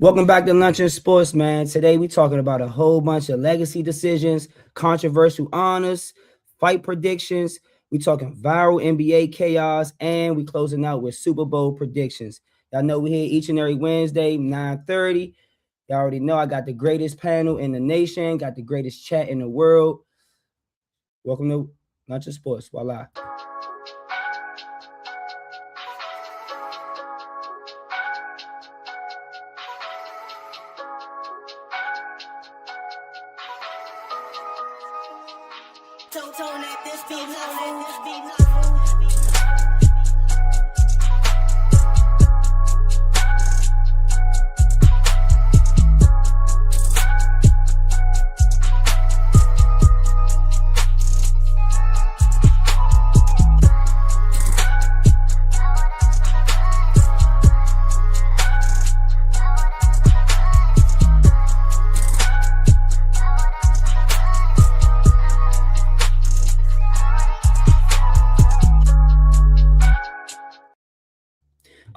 Welcome back to Lunch and Sports, man. Today we talking about a whole bunch of legacy decisions, controversial honors, fight predictions. We talking viral NBA chaos, and we closing out with Super Bowl predictions. Y'all know we here each and every Wednesday, 9:30. Y'all already know I got the greatest panel in the nation, got the greatest chat in the world. Welcome to Lunch and Sports. Voila.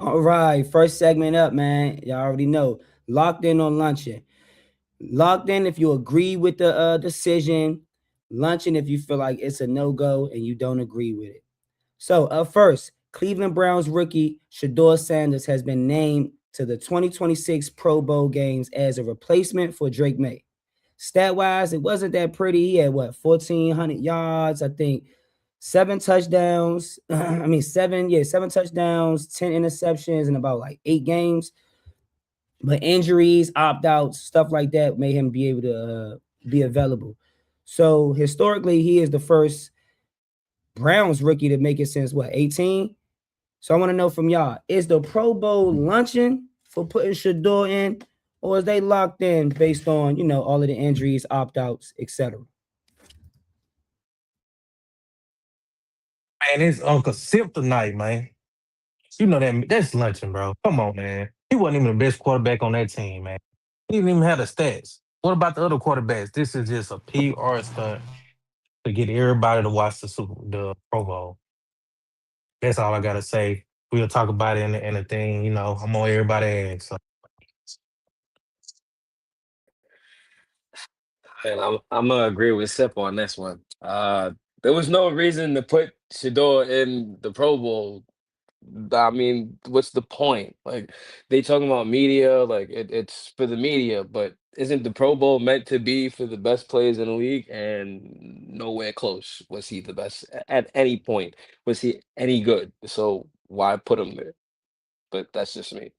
All right, first segment up, man. Y'all already know. Locked in on luncheon. Locked in if you agree with the decision. Luncheon if you feel like it's a no-go and you don't agree with it. So up first, Cleveland Browns rookie Shedeur Sanders has been named to the 2026 Pro Bowl games as a replacement for Drake May. Stat-wise, it wasn't that pretty. He had, 1,400 yards, I think. 7 touchdowns. Seven touchdowns, 10 interceptions in about 8 games. But injuries, opt-outs, stuff like that made him be able to be available. So historically, he is the first Browns rookie to make it since 18? So I want to know from y'all, is the Pro Bowl luncheon for putting Shedeur in, or is they locked in based on, all of the injuries, opt-outs, etc.? Man, it's Uncle Sip tonight, man. You know that's luncheon, bro. Come on, man. He wasn't even the best quarterback on that team, man. He didn't even have the stats. What about the other quarterbacks? This is just a PR stunt to get everybody to watch the Pro Bowl. That's all I gotta say. We'll talk about it in the thing. I'm on everybody's ass. So. And I'm gonna agree with Sip on this one. There was no reason to put Shedeur in the Pro Bowl. I mean, what's the point? Like they talking about media, like it's for the media, but isn't the Pro Bowl meant to be for the best players in the league? And nowhere close was he the best at any point. Was he any good? So why put him there? But that's just me.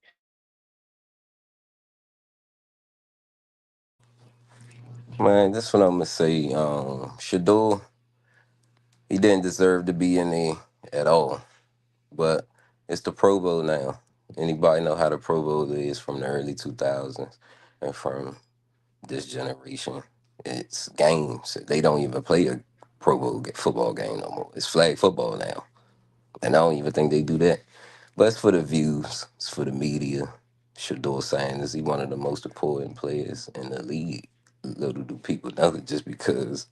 Man, that's what I'm gonna say. Shador, he didn't deserve to be in there at all. But it's the Pro Bowl now. Anybody know how the Pro Bowl is from the early 2000s and from this generation? It's games. They don't even play a Pro Bowl football game no more. It's flag football now. And I don't even think they do that. But it's for the views. It's for the media. Shedeur Sanders, he's one of the most important players in the league. Little do people know it just because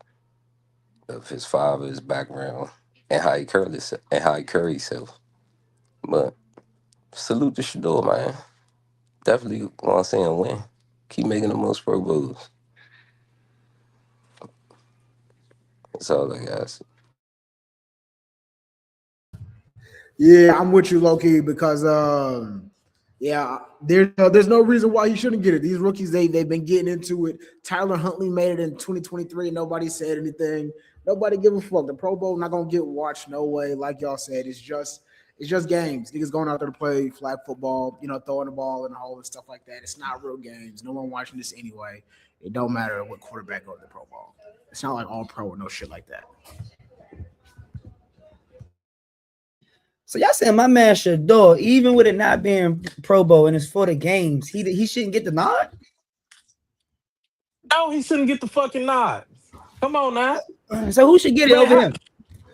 of his father's background and how he carry himself. But salute to Shedeur, man. Definitely want to see him win. Keep making the most Pro Bowls. That's all I got. Yeah, I'm with you, Loki, because there's no reason why he shouldn't get it. These rookies, they've been getting into it. Tyler Huntley made it in 2023, and nobody said anything. Nobody give a fuck. The Pro Bowl not gonna get watched, no way. Like y'all said, it's just games. Niggas going out there to play flag football, throwing the ball and all this stuff like that. It's not real games. No one watching this anyway. It don't matter what quarterback goes to the Pro Bowl. It's not like all pro or no shit like that. So y'all saying my man Shedeur, even with it not being Pro Bowl and it's for the games, he shouldn't get the nod? No, he shouldn't get the fucking nod. Come on now. So who should get it over him?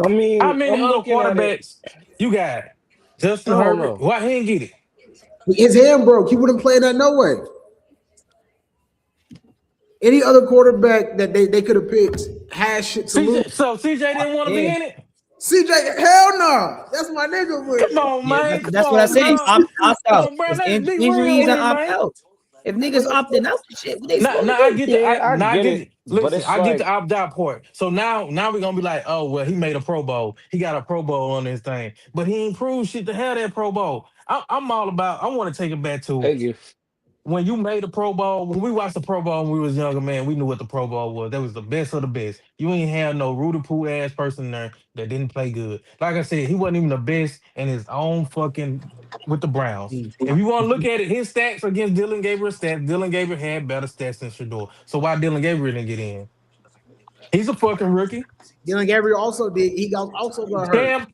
I mean, How many I'm other looking at it. quarterbacks you got? Justin I don't Herbert. know. Why he didn't get it? His hand broke. He wouldn't play that no way. Any other quarterback that they could have picked has shit to lose. So CJ didn't want to be in it? CJ, hell no. That's my nigga. Come on, man. That's what I said. Opt out. Bro, It's let's be real injuries and here, opt man. out. If niggas opting out the shit, what they Nah, supposed nah, to I do? get the, Yeah, I I get get it, it. but Listen, it's I get the like, opt out part. So now we're gonna be like, oh well, he made a Pro Bowl. He got a Pro Bowl on his thing, but he ain't proved shit to have that Pro Bowl. I'm all about. I want to take it back to thank you. when you made the Pro Bowl. When we watched the Pro Bowl when we was younger, man, we knew what the Pro Bowl was. That was the best of the best. You ain't have no Rudy Poo ass person there that didn't play good. Like I said, he wasn't even the best in his own fucking with the Browns. If you want to look at it, his stats against Dylan Gabriel's stats, Dylan Gabriel had better stats than Shedeur. So why Dylan Gabriel didn't get in? He's a fucking rookie. Dylan Gabriel also did. He also got hurt.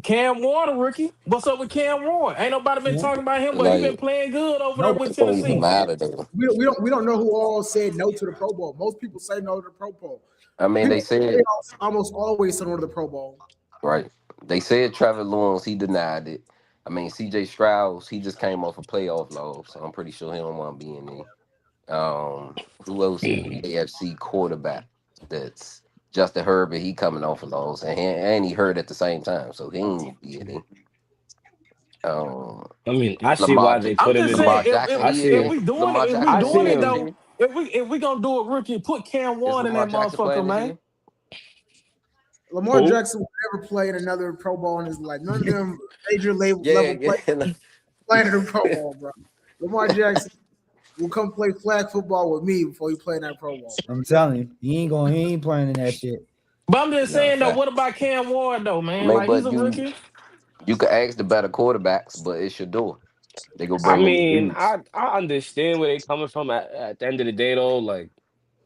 Cam Ward, a rookie. What's up with Cam Ward? Ain't nobody been Yeah. talking about him, but he been Like, playing good over there Nobody. with it don't even Tennessee. matter though. We don't know who all said no to the Pro Bowl. Most people say no to the Pro Bowl. I mean, People they said almost always say no to the Pro Bowl. right. They said Trevor Lawrence, he denied it. I mean, CJ Stroud, he just came off a playoff loss, so I'm pretty sure he don't want to be in there. Who else? AFC quarterback. That's Justin Herbert. He coming off a loss, and he hurt at the same time, so he ain't be in there. I mean, I see Lamar why they I'm put him just in saying, Lamar there. Jackson, I he see if him. in. we doing it, Lamar if we I Jackson doing see it playing this him. though, year? if we gonna do it rookie, put Cam Is Ward in Lamar that Jackson motherfucker, playing this man. year? Lamar Who? Jackson will never play in another Pro Bowl in his life. None of them major Yeah, level yeah. players playing in the Pro Bowl, bro. Lamar Jackson will come play flag football with me before he play in that Pro Bowl. I'm telling you, he ain't playing in that shit. But I'm just No, saying though, fact. what about Cam Ward though, I man? mean, Like he's but a rookie. you could ask the better quarterbacks, but it's your door. They go I bring them mean, dudes. I understand where they coming from at the end of the day though. Like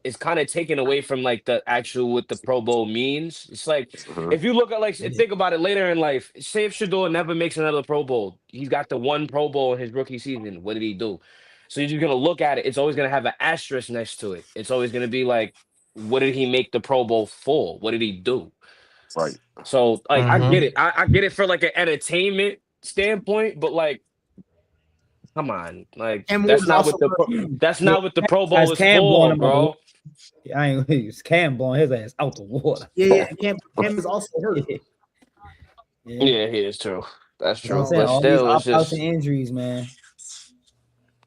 it's kind of taken away from like the actual what the Pro Bowl means. It's like Hmm. if you look at like Yeah. think about it later in life. Say if Shador never makes another Pro Bowl, he's got the one Pro Bowl in his rookie season. What did he do? So you're just gonna look at it. It's always gonna have an asterisk next to it. It's always gonna be like, what did he make the Pro Bowl for? What did he do? Right. So like I get Mm-hmm. it. I get it for like an entertainment standpoint, but like come on, like Cam Ward is also hurt. that's Yeah, not what the Pro Bowl that's is Cam blowing for, him out the water. bro. I ain't it's Cam blowing his ass out the water. Yeah. Cam is also hurt. Yeah. Yeah. Yeah, he is true. That's That's what I'm true. saying. But So All these still, opt-outs and injuries, man.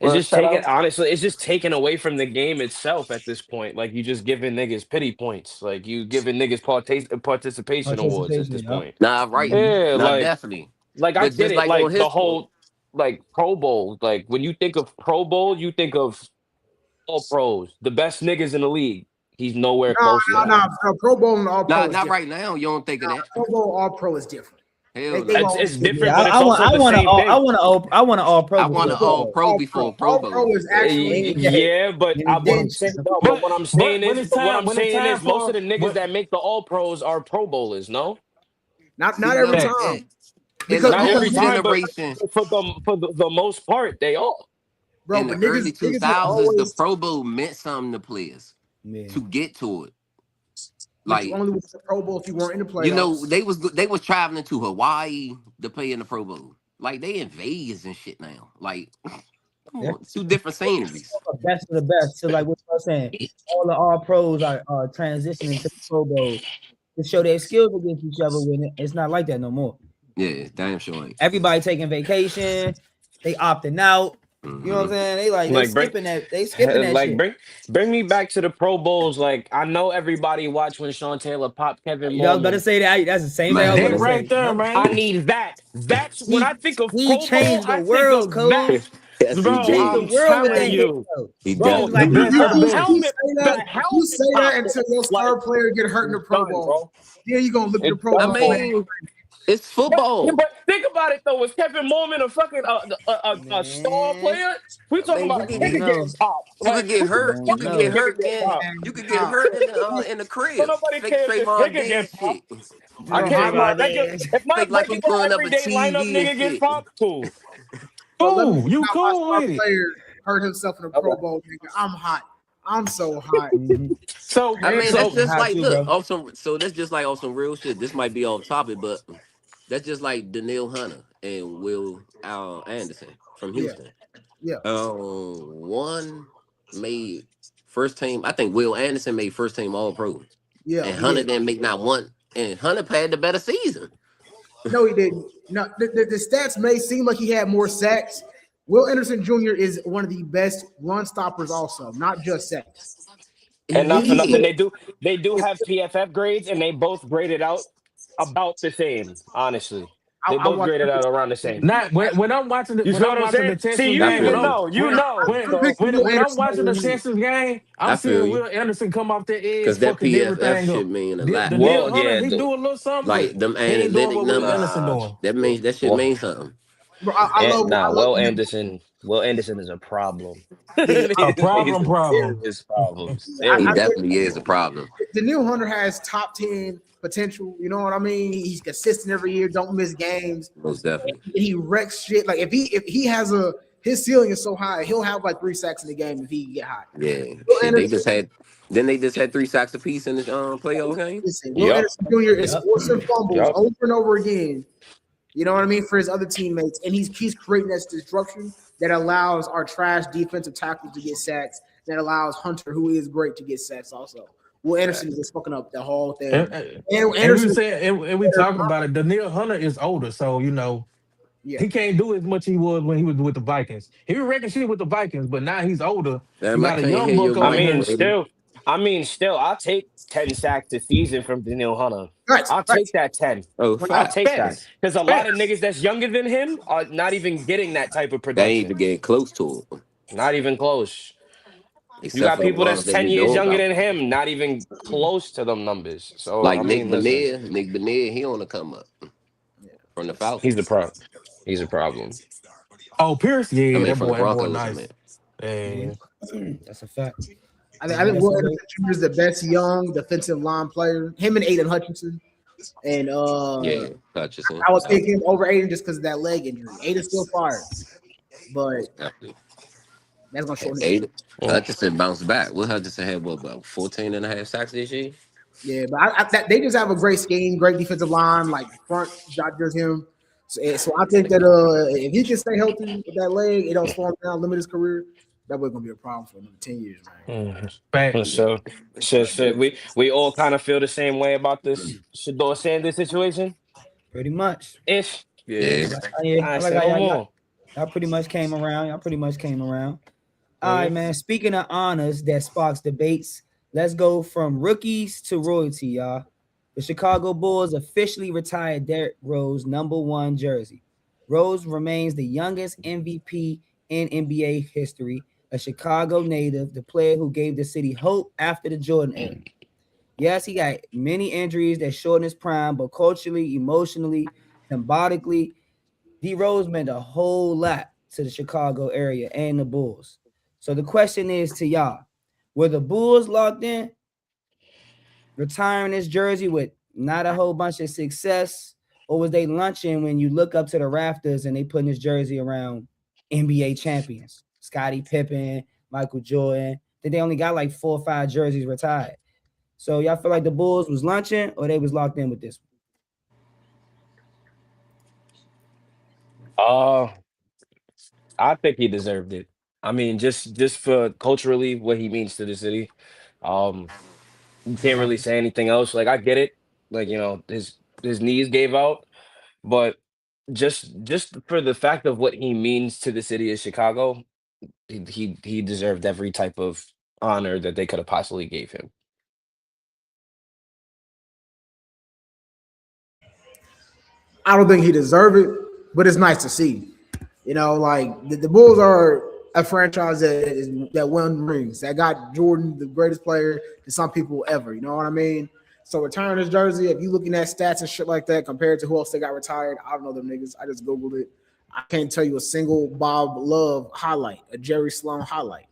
it's Well, just shout taken out. honestly, it's just taken away from the game itself at this point. Like you just giving niggas pity points. Like you giving niggas participation awards at Participation, this yup. point. Nah, right. Mhm. Yeah, Nah, definitely. like I But get just it. like on Like the his point, whole like Pro Bowl. Like when you think of Pro Bowl, you think of all pros, the best niggas in the league. He's nowhere close to that. No. Pro Bowl and All nah, Pro is not different. right now. You don't think of Nah, that? Pro Bowl All Pro is different. Hell They've no. It's always been different, Yeah, but different. it's also the same thing. I want an all pro I before want the an Pro all Bowl. pro before Pro All Pro Bowl. is actually Yeah, but And what then I'm saying, then- no, but But what I'm saying is, most of the niggas but that make the All Pros are Pro Bowlers. No, See, not every look, facts. time in the because not old every time, but generation, for the most part, they are. bro, in the but early niggas will 2000s, the always, Pro Bowl meant something to players Yeah. to get to it. but you Like, only went to the Pro Bowl if you weren't in the you know, playoffs. they was traveling to Hawaii to play in the Pro Bowl. Like they in Vegas and shit now. Like, come Yeah. on, two different sceneries. The best of the best. So like what I was saying, all the all pros are transitioning to the Pro Bowl to show their skills against each other when it's not like that no more. Yeah, damn sure ain't. Everybody taking vacation, they opting out. You know what I'm saying? They Like bring, skipping that like shit. bring me back to the Pro Bowls. Like I know everybody watched when Sean Taylor popped Kevin You know, I was about to Mormon. say that. That's the same thing I was They about to Man, right say. there, Yep. I man. need that. That's when I think of He Pro Bowl. changed the I think world, of that, coach. yes, He he bro. changed did. the I'm world with telling that hit, you. though. He Bro, The definitely You, best did. you, of the the you, best. you helmet, say the that you helmet say that popped until your like star player get hurt in the it's Pro done, Bowl. bro. Yeah, you gonna look at the It's Pro I done, Bowl, man. bro. mean, it's Yeah, football. but think about it though. Was Kevin Mormon a fucking a star Man, player? We I talking mean, about you a could I don't nigga get know. getting popped. you could Like get who I gives a hurt. don't You fuck could if this get know. nigga hurt get in popped? Man, you could get nah. hurt in the So crib. nobody Fake cares if Trayvon nigga Diggs get popped. shit. I Bro, care how if my about Trayvon regular, Diggs. if my Fake like you regular pulling up a everyday lineup TV and nigga get shit. popped, cool. bro, let me Cool. You not my cool star with it. player hurt himself in the Pro Okay. Bowl, nigga. I'm hot. I'm so hot. Mhm. So I And mean, everybody, that's So just Hot like too, look, bro. off some so that's just like off some real shit. This might be off topic, but that's just like Daniil Hunter and Will Anderson from yeah, Houston. yeah, One made first team. I think Will Anderson made first team All Pro, yeah, and he Hunter did. didn't make not one. And Hunter had the better season. No, he didn't. No, the stats may seem like he had more sacks, Will Anderson Jr. is one of the best run stoppers, also, not just sacks. And not for nothing, He they do have PFF grades, and they both graded out about the same. Honestly, they I both watched. graded out around the same. Not when I'm watching You when feel I'm what I'm watching saying? the See, Texans you I game, even feel you. know, you know. So Will when I'm Anderson watching the over him. Texans game, I'm I feel seeing you. Will Anderson come off the edge, Because that fucking PFF everything shit up. mean a lot. Daniil well, Hunter, yeah, he do a little something, but Like them he ain't doing analytic what Will numbers, Anderson nah, doing. that shit well, means something. Bro, and nah, I love Will him. Anderson, Will Anderson is a problem. Yeah, A These niggas problem, are problem. serious problems, He I serious think definitely is a problems. problem. Daniil Hunter has top 10 potential. You know what I mean? He's consistent every year. Don't miss games. Most definitely. He wrecks shit. Like if he has his ceiling is so high, he'll have like 3 sacks in the game if he get hot. Yeah. Will Shit, Anderson, they just had 3 sacks apiece in the playoff game? listen, Will Yup, Anderson Jr. is Yep. forcing fumbles yup. over and over again. You know what I mean, for his other teammates, and he's creating that disruption that allows our trash defensive tackles to get sacks. That allows Hunter, who is great, to get sacks also. Will Anderson is just fucking up the whole thing. And And we Anderson, saying and we talking about it. Daniil Hunter is older, so yeah, he can't do as much he was when he was with the Vikings. He was wrecking shit with the Vikings, but now he's older. You Damn, I got a can't young hear your buck I over mic, mean, here. lady. still, I'll take 10 sacks a season from Daniil Hunter. right, I'll right. take that 10. Oh, I'll fat. take that Facts. because a lot of Facts. niggas that's younger than him are not even getting that type of They ain't production. even getting close to it. Not even close. You Except got for the people that's ones that 10 we years know younger about. than him, not even close to them numbers. So, Like I mean, listen, Nick Benier, he on the come up from the he's the Falcons. pro. He's a problem. Oh, Pierce, I yeah, mean, from the that boy Broncos, I mean. nice. Yeah. That's a fact. I think That's Will a Anderson Jr. is the best young defensive line player. Him and Aiden Hutchinson, and Yeah, Hutchinson. I would pick him over Aiden just because of that leg injury. Aiden's still fired, but Definitely. that's gonna shorten his. Eight. Mm. Hutchinson bounced back. What Hutchinson had, what, about 14 and a half sacks this year? Yeah, but they just have a great scheme, great defensive line, like front just him. So I think that if he can stay healthy with that leg, it don't slow him down, limit his career. That was gonna be a problem for another 10 years, man. Facts. So, we all kind of feel the same way about this Shedeur Sanders situation. pretty much. Ish. Yeah. Yeah. Yeah, I I like say how no y'all, more. y'all pretty much came around. Y'all pretty much came around. All Mhm. right, man. Speaking of honors that sparks debates, let's go from rookies to royalty, y'all. The Chicago Bulls officially retired Derrick Rose #1 jersey. Rose remains the youngest MVP in NBA history, a Chicago native, the player who gave the city hope after the Jordan era. Yes, he got many injuries that shortened his prime, but culturally, emotionally, symbolically, D Rose meant a whole lot to the Chicago area and the Bulls. So the question is to y'all: were the Bulls locked in, retiring this jersey with not a whole bunch of success, or was they lunching when you look up to the rafters and they putting this jersey around NBA champions, Scottie Pippen, Michael Jordan? That they only got like 4 or 5 jerseys retired. So y'all feel like the Bulls was lunching or they was locked in with this Uh, I think he deserved it. I mean, just for culturally what he means to the city. Um, you can't one? really say anything else. Like I get it. Like, his knees gave out, but just for the fact of what he means to the city of Chicago, he deserved every type of honor that they could have possibly gave him. I don't think he deserved it, but it's nice to see. You know, like the Bulls are a franchise that won rings, that got Jordan the greatest player to some people ever. You know what I mean? So retiring his jersey, if you looking at stats and shit like that compared to who else they got retired, I don't know them niggas. I just googled it. I can't tell you a single Bob Love highlight, a Jerry Sloan highlight.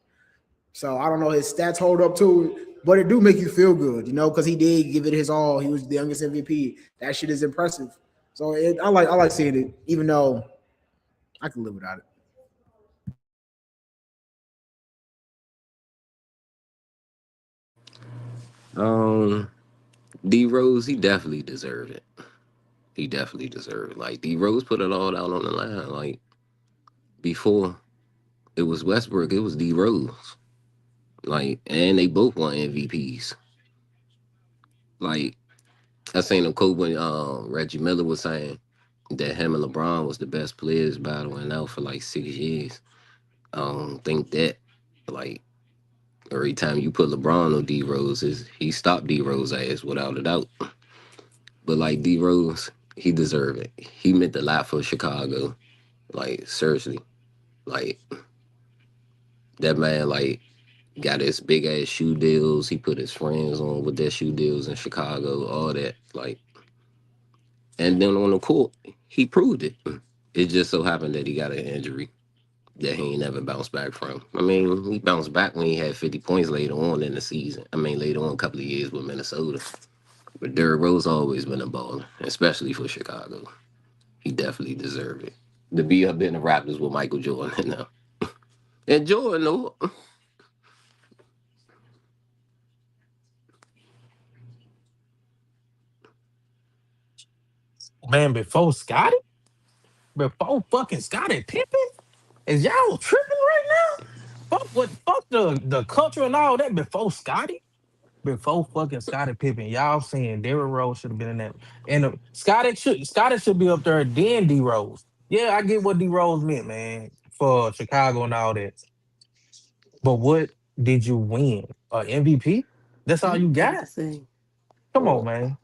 So I don't know his stats hold up to it, but it do make you feel good, you know, because he did give it his all. He was the youngest MVP. That shit is impressive. So I like seeing it, even though I can live without it. Um, D Rose, he definitely deserved it. He definitely deserved it. Like D Rose put it all out on the line. Like before it was Westbrook, it was D Rose. Like, and they both won MVPs. Like I seen a quote when Reggie Miller was saying that him and LeBron was the best players battling out for like 6 years. I don't think that like every time you put LeBron on D Rose, he stopped D Rose ass without a doubt. But like D Rose, he deserved it. He meant a lot for Chicago. Like seriously, like that man like got his big ass shoe deals. He put his friends on with their shoe deals in Chicago, all that. Like, and then on the court, he proved it. It just so happened that he got an injury that he ain't never bounced back from. I mean, he bounced back when he had 50 points later on in the season. I mean, later on, a couple of years with Minnesota. But Derrick Rose always been a baller, especially for Chicago. He definitely deserved it. To be up in the Raptors with Michael Jordan now. And Jordan, though, Man, before Scotty? Before fucking Scotty Pippen? Is y'all tripping right now? Fuck the culture and all that before Scotty? Before fucking Scottie Pippen, y'all saying Derrick Rose should have been in that, and Scotty should be up there. Then D Rose, yeah, I get what D Rose meant, man, for Chicago and all that. But what did you win? A MVP? That's all you got? Come on, man.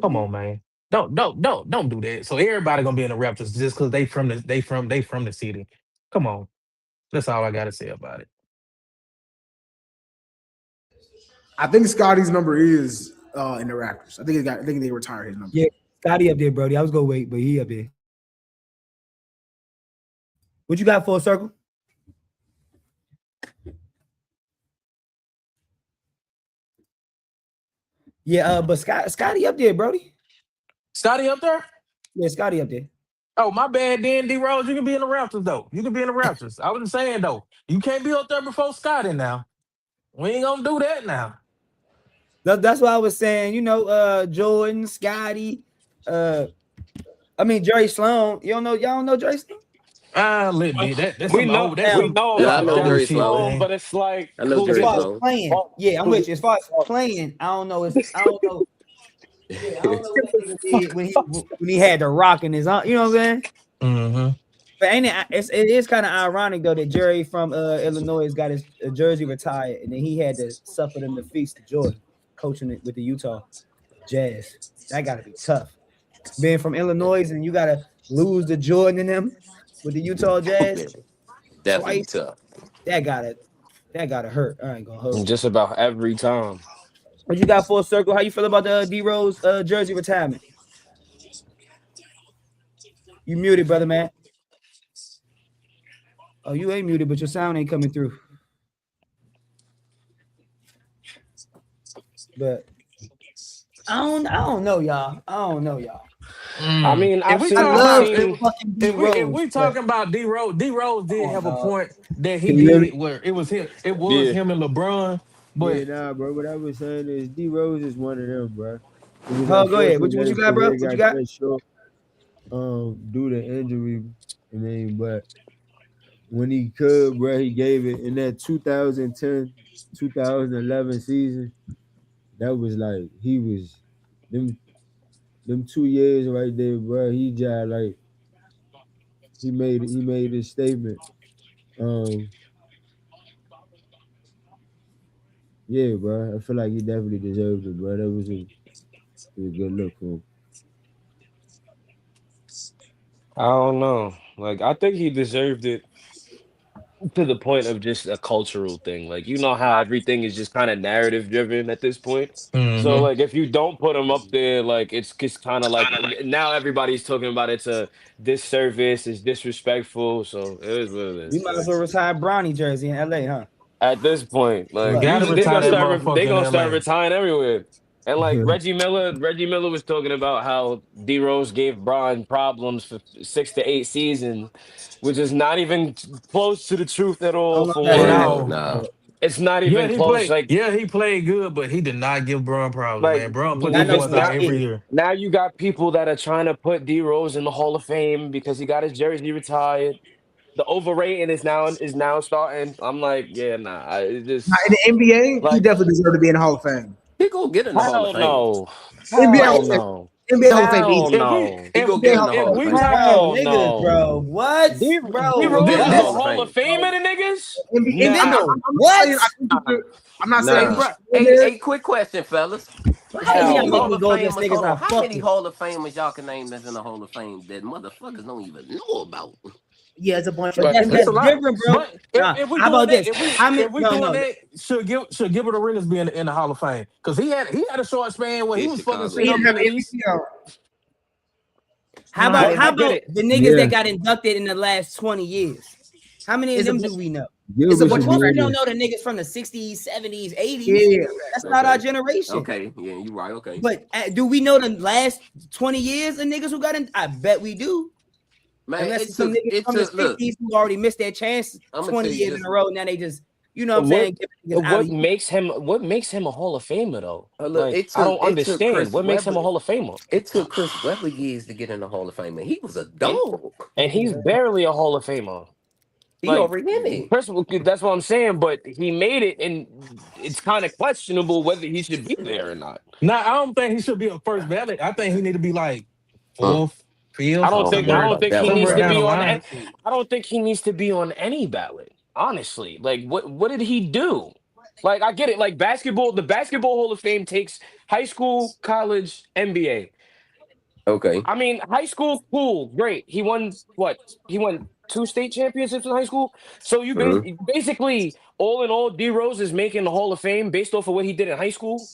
Come on, man. Don't do that. So everybody gonna be in the Raptors just because they from the city. Come on. That's all I gotta say about it. I think Scotty's number is in the Raptors. I think they retired his number. Yeah, Scotty up there, Brody. I was gonna wait, but he up there. What you got for a circle? Yeah, but Scotty up there, Brody. Scotty up there? Yeah, Scotty up there. Oh, my bad, then D Rose. You can be in the Raptors though. You can be in the Raptors. I wasn't saying though. You can't be up there before Scotty now. We ain't gonna do that now. That's why I was saying, Jordan, Scotty, Jerry Sloan. Y'all don't know Jerry Sloan? A little bit. That's We some know old. That's we some know that's yeah, I about some know old Jerry Jerry shit, Sloan. Sloan, man. but it's like I know who's As Jerry it? far as Sloan. playing, yeah, I'm with you. As far as playing, I don't know. I don't know. Yeah, I don't know what that nigga did when he had the rock in his arm. You know what I'm saying? Mm-hmm. But ain't it is kind of ironic though that Jerry from Illinois got his jersey retired, and then he had to suffer them defeats to Jordan, coaching it with the Utah Jazz. That got to be tough. Being from Illinois and you got to lose to Jordan and them with the Utah Jazz Yeah, definitely twice. tough. That gotta hurt. I ain't gonna hold you. Just about every time. What you got for a circle? How you feel about the D Rose jersey retirement? You muted, brother man. Oh, you ain't muted, but your sound ain't coming through. But I don't know, y'all. I mean, If I've we I seen talking I've love about seen fucking D if Rose, we but talking about D Rose did come on, have a dog. point that he Can you hear me? did where it was him. It was yeah. him and LeBron, Yeah, but nah, bro. What I was saying is D Rose is one of them, bro. It was Oh, go ahead. unfortunate What you that his got, bro? career What you got got? cut short due to injury. I mean, but when he could, bro, he gave it in that 2010, 2011 season. That was like he was them 2 years right there, bro. He just like he made his statement. Um, yeah, bro. I feel like he definitely deserved it, bro. That was a good look for him. I don't know. Like I think he deserved it to the point of just a cultural thing. Like you know how everything is just kind of narrative driven at this point. So mm-hmm. like if you don't put him up there, like it's just kind of like now everybody's talking about it's a disservice, it's disrespectful. So it is what it We is. might as Like well retire Bronny jersey in LA, huh? at this point, We like Fuck. gotta you they retire gonna that start motherfucker they in gonna start LA. retiring everywhere. And like Reggie Miller was talking about how D Rose gave Bron problems for 6 to 8 seasons, which is not even close to the truth at I all. don't know For if that's At one, true. Hell all. nah. But it's not Yeah, even close. he played good, but he did not give Bron problems, Like man. Bron put I them know it's boys what out not. that every is. year. Now you got people that are trying to put D Rose in the Hall of Fame because he got his jersey retired. The overrating is now starting. I'm like, yeah, nah. It Now, just in the NBA, he like definitely deserved to be in the Hall of Fame. He gonna get in the Hall of hell Fame. no, NBA, Like hell no. NBA Hall of Fame Hell easy. no. He go get in the If Hall of we Fame. talk, Hell Niggas, no. bro. What? D Bro, Rose Get is in a the Hall of Hall of Fame. Famer to niggas? I'm Nah. not what? saying. I'm not saying. Hey, Nah. bro. He's in there. Hey, quick question, fellas. How How can Hell y'all many make Hall me no. of go against Famers? niggas Hold I on. How fuck many with? Hall of Famers y'all can name that's in the Hall of Fame that motherfuckers don't even know about? Yeah, it's a bunch But of. But And it's that's a lot. different, bro. But Nah, if we how doing about that, this? How many? if we No, doing no. that, should Gilbert Arenas be in the Hall of Fame? Because he had a short span where he In was fucking Chicago, shit he up didn't yeah. in have the East. MVP though. How I about get it. the niggas that got inducted in the last 20 years? How many of It's a them bunch. do we know? It's a Gilbert bunch Of should of be course, we in don't there. know the niggas from the 60s, 70s, 80s. Yeah. That's not our Okay. generation. Okay. Yeah, you right. Okay. But do we know the last 20 years of niggas who got in? I bet we do. Man, Unless it it's some took niggas from the look, 60s who already missed their chance I'm gonna 20 tell you years in this. a row. Now they just, you know what I'm saying? Get niggas out of What makes him a Hall of Famer though? Look, Like I don't it took understand. Chris What makes him Webber. a Hall of Famer? It took Chris Webber years to get in the Hall of Fame, and he was a And dog. and he's barely a Hall of Famer. He Like already in it. first of all, that's what I'm saying, but he made it and it's kind of questionable whether he should be there or not. Now I don't think he should be a first ballot. I think he need to be like Mm, fourth, fifth, I I don't don't think I know somewhere, don't about think that he one, needs somewhere to bro. down be the on line. I don't think he needs to be on any ballot. Honestly. Like what did he do? Like I get it. Like the basketball Hall of Fame takes high school, college, NBA. Okay. I mean, high school, cool, great. He won what? He won two state championships in high school. So you Mm-hmm. basically, all in all, D Rose is making the Hall of Fame based off of what he did in high school.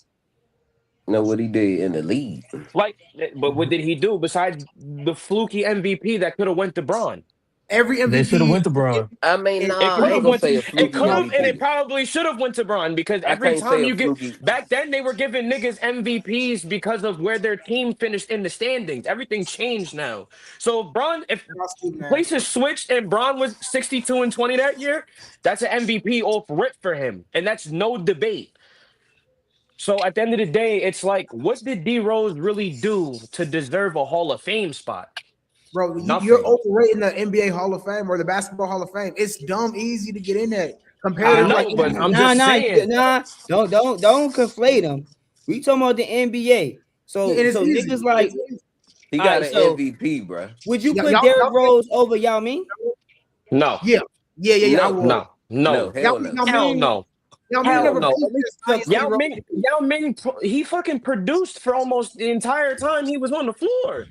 Know what he did in the league? Like, but what did he do besides the fluky MVP that could have went to Braun? Every They should have MVP. went to Braun. I mean, It nah, could I ain't have gonna went to say a it fluky could have and it MVP. probably should have went to Braun because I every can't say time a you get fluky. back then they were giving niggas MVPs because of where their team finished in the standings. Everything changed now. So Braun, if Man. places switched and Braun was 62 and 20 that year, that's an MVP off rip for him. And that's no debate. So at the end of the day, it's like, what did D Rose really do to deserve a Hall of Fame spot? Bro, you're Nothing. overrating the NBA Hall of Fame or the Basketball Hall of Fame. It's dumb easy to get in there compared I to like know, but I'm Nah, just nah, saying. nah. Don't conflate them. We talking about the NBA. yeah, So and it's easy. niggas like, It's easy. He all got right. an So MVP, bro. would you put Y'all Derrick think, Rose over Yao Ming? No, yeah, I No, would. no, no, hell no. hell no, Y'all mean hell never no. peaked as high as D Rose. Yao Ming, he fucking produced for almost the entire time he was on the floor.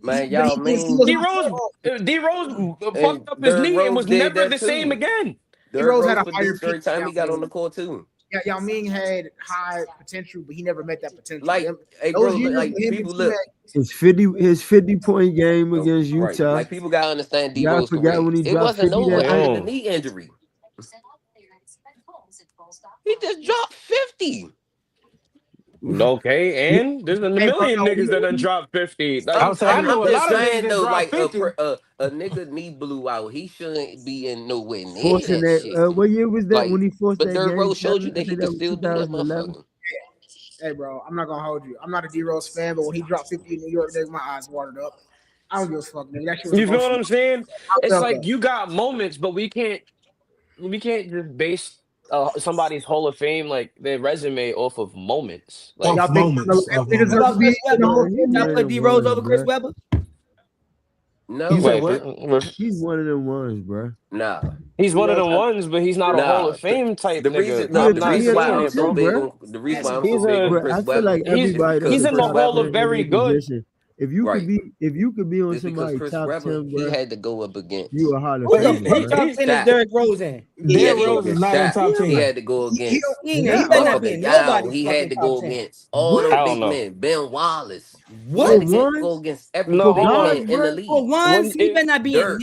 Man, But y'all he mean wasn't before. D Rose and fucked up his Derrick knee and Rose was did never that the same too. again. D Derrick Rose had Rose a higher produced peak every time than he got Yao on the Ming. court too. Yeah, Yao Ming had high potential, but he never met that potential. Like, hey, bro, Those years like with him and people T-Mac, look. His 50-point game Oh, against right, Utah. like people gotta understand D Y'all Rose forgot career. when he It dropped wasn't 50 over that after night? the knee injury. He just dropped 50. Okay, and there's a hey, bro, million no, niggas that done dropped 50. I Like, would say I know I'm a just lot of niggas saying that though, dropped like 50. a nigga knee blew out. He shouldn't be in nowhere near Forcing that that. shit. What year was that when Like, he forced but that Derrick game Rose showed you 7? I that he think could that was still do that 2011. motherfucker. hey, bro, I'm not gonna hold you. I'm not a D Rose fan, but when he dropped 50 in New York, nigga, my eyes watered up. I don't give a fuck, nigga. That shit was you feel what emotional. I'm saying? I It's felt like that. you got moments, but we can't just base somebody's Hall of Fame like their resume off of moments. Like Off Y'all think moments. he What deserves about to be Chris in the Webber? Hall Bro, of he Fame? Y'all one of put them D Rose ones, over Chris bro. Webber? You said No, what? He's one of them ones, bro. nah, he's You one of know, the ones, but he's not a Hall nah. of Fame type The nigga. reason, He nah, a, I'm the not he a reason why top I'm saying so 10, big bro. on the reason why I'm he's so big on a But I Chris feel Webber like he's everybody because is he's a in Chris the top Hall 10 of Webber, in very their good. position. If you could right? be on It's because somebody's Chris top Webber 10, he bro, had to go up against you a Hall of what But the Famer, fuck he, bro. top he 10 is Shaq. Derrick Rose in? He Derrick had to go Rose is against not in Shaq. top He 10. had to go against He How? better not be motherfucker in Yao. nobody's He had fucking to top go 10. against all What? them Hell big no. men. Ben Wallace. He For What? had to go ones? against every No, For hold big on. guards, man in the bro? league. When He better not be in. Dirt,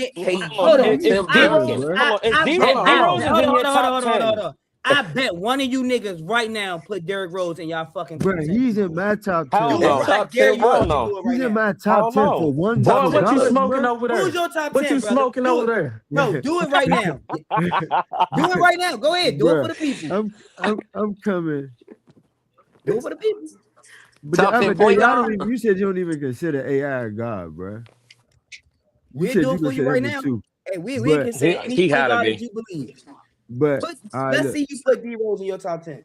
Hold on, on. You if Tim D tripping, Rose, Duncan. bro. hold on, I bet. if D Rose is Hold in on, your hold on, hold top on, hold on, hold 10, on. I bet one of you niggas right now put Derrick Rose in y'all fucking top Bro, 10. he's in my top hell 10, Do it. bro. no, I Top dare 10 you hell what? fucking no, do it He's right in now. my I top don't 10 know. Boy, for Top what you 10 guards, smoking bro. over Who's there? your top What 10, you brother? smoking Do over it. there? No, do it right now. Do it right now. Go ahead. Do it Bro, for the people. I'm coming. Do it for the people. But the Top 10 other day, point guard? you said you don't even consider AI a god, bro. You We'll said do you it for you consider right him a now. two. Hey, we But can say any he point had to guard that be. you believe. all right, Let's look. see you put D Rose in your top 10.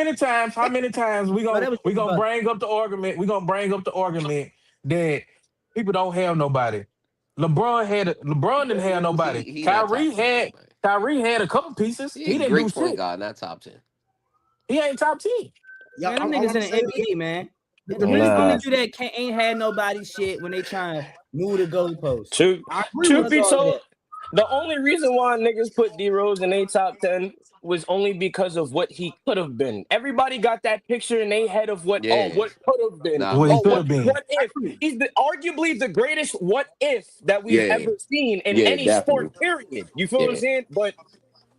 many times? How many times we Bro, gonna that was we just gonna about bring up the argument? We gonna bring up the argument that people don't have nobody. LeBron didn't have nobody. He not top 10 though, man. Kyrie had a couple pieces. He He a didn't do great point shit. guard, not top 10. He ain't top 10. Yeah, man. Them I'm niggas gonna in say the this. NBA, man. The Niggas reason only Nah. do that ain't had nobody shit when they trying to move the goalposts. Truth, I agree truth with Fuck be all told, that. the only reason why niggas put D Rose in a top 10 was only because of what he could have been. Everybody got that picture in their head of Yeah. what could have been. Nah, What he Oh, most could have definitely. been. what if? He's arguably the greatest what if that we've Yeah. ever seen in Yeah, any sport, definitely. period. You feel what I'm Yeah. saying? But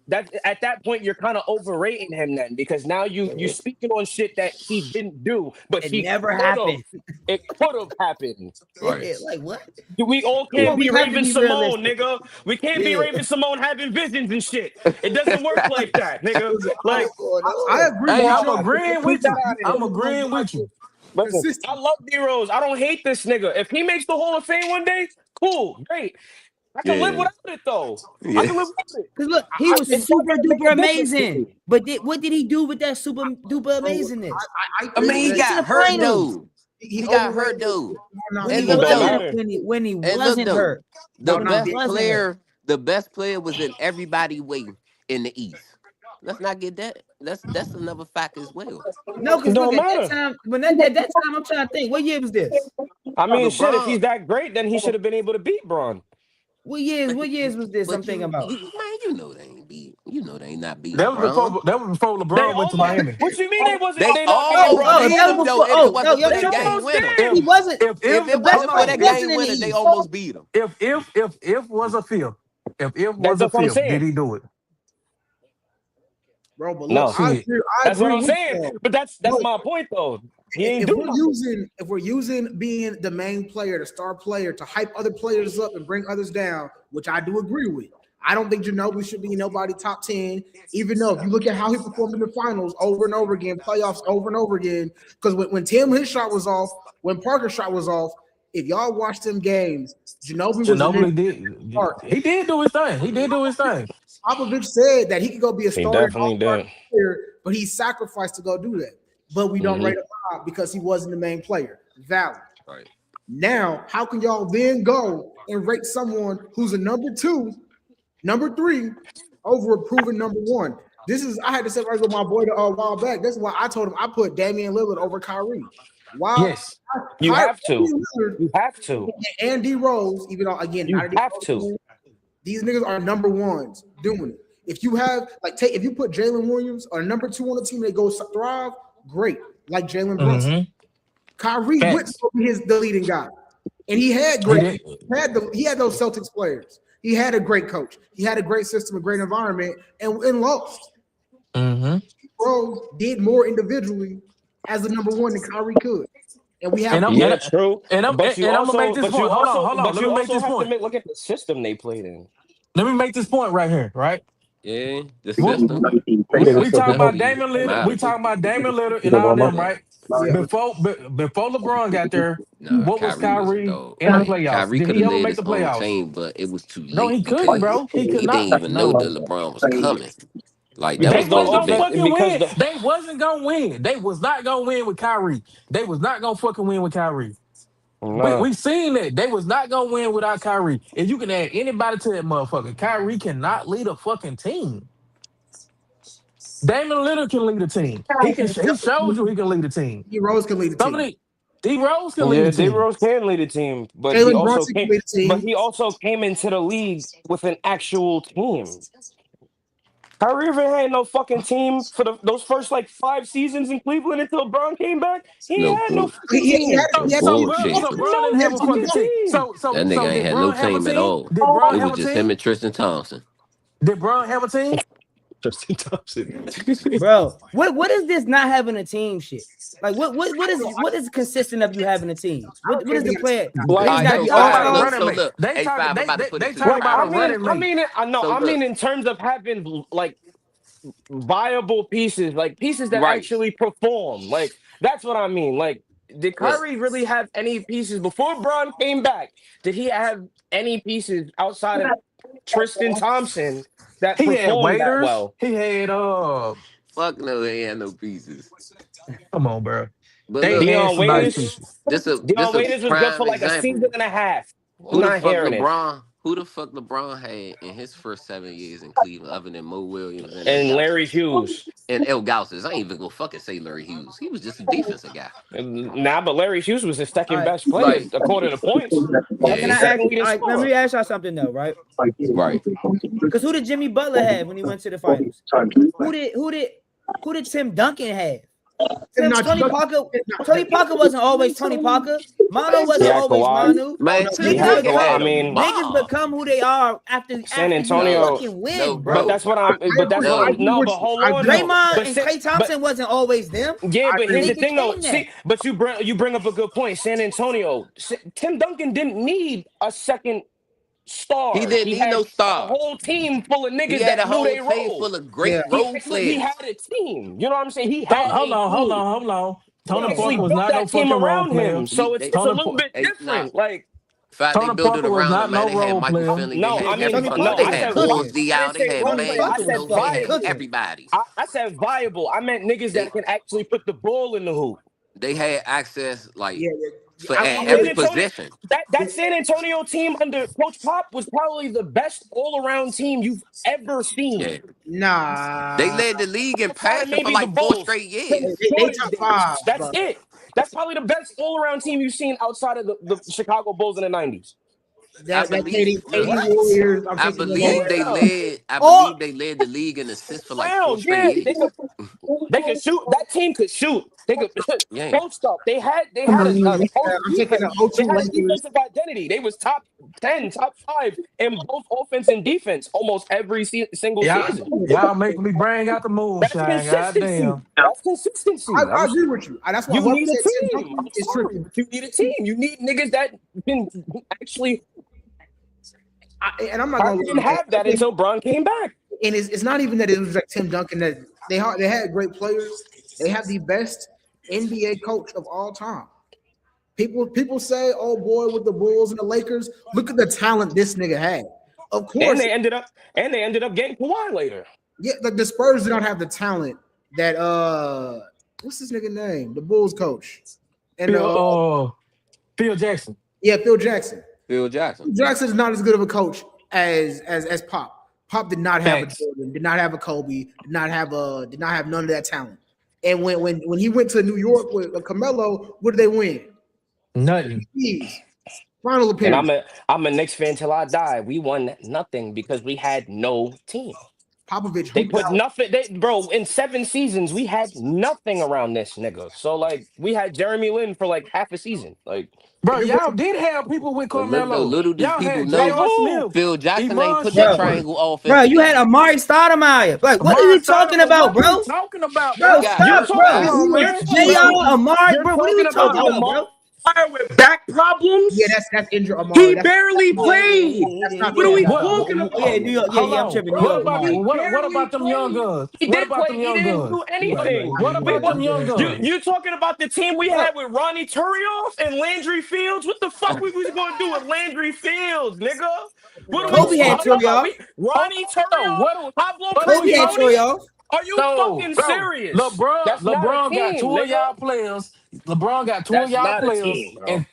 that at that point you're kind of overrating him then because now you Yeah. speaking on shit that he didn't do, but It he never could have. happened. It could have happened. Right. Yeah, like what? We all Come can't on, be we have to Raven be Simone, realistic. nigga. We can't be Yeah. Raven Simone having visions and shit. It doesn't work like that, nigga. listen, Like, What's going I on? agree Hey, with I'm y'all. agreeing keep with that you. out of I'm here. agreeing with you. Listen, I Consistent. love D Rose. I don't hate this nigga. If he makes the Hall of Fame one day, cool, great. I can live Yeah. without it though. I Yeah. can live without it. Cause look, he was It's not super gonna make duper a difference to amazing. me. But what did he do with that super duper Bro, amazingness? I I He mean, think didn't he that get to got the hurt finals though. he He got overrated. hurt though. when he And It look don't wasn't though. matter. when he And look wasn't though. hurt. The When he wasn't hurt. the best player was in everybody way in the East. Let's not get that. That's another fact as well. No, It because look don't at that matter. time. At that time, I'm trying to think. What year was this? I mean, shit. If LeBron, he's that great, then he should have been able to beat Braun. What years was this? I'm but thinking about. man, they ain't beat. They ain't not beat That was LeBron. before They LeBron went to almost. Miami. What you mean they wasn't? They They not beating almost If Braun? beat that was him though, before, if it no, wasn't yo, for They that tripping. game almost winner. did. He wasn't. If The it best wasn't for player that wasn't game in the winner, they East. almost beat him. If was a fifth, if was a That's what I'm fifth, did saying. he do it? Bro, but look, No, Shit. I that's what agree I'm with saying. y'all. But that's Look, my point though. He ain't if do we're nothing. using being the main player, the star player, to hype other players up and bring others down, which I do agree with. I don't think Ginobili should be nobody top 10, even though if you look at how he performed in the finals over and over again, playoffs over and over again. Because when Tim his shot was off, when Parker's shot was off, if y'all watched them games, Ginobili was in Ginobili the did. He did do his thing. He did do his thing. Popovich said that he could go be a He starter and definitely all-star did. player, but he sacrificed to go do that. But we don't Hmm. rate him high because he wasn't the main player. Valid. Right. Now, how can y'all then go and rate someone who's a number 2, number 3, over a proven number 1? This is I had to say right with my boy a while back. That's why I told him I put Damian Lillard over Kyrie. Why? Yes. You have to. Damian Lillard You have to. and D Rose, even though again, You not a D have Rose to. fan, these niggas are number 1s doing it. If you have if you put Jalen Williams or number 2 on the team, they go thrive. Great, like Jalen Brunson. Mm-hmm. Kyrie wouldn't Facts. be the leading guy, and he had He great. did. He had those Celtics players. He had a great coach. He had a great system, a great environment, and lost. Mm-hmm. Rose did more individually as the number 1 than Kyrie could, and we have And I'm Yeah, and, true. and I'm and I'm gonna make this point. Hold on, hold on. But Let you me make also this have to point. look at the system they played in. Let me make this point right here. Right. Yeah, the We, system. The we system talking about definitely Damian Lillard. We matters. talking about Damian Lillard and all them, Yeah. right? yeah. Before LeBron got there, Nah, what was Kyrie was a Kyrie dog. in the Like playoffs? Kyrie Did could he have ever led make his the own playoffs? team, but it was too No, late he couldn't, because bro. He could he didn't not. even know that No. LeBron was coming. Like that They Because was the supposed to wasn't be. offense, fucking because win. the They wasn't gonna win. They was not gonna win with Kyrie. They was not gonna fucking win with Kyrie. nah. We seen that. They was not gonna win without Kyrie. And you can add anybody to that motherfucker. Kyrie cannot lead a fucking team. Damian Lillard can lead a team. He showed you he can lead a team. D Rose can lead the Some of team. the D Rose can lead Yeah, a D team. Rose can lead a team, Jalen Brunson can lead the but team. he also came into the league with an actual team. Kyrie Irving had no fucking team for those first like 5 seasons in Cleveland until Braun came back. He No had no bull, fucking team. no He had some bullshit. So Bron didn't he have had a some fucking team. Team. That So nigga ain't did had no Bron have a team at team? all. Did Bron It have was a just him team? and Tristan Thompson. Did Bron have a team? Justin Thompson. Bro, what is this not having a team shit? Like what is consistent of you having a team? I don't What care is if he the got player? All Like Niggas right, gotta They be so all all talking right, about stars. look, running so mate. look, A5, I'm about to put it They to you talking like about like a I this. mean running I mate. mean it, I know So I look, mean in terms of having like viable pieces, like pieces that right. actually perform. Like that's what I mean. Like did Look, Kyrie really have any pieces before Braun came back? Did he have any pieces outside of Tristan Thompson that He had performed that waiters. well? He had fuck no, he ain't no pieces. come on, bro. But They look, had Dion some nice Waiters. pieces. this a Dion Waiters was good for prime like a season example. and a half. I'm Who the not fuck hearing it. LeBron? Who the fuck LeBron had in his first 7 years in Cleveland other than Mo Williams and El And Larry Gaussis? Hughes. And El Gaussis. I ain't even gonna fucking say Larry Hughes. He was just a defensive guy. Nah, but Larry Hughes was the All second right. best player Like, according to points. Now, yeah, can The I ask? second All leading right, let scorer. me ask y'all something though, right? right. Because who did Jimmy Butler have when he went to the finals? Who did Tim Duncan have? Tony Parker wasn't always Tony Parker. Manu wasn't Yeah, always Kawhi. Manu. Man, Niggas Tim had Duncan Kawhi. had I a mean, Niggas mob. become who they are after San you Antonio. fucking win, No, bro. But that's what I'm. But that's what I'm. No, but hold on though. Draymond But and Klay Thompson wasn't always them. yeah, but here's They the thing though. became See, that. but you bring up a good point. San Antonio. Tim Duncan didn't need a second star. He didn't He need had no a star. whole team full of He niggas had a that knew whole their team role. full of great He role actually players. had a team. You know what I'm saying? He had Hold a on, hold team. on, hold on. He Tony actually Parker was built not no that team fucking role around player. him. So it's a Tony little bit Hey, different. Like. Fact, they Tony built it Parker was around not him, man. no They had role Michael player. Finley. No, They I had mean, Tony everybody. Parker no, They I was said had vi- Bones cooking. I Diaw. didn't They say had role Tony player. I Parker was said Mando. They fucking had viable. cooking. everybody. I said viable. I meant niggas that can actually put the ball in the hoop. They had access like for I, at I'm San every with Antonio, position. that San Antonio team under Coach Pop was probably the best all-around team you've ever Yeah, seen. they nah. led the league in Outside of passing for maybe the like 4 Bulls, straight the years. They Jordan's top days. five, That's bro. it. That's probably the best all-around team you've seen outside of the Chicago Bulls in the 90s. I That believe. Look, KD What? Warriors. I'm I taking them over. believe they Yeah. led. I Or believe they led the league in assists for like 4 Well, straight yeah, years. they could shoot. That team could shoot. They could Yeah, post up. They had a post I'm taking the defense. They 02 had a Lakers. defensive identity. They was top 10, top 5 in both offense and defense almost every single season. Y'all making me bring out the That's moonshine. consistency. Goddamn. That's consistency. I agree with you. That's why You whoever need a said Tim team. Duncan I'm is sorry, tricky. but you need a team. You need niggas that can actually. And I'm not I gonna didn't lie. have that until Bron came back. And it's not even that it was like Tim Duncan that they had great players. They have the best NBA coach of all time. People say, "Oh boy, with the Bulls and the Lakers, look at the talent this nigga had." Of course, And they ended up getting Kawhi later. yeah. The Spurs do not have the talent that what's this nigga name? The Bulls coach and Phil Jackson. yeah, Phil Jackson. Phil Jackson. Jackson is not as good of a coach as Pop. Pop did not have Facts. a Jordan, did not have a Kobe, did not have none of that talent. And when he went to New York with Carmelo, what did they win? Nothing. Jeez. Final And appearance. I'm a Knicks fan till I die. We won nothing because we had no team. Popovich. They put nothing. Bro, in 7 seasons, we had nothing around this nigga. So like, we had Jeremy Lin for like half a season. Like, Bro, y'all did have people with But look though, Carmelo. little do Y'all people had like know, J.R. who? Smith, Phil Jackson ain't Iman put that Shumpert. triangle offense bro, you had together. Amari Stoudemire. Like, what are Amari you talking Stoudemire, about, what are bro? you talking about, Bro, bro? got You're stop, hurt, bro. talking. man. You You're was talking JR, about. Amari, You're bro. What are talking you about talking about, bro? Amari with back problems. Yeah, that's injured Amari. He barely played. not What are we fair. talking Oh yeah, about? New York. Yeah, Hold yeah, I'm on. tripping. New What York, about Amari. what about them young Played. guns? He What did about play. them He young didn't guns? do anything. What Wait, about what? them young guns? You talking about the team we had with Ronnie Turioff and Landry Fields? What the fuck we was going to do with Landry Fields, nigga? What are we Kobe had talking about? Turioff. Ronnie No, Turioff, Pablo what are we Kobe had talking? Prigioni? Turioff. Are you No, fucking bro. serious? That's not a LeBron got team, two of nigga. y'all players. LeBron got two of That's y'all not a players. team, bro. And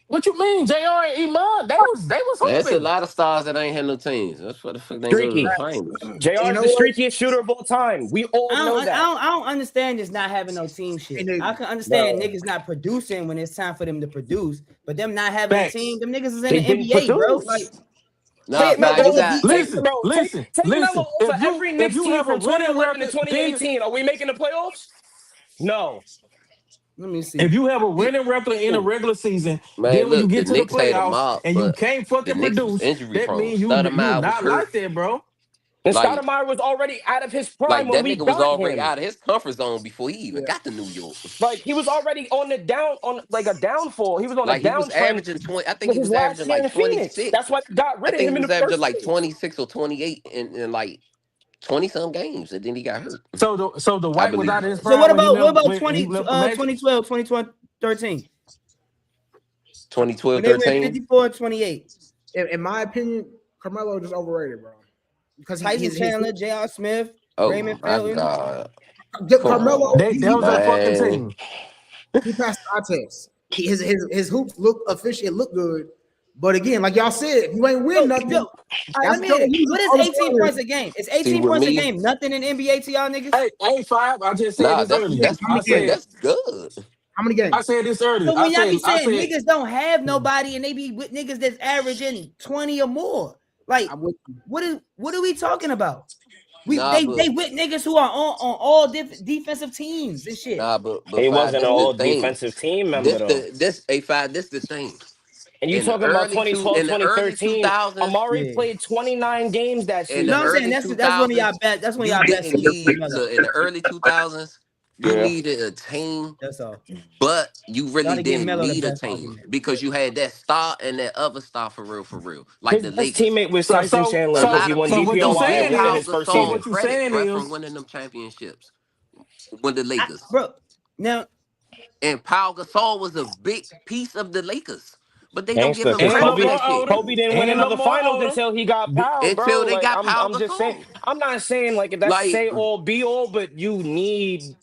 what you mean, JR and Iman? They was Man, it's a hooping. lot of stars that ain't had no teams. That's what the fuck they ain't go to the Streaky. finals. JR You is know the what? streakiest shooter of all time. We all know that. I don't understand this not having no team shit. And I can understand niggas not producing when it's time for them to produce, but them not having a Facts. team, them niggas is in They the didn't NBA, bro. Like, produce. Nah, man, fag, bro, you the got defense, Listen, Bro, listen, take Melo listen. off of every If Knicks you team have a from winning 2011 to record, then 2018. Are we making the playoffs? No. let me see. if you have a winning record in a regular season, man. then when you Look, the get to the Knicks had a playoffs mob, and you but can't the fucking Knicks was produce, injury that prone. means you Stoudemire was not hurt. like that, bro. And Like, Stoudemire was already out of his prime like when that we nigga was got already him. out of his comfort zone before he even got to New York. Like he was already on like a downfall. He was on a Like he was downtrend averaging 20. I think for he his was last averaging year like in Phoenix. 26. That's why they got I rid of think him he in was the averaging first like place. 26 or 28 in like 20 some games, and then he got hurt. So the I White was believe. out of his So prime when he what left about when he left the Magic. 2012, 2013? 2012, When they went 13. 54, 28. in my opinion, Carmelo just overrated, bro. Because Tyson Chandler, J.R. Smith, Oh Raymond my Felton. God. Come Carmelo, on, That was a fucking man. team. he passed the eye test. His hoops look efficient, look good, But again, like y'all said, if you ain't win nothing, All right, let me hear it. What is 18 points a game? It's 18 points a game. Nothing in NBA to y'all niggas. Hey, ain't 5. I just said Nah, this earlier. that's good. How many games? I said this earlier. So when y'all be saying niggas don't have nobody and they be with niggas that's averaging 20 or more, like what are we talking about? They with niggas who are on all defensive teams and shit. Nah, but He five, wasn't an this the all thing. defensive team member though. This A5, this the thing. And you talking about 2012, in the early 2013. 2000s, Amari played 29 games that season. In the No, I'm saying early that's one of y'all 2000s, best. That's one of you y'all best didn't seasons. need to. In the early 2000s, you Yeah. needed a team, That's all. but you really Gotta give didn't Melo the need a best team argument. because you had that star and that other star for real. Like His the best Lakers. teammate was So Tyson so Chandler A because so he lot of won so people what you DPOY don't and give saying winning Pau his is first so Gasol season. what you credit, saying bro, is from winning them championships with the Lakers. Bro, now And Pau Gasol was a big piece of the Lakers, but they don't give Gangster, him because and credit for Kobe Lamar that shit older Kobe didn't win and another Lamar finals older. until he got Powell, bro. until they Like got Pau I'm just saying. Gasol. I'm not saying like that's Like say all be all, but you need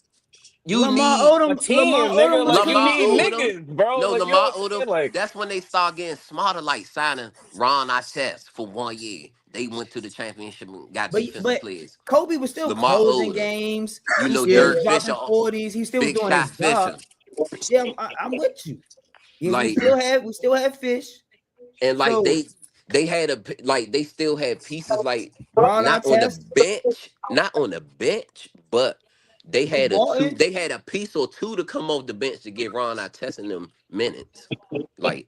you need a Lamar team, Odom nigga. was Like you Lamar need KD. Odom. niggas, bro. No, Like you know Lamar what I'm Odom. saying? Like That's when they start getting smarter, like signing Ron Artest for 1 year. They went to the championship and got defensive But players. Kobe was still Lamar closing Odom. games. You He know still Derek was dropping Fisher, 40s. He still was Big doing Shot his job. Fisher. Yeah, I'm with you. Yes, we Like still have fish. and like So they had they still had pieces like Ron not on the Artest, bench, but Luke Walton. they had a piece or two to come off the bench to get Ron Artest in them minutes. Like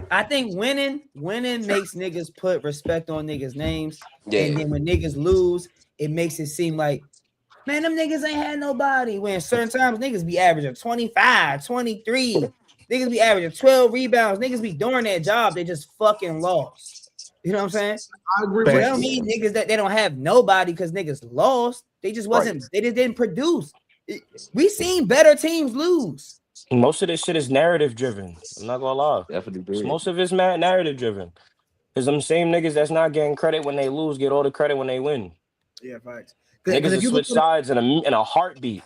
I think winning makes niggas put respect on niggas' names. And yeah. then when niggas lose, it makes it seem like, man, them niggas ain't had nobody. When certain times niggas be averaging 25, 23. Niggas be averaging 12 rebounds. Niggas be doing their job. They just fucking lost. You know what I'm saying? I agree So with that you. don't mean niggas that they don't have nobody because niggas lost. They just wasn't, they just didn't produce. We seen better teams lose. most of this shit is narrative driven. I'm not gonna lie. Definitely So did. most of it's narrative driven. Because them same niggas that's not getting credit when they lose get all the credit when they win. Yeah, facts. Niggas Because will switch sides in a heartbeat.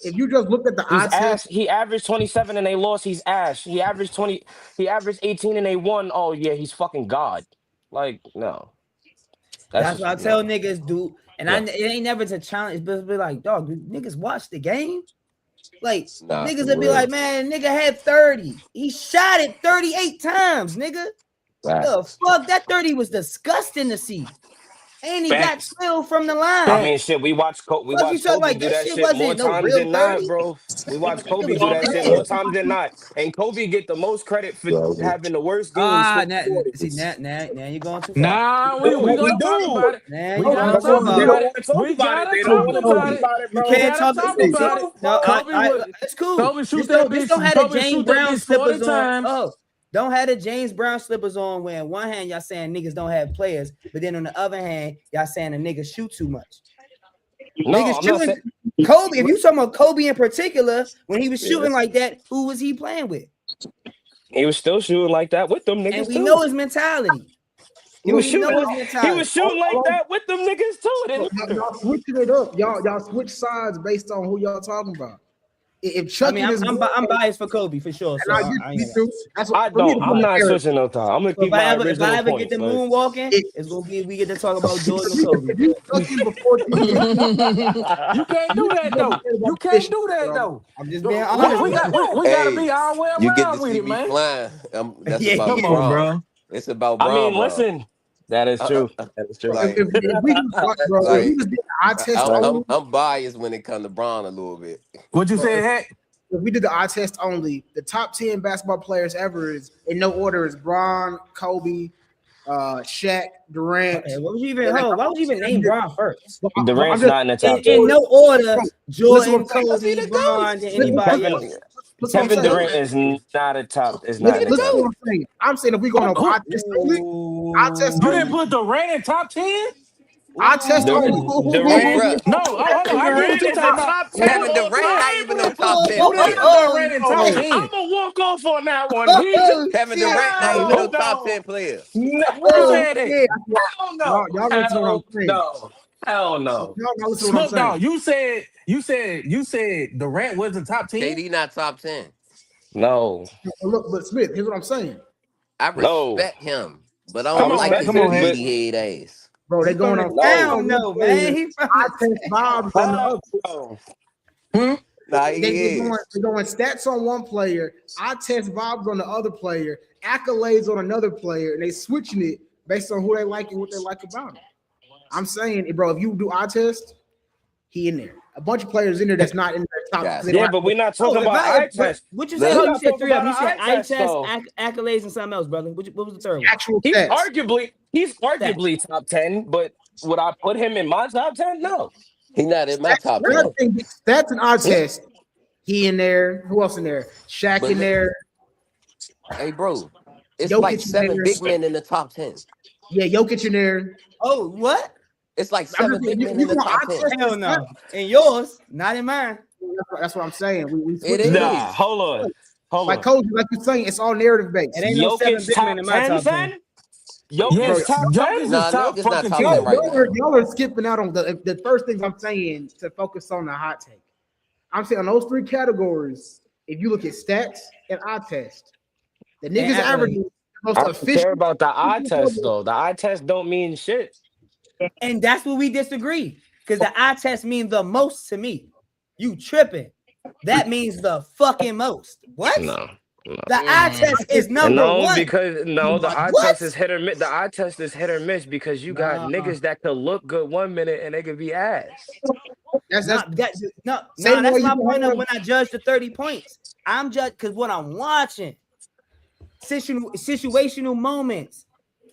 if you just look at the He's eye ash. test, He averaged 27 and they lost. He's ash. He averaged 20. He averaged 18 and they won. Oh yeah, he's fucking God. Like no, that's That's just what I tell no. niggas, dude. And Yeah. it ain't never to challenge, but be like, dog, niggas watch the game. Like Nah, niggas for would be real. like, man, nigga had 30. He shot it 38 times, nigga. The Facts. fuck? That 30 was disgusting to see. And he got Facts. 12 from the line. I mean, Facts. shit. We Fuck you watch talking Kobe like do that that shit shit more wasn't no times real than not, 30. bro. We watch It Kobe was do all that shit bad. more times than not. And Kobe get the most credit for Yeah, having the worst games for See quarters. now you're going too far. Nah, we But we gonna talk do. about it. Now We you're going gotta But too talk they far. don't about it. want to talk We about it. gotta They don't talk want to about talk it. about it, You We bro. can't gotta talk. talk See, about it. no, Kobe it's cool. Kobe shoot Just that don't have the Kobe James shoot that Brown bitch slippers 40 on. times. Oh, don't have the James Brown slippers on when on one hand y'all saying niggas don't have players, but then on the other hand, y'all saying the niggas shoot too much. No, Niggas I'm not shooting saying. Kobe. If you talking about Kobe in particular, when he was Yeah. shooting like that, who was he playing with? He was still shooting like that with them And niggas we too. know his mentality. He was We know shooting. his He was mentality. shooting like that with them niggas too. It didn't matter. y'all switching it up. Y'all switch sides based on who y'all talking about. If I chucking mean, is good, I'm biased for Kobe for sure. and So I I get ain't me gonna lie. too. That's I what for me. don't. I'm not switching no time. I'm gonna So keep my if I original ever get points. the Like moonwalking, it's gonna be we get to talk about Jordan and Kobe. If you chucking before You can't do that though. You can't do that bro. though. I'm just being We, honest we with got you. we gotta hey, be all the way you get to around with see it, me man. flying. That's Yeah, about Come on, yeah. Braun. bro. It's about I mean, Braun. listen, that is true. That is true. Like, If we just watch, bro, if we like just did the eye test only, I'm biased when it comes to Braun a little bit. What you bro, said, Hack? if we did the eye test only, the top 10 basketball players ever is in no order is Bron, Kobe, Shaq, Durant. Okay, what was you even? Why would you even name Bron first? Durant's I'm just not in the top In 10. no order: listen Jordan, what I'm saying. Cause he Kobe, the Bron, GOAT. and anybody Kevin else. Listen what I'm Kevin saying. Durant is not a top. Is not Listen, in the listen top. what I'm saying. I'm saying if we going to eye test only, eye test You didn't only, put Durant in top 10? eye test only. Hey, Durant. bro. No, hold on. I get what Durant you is a talking about. top 10 Who, Kevin all Durant not time, even bro. no top 10 who put player. Durant in top Oh, 10? I'm gonna walk off on that one. He just Kevin shit. Durant not even no hell top no. 10 player. Who No. said that? Yeah, Hell no. y'all listen to what I'm Hell saying. no. Hell no. Y'all listen to what I'm Smoke saying. Dog, you said Durant wasn't top 10? KD not top 10. No. Look, but Smith, here's what I'm saying. I No, respect him, but I I Come don't on, like Hank. respect his Come on, it, Hank. but meaty head ass. Bro, they He from going the on stats no. town, on one though, man. player. He from I the test Bob's on the other. How? Hmm? Nah, They he is. going stats on one player. I test Bob's on the other player. Accolades on another player, and they switching it based on who they like and what they like about him. I'm saying, bro, if you do eye test, he in there. A bunch of players in there that's not in the top. Got They you. don't Yeah, have but we're not Oh, talking if about I, eye test. what you say? We're Oh, Look, you not said talking 3 of about them. You an said eye eye test, test, though. accolades, and something else, brother. What was the third one? actual He's stats. Stats. arguably top 10, but would I put him in my top 10? No. he not in my Stats, top another 10. thing, stats and eye test. He in there. Who else in there? Shaq But in there. hey, bro, it's like Jokic in 7 big there. men in the top 10. Yeah, Jokic in there. Oh, what? It's like I'm 7 just big men you in the want top eye 10. test Hell and no. In yours, not in mine. That's what I'm saying. We It switching it up. Nah, is. hold on. Hold Like on. coach, like you're saying, it's all narrative It based. ain't no 7 Jokic big men top in my 10, top 10. son? Bro, Jokic Yes, top 10? Jokic is Nah, top Jokic's not fucking top 10. 10 right now. y'all are skipping out on the first things I'm saying to focus on the hot take. I'm saying on those 3 categories, if you look at stats and eye test, the niggas accolades. averaging the most I don't care efficient. about the eye test, though. The eye test don't mean shit. And that's where we disagree. Because the eye test means the most to me. You tripping. That means the fucking most. What? No. The eye test is number No, one. because no, the eye What? test is hit or miss. The eye test is hit or miss because you got Nah. niggas that could look good 1 minute and they could be ass. That's No, that's Same way my you point have- of when I judge the 30 points. I'm judged because what I'm watching. Situational moments,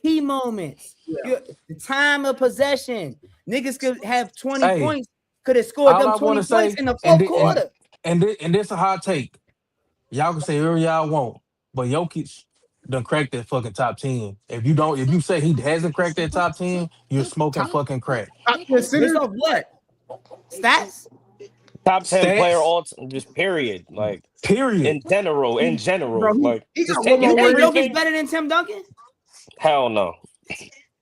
key moments, the time of possession. Niggas could have 20 Hey, points, could have scored all them I 20 want to points say, in the and fourth quarter. and this a hot take. Y'all can say whatever y'all want, but Jokic done cracked that fucking top 10. If you say he hasn't cracked that top 10, you're smoking fucking crack. top 10 Based centers. off what? Stats? Top 10 player Stats, just period. Like period. in Bro, general. Like he just got one taking You more think ring. Jokic's everything. better than Tim Duncan? Hell no.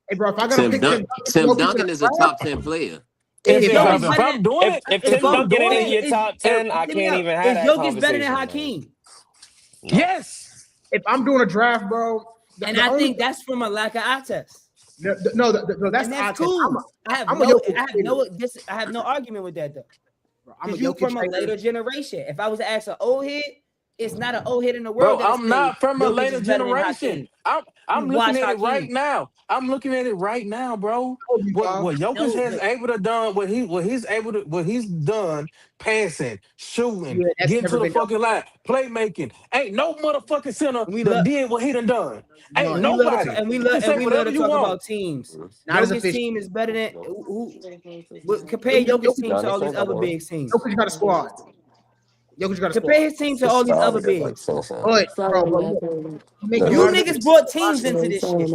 Hey, bro, if I gotta Tim, pick Dun- Tim Jokic in Duncan a is a draft, top 10 player. Is If Jokic better I'm than doing it, If is Tim if I'm Duncan ain't doing in it, your top 10, I hear me can't out. even have Is that Jokic better than conversation, man. Hakeem? No. yes. if I'm doing a draft, bro, And I think that's from a lack of eye test. no, that's And the that's eye test. cool. I have no argument with that though. I'm a Because you Jokic from a hater. later generation. If I was to ask an old head, it's not an old head in the Bro, world that I'm say not from a Jokic later is better than generation. Hakeem. I'm You looking watch at it right Hakeem. now. I'm looking at it right now, bro. What Jokic No, has but able to done, what he's done, passing, shooting, Yeah, that's getting never to the been done. fucking line, playmaking. Ain't no motherfucking center we that love did what he done. Ain't and we love to nobody. talk, and we You love can say to whatever you talk want. about teams. Not as Jokic's efficient. team is better than compare Jokic's team No, to this all these ain't no other more. big teams. Jokic got a squad. Jokic got a Compare squad. his team to It's all these other solid. bigs. But bro, look, you making You arguments. niggas brought teams into this shit.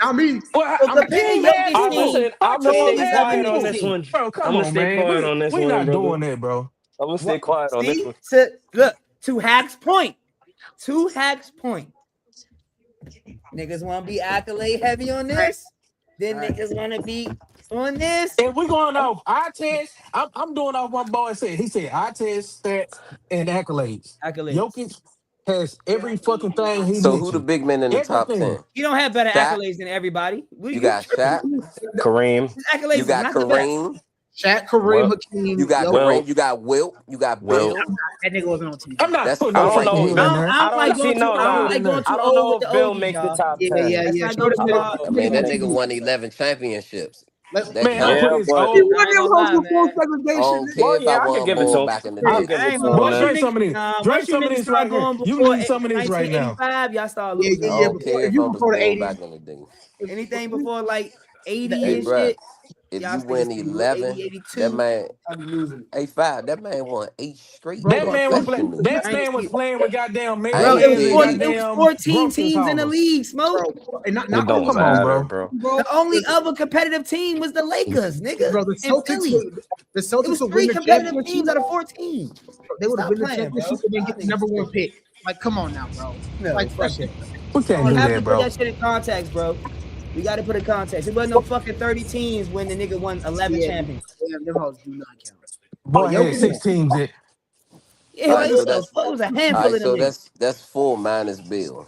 Not me. Well, So I'm compare Hakeem had Jokic's I two. team listen, I'm to gonna all stay these other quiet on niggas' this teams. one. Bro, come I'm gonna on, stay man. quiet on this We one, not brother. doing that, bro. I'm gonna stay What? quiet on this See, one. to Hack's point. To Hack's point. Niggas want to be accolade heavy on this. Then niggas want to be on this. If we going off eye test, I'm doing off what my boy said. He said eye test, stats, and accolades. Accolades. Jokic has every fucking thing he So who the mentioned. big men in the top Everything. 10? You don't have better Shaq. accolades than everybody. What are You you got tripping? Shaq. Kareem, His accolades You is got not the best. Kareem. Shaq, Kareem, Well, Hakeem. You got Jokic. Will, Kareem. You got Wilt. You got Will. Bill. That nigga wasn't on team. I'm not That's putting I no four don't right fucking know. Will there. in I there. I don't like don't see going too. no I don't nah. like going too I don't old know with if the Bill oldies, make the y'all. top Yeah, 10. yeah, Let's yeah. not Show go the too nigga. hard. I mean, that Let's nigga won 11 championships. Let, That Man, I'm Yeah, putting counts. his but he old. won I ain't them gonna hoes lie, with full man. I segregation. don't care well, if I yeah, I could won give it to more him. back in the I day. could give I it ain't to gonna him, Boy, once you man. drink some niggas of this. Drink once you some of niggas this start right here. going You before need some of this right now. 1985, y'all start Yeah, losing. yeah, I yeah. don't care If if you I was before the born 80s, back in the day. Anything before like 80 Hey, and bruh, shit, if y'all you niggas win be 11, 80, that 82. man, I'll be losing. 85, that man won 8 straight bro, That the man was professionals. that man was 90. playing with goddamn I Bro, Mary ain't it was Ann and tell 40, you. it was goddamn 14 grocery teams in the haulers. league, smoke. bro, and It not don't only Come on, matter, bro. bro. bro. The only other competitive team was the Lakers, nigga, Bro, the in Celtics Philly. would the It was Celtics would win 3 the competitive championship. teams out of 14. They would have Stop win the playing, bro. championship and then Y'all get the niggas number one tripping. pick. Like, come on now, bro. No, Like that fuck shit. that. We can't You do have that, to put bro. that shit in context, bro. We got to put it in context. It wasn't no fucking 30 teams when the nigga won 11 Yeah, champions. them hoes do not count. Boy But had Jokic, 6 teams that Yeah, All like right, what so the that's fuck? It was a all handful right. of them So niggas. that's 4 minus Bill.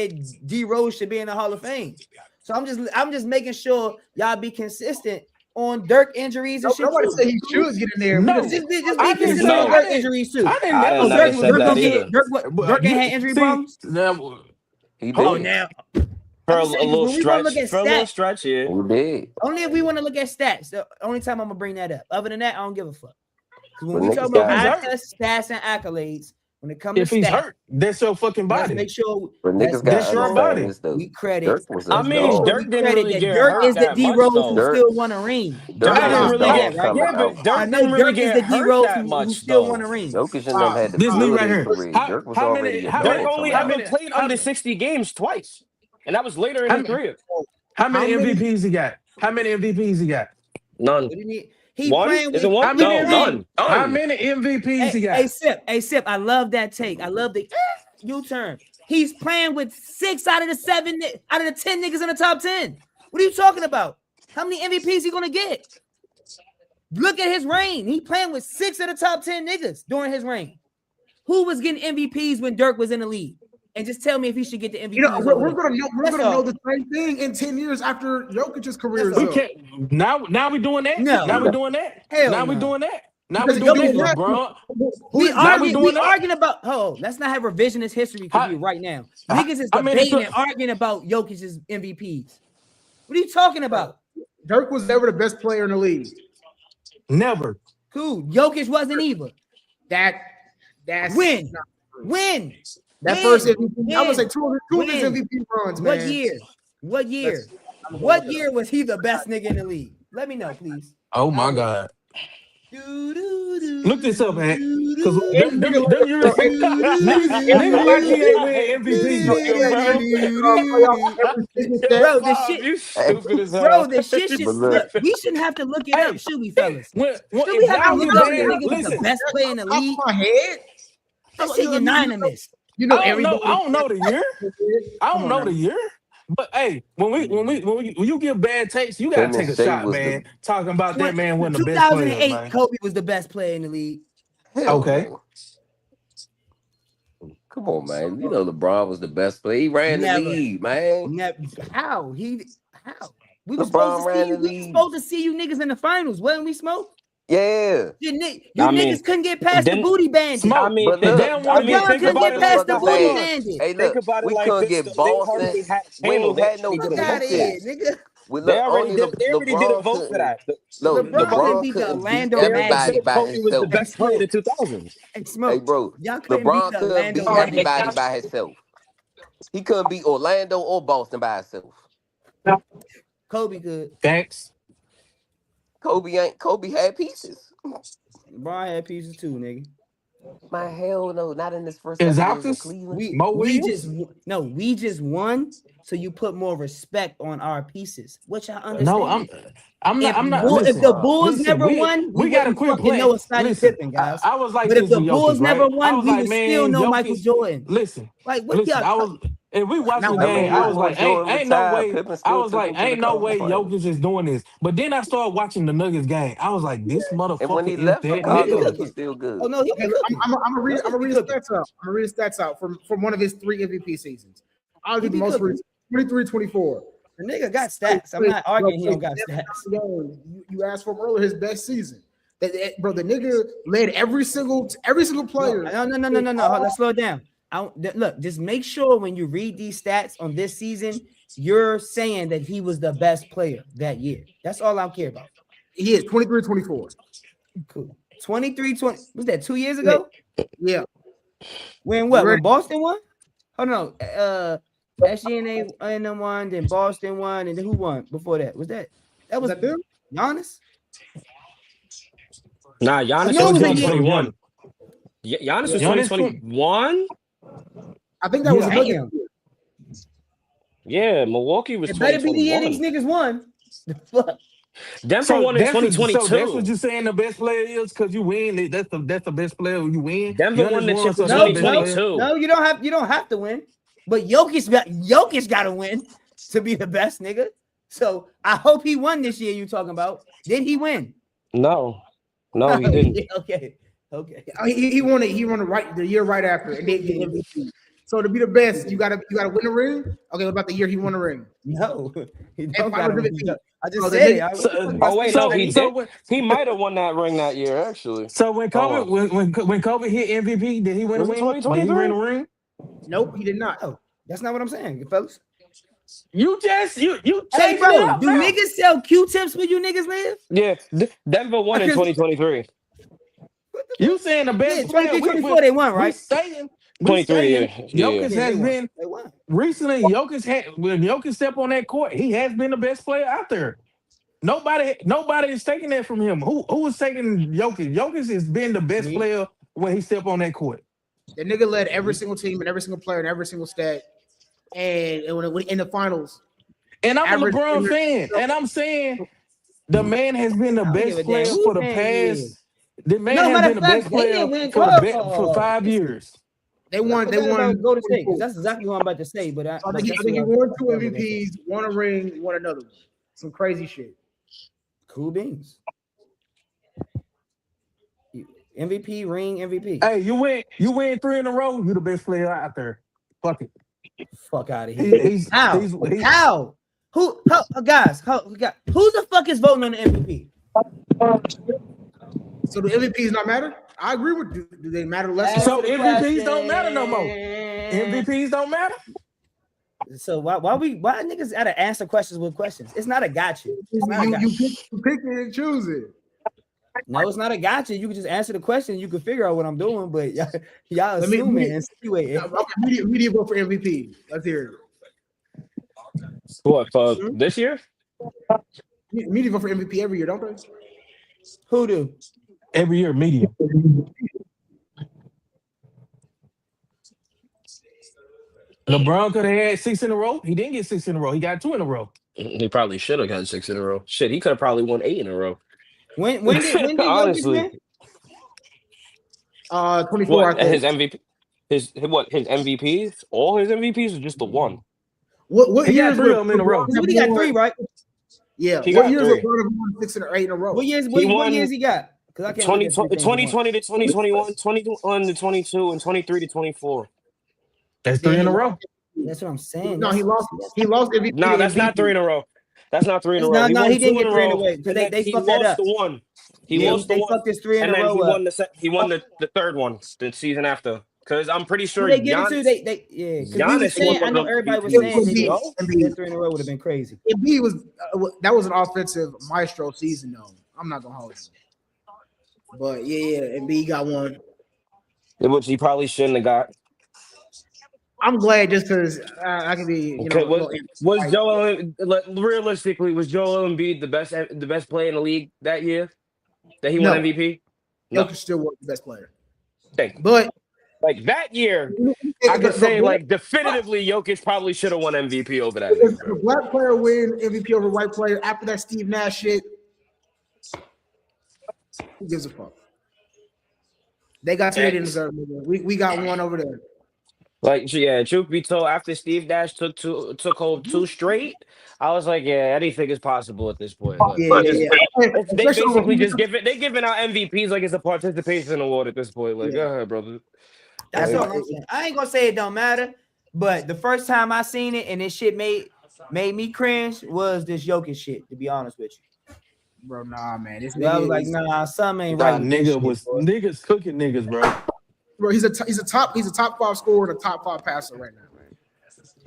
said D Rose should be in the Hall of Fame. So I'm just making sure y'all be consistent on Dirk injuries and shit. Nobody Too. said he should get in there. No. Just be I consistent didn't on say- Dirk I injuries too. I didn't I never didn't say never he said was that gonna either. get. Dirk ain't had injury problems. He Oh, did. now For I'm a just saying, little when we gonna stretch. look at For a little stats, stretch, yeah. He did. only if we want to look at stats. The only time I'm gonna bring that up. Other than that, I don't give a fuck. Because when But we niggas talk about got- eye test stats and accolades, when it comes If to he's stats, hurt, that's your fucking let's body. make sure. But Let's niggas make got to sure body. understand this though. we credit. Dirk was a I Let's make mean, sure dog. we Dirk didn't credit really that get Dirk hurt is the that D much, Rose though. who Dirk- still won a ring. Dirk Dirk I didn't know really that, get right? Yeah, but I Dirk know didn't really Dirk is get the D hurt Rose that who much, still though. won a ring. Jokic and them had to This me build right their here. career. Dirk was How already many? a How Dirk many? dog only How ever many? played How, under 60 games twice, and that was later in how, his career. how many How many- MVPs he got? How many MVPs he got? None. What do you need? He One? playing Is with it one? How many? No, none. How None. many MVPs he Hey, got? Sip. I love that take. I love the U-turn. He's playing with 6 out of the 7 out of the 10 niggas in the top 10. What are you talking about? How many MVPs he gonna get? Look at his reign. He playing with 6 of the top 10 niggas during his reign. Who was getting MVPs when Dirk was in the league? And just tell me if he should get the MVPs. You know, we're over gonna know. We're That's gonna know all. the same thing in 10 years after Jokic's career is That's We up. can't. Now we doing that. No. Now we doing that. Hell now we no. doing that. Now Because we doing Jokic that, not- LeBron. We Now we doing that? arguing about. Oh, let's not have revisionist history for How- you right now. how- Niggas is how many debating cl- and arguing about Jokic's MVPs. What are you talking about? Dirk was never the best player in the league. Never. Cool. Jokic wasn't either. That's When? not true. When? That When? first MVP, I would say When? two of his When? MVP runs, man. What year? What year? Let's- I'm gonna What look it year was he the best nigga in the league? Let me know, please. Oh my God. Look Look this up, man. Because Hey, nigga, years, nigga like he ain't win MVP. Bro, the shit, You stupid as hell. bro, the shit should But look. look. We shouldn't have to look it Hey. up, should we, fellas? When Should we have to y'all look get up banned, the nigga was the listen, best player in the league? Off my head. That shit unanimous. You know I don't know. everybody. I don't know the year. I Come don't on know now. the year. But hey, when you give bad takes, you gotta Him take and a Shea shot, was man. Talking about that man wasn't the best player, 2008, man. Kobe was the best player in the league. Hell Okay. no. Come on, man. You know LeBron was the best player. He ran Never. the league, man. How? We LeBron were supposed to ran see you. the We were league. supposed to see you niggas in the finals, wasn't we, Smoke? Yeah. You I mean, niggas couldn't get past the didn't- booty bandit. Smoke. I mean, But think, look, damn I one mean, LeBron think couldn't about get it past like the this. booty Hold on. bandit. Hey, Think look, about it we like couldn't this. get Though. They Boston. hardly had We handle ain't that. had no They Fuck didn't out vote of for that. here, nigga. We They look already only did. They already didn't LeBron vote for couldn't. that. Look, LeBron couldn't LeBron beat the couldn't beat Orlando They already Magic. everybody said by Kobe was the himself. best player in the 2000s. Hey, Hey, Smoke. bro, Y'all couldn't beat LeBron the couldn't Orlando beat Magic. everybody by himself. He couldn't beat Orlando or Boston by himself. Kobe could. Thanks. Kobe had pieces. LeBron had pieces too, nigga. My hell no, not in this first Is couple years in Alcus? Cleveland. Mo We Williams? just won, so you put more respect on our pieces, which I understand. No, I'm not. If, I'm not. if Listen, the Bulls listen, never won, we gotta wouldn't quit fucking playing. know it's Scottie Listen, Pippen, guys. I was like But this if the with Bulls Jokic, never right? I won, was we like, would man, still know Jokic, Michael Jordan. Listen, Like, what listen. y'all? If we watching the Now, game, I I was before like, Jordan ain't no retired, way. Pippen I still was took like, him to the ain't no way conference Jokic is doing this. But then I started watching the Nuggets game. I was like, this and when motherfucker he is left that Oh, he be Chicago, he nigga. cooking. was still good. Oh no, he Okay, be cooking. I'm gonna read He his cooking. stats out. I'm gonna read his stats out from one of his 3 MVP seasons. I'll He give the be most cooking. recent 23-24. The nigga got stats. I'm not arguing he don't got stats. You asked for him earlier, his best season. Bro, the nigga led every single player. No. Hold, let's slow it down. Look, just make sure when you read these stats on this season, you're saying that he was the best player that year. That's all I care about. He is 23-24. Cool. 23-20. Was that 2 years ago? Yeah. When what? Ready. When Boston won? Hold on. SGNA and them won, then Boston won, and then who won before that? Was that Was that them? Giannis? Nah, Giannis know it was was a year. 2021. Giannis was Giannis 2021. I think that was Yeah. another. Damn. Yeah, Milwaukee was It better be the year 2021. these niggas won. The fuck? Denver won in So that's 2022. what you're saying the best player is because you win. That's the best player you win. Denver Giannis won the chip so in that's the best player. 2022. No, you don't have to win. But Jokic got to win to be the best nigga. So I hope he won this year. You talking about? Did he win? No, he didn't. Okay. He won it. He won it right the year right after, and they get MVP. So to be the best, you gotta win a ring. Okay, what about the year he won a ring? No, he And don't finals got MVP. I just So the said it. nigga- Oh wait, no, So he so did. when He might have won that ring that year, actually. so when Kobe Oh, when Kobe hit MVP, did he win a was it ring? Did he win a 2023? ring? Nope, he did not. No, that's not what I'm saying, fellas. You Hey, changing bro, it up do now. niggas sell Q-tips where you niggas live? Yeah, Denver won in Because 2023. You saying the yeah, best player? 23, 24, they won, We right? saying 23, yeah, yeah. Jokic Yeah, they has won. been They won. recently. When Jokic step on that court, he has been the best player out there. Nobody is taking that from him. Who is taking Jokic? Jokic has been the best Me. player when he step on that court. The nigga led every single team and every single player and every single stat. And when in the finals, And I'm a average LeBron fan, and I'm saying the man has been the I don't give best a damn player who for the fan you is. past. The man No, has matter been of the fact, best they player didn't win for 5 listen, years. they won. I They forgot won. about Golden State because 24. that's exactly what I'm about to say. But I think he won 2 MVPs, won a ring, won another one. Some crazy shit. Cool beans. MVP, ring, MVP. Hey, you win 3 in a row. You the best player out there. Fuck it. Fuck out of here. He's How? Who guys? Who the fuck is voting on the MVP? So the MVPs not matter? I agree with you. Do they matter less? So Answer the MVPs don't matter no more. question. MVPs don't matter. So why niggas gotta answer questions with questions? It's not a gotcha. It's not a gotcha. You pick it and choose it. No, it's not a gotcha. You can just answer the question. You can figure out what I'm doing, but y'all Let me- assuming and insinuating. Okay, media vote for MVP. Let's hear it. What for this year? Media vote for MVP every year, don't they? Who do? Every year, media. LeBron could have had 6 in a row. He didn't get 6 in a row. He got 2 in a row. He probably should have got 6 in a row. Shit, he could have probably won 8 in a row. When did Jokic Honestly, win? 24. what I think. his MVP? His MVPs? All his MVPs or just the one? What He years got 3 of them in a row. He got 3, right? Yeah. He What got years 3. LeBron won 6 or 8 in a row? What years? He What won years he got? Because I can't look at 2020 everything at once. to 2021, 21 to 22, and 23 to 24. That's Then 3 in he a lost. row. That's what I'm saying. No, he lost. He lost MVP. Nah, to that's not MVP. 3 in a row. That's not 3 in a row. He No, won he didn't 2 in get a 3 in a row, row because and then they he fucked that lost up. the one. He Yeah, lost the they one, fucked his 3 in and a then row he up. won the third one the season after. Because I'm pretty Who sure they give it to? Giannis. They yeah. Because we were Giannis saying, won I know the everybody was MVP. saying No? that 3 in a row would have been crazy. Embiid was that was an offensive maestro season though. I'm not gonna hold you. But yeah, Embiid got one. Which he probably shouldn't have got. I'm glad just because I can be, Okay, a little was realistically Joel Embiid the best player in the league that year that he won No. MVP? No, Jokic still was the best player. thank you. But Like that year, I could say like definitively Jokic probably should have won MVP over that nigga, the bro. black player win MVP over white player after that Steve Nash shit. Who gives a fuck? They got 2 they didn't deserve. We got one over there. Like yeah, truth be told, after Steve Nash took home 2 straight, I was like, yeah, anything is possible at this point. Like, Yeah. they basically just giving out MVPs like it's a participation award at this point. Like, go ahead, brother. That's Like, all I'm saying. I ain't gonna say it don't matter, but the first time I seen it and this shit made me cringe was this Jokic shit. To be honest with you, Bro, nah, man. This I was nigga like, is, nah, something ain't Nah, right. With this shit, niggas cooking niggas, bro. bro, he's a top 5 scorer and a top 5 passer right now, man.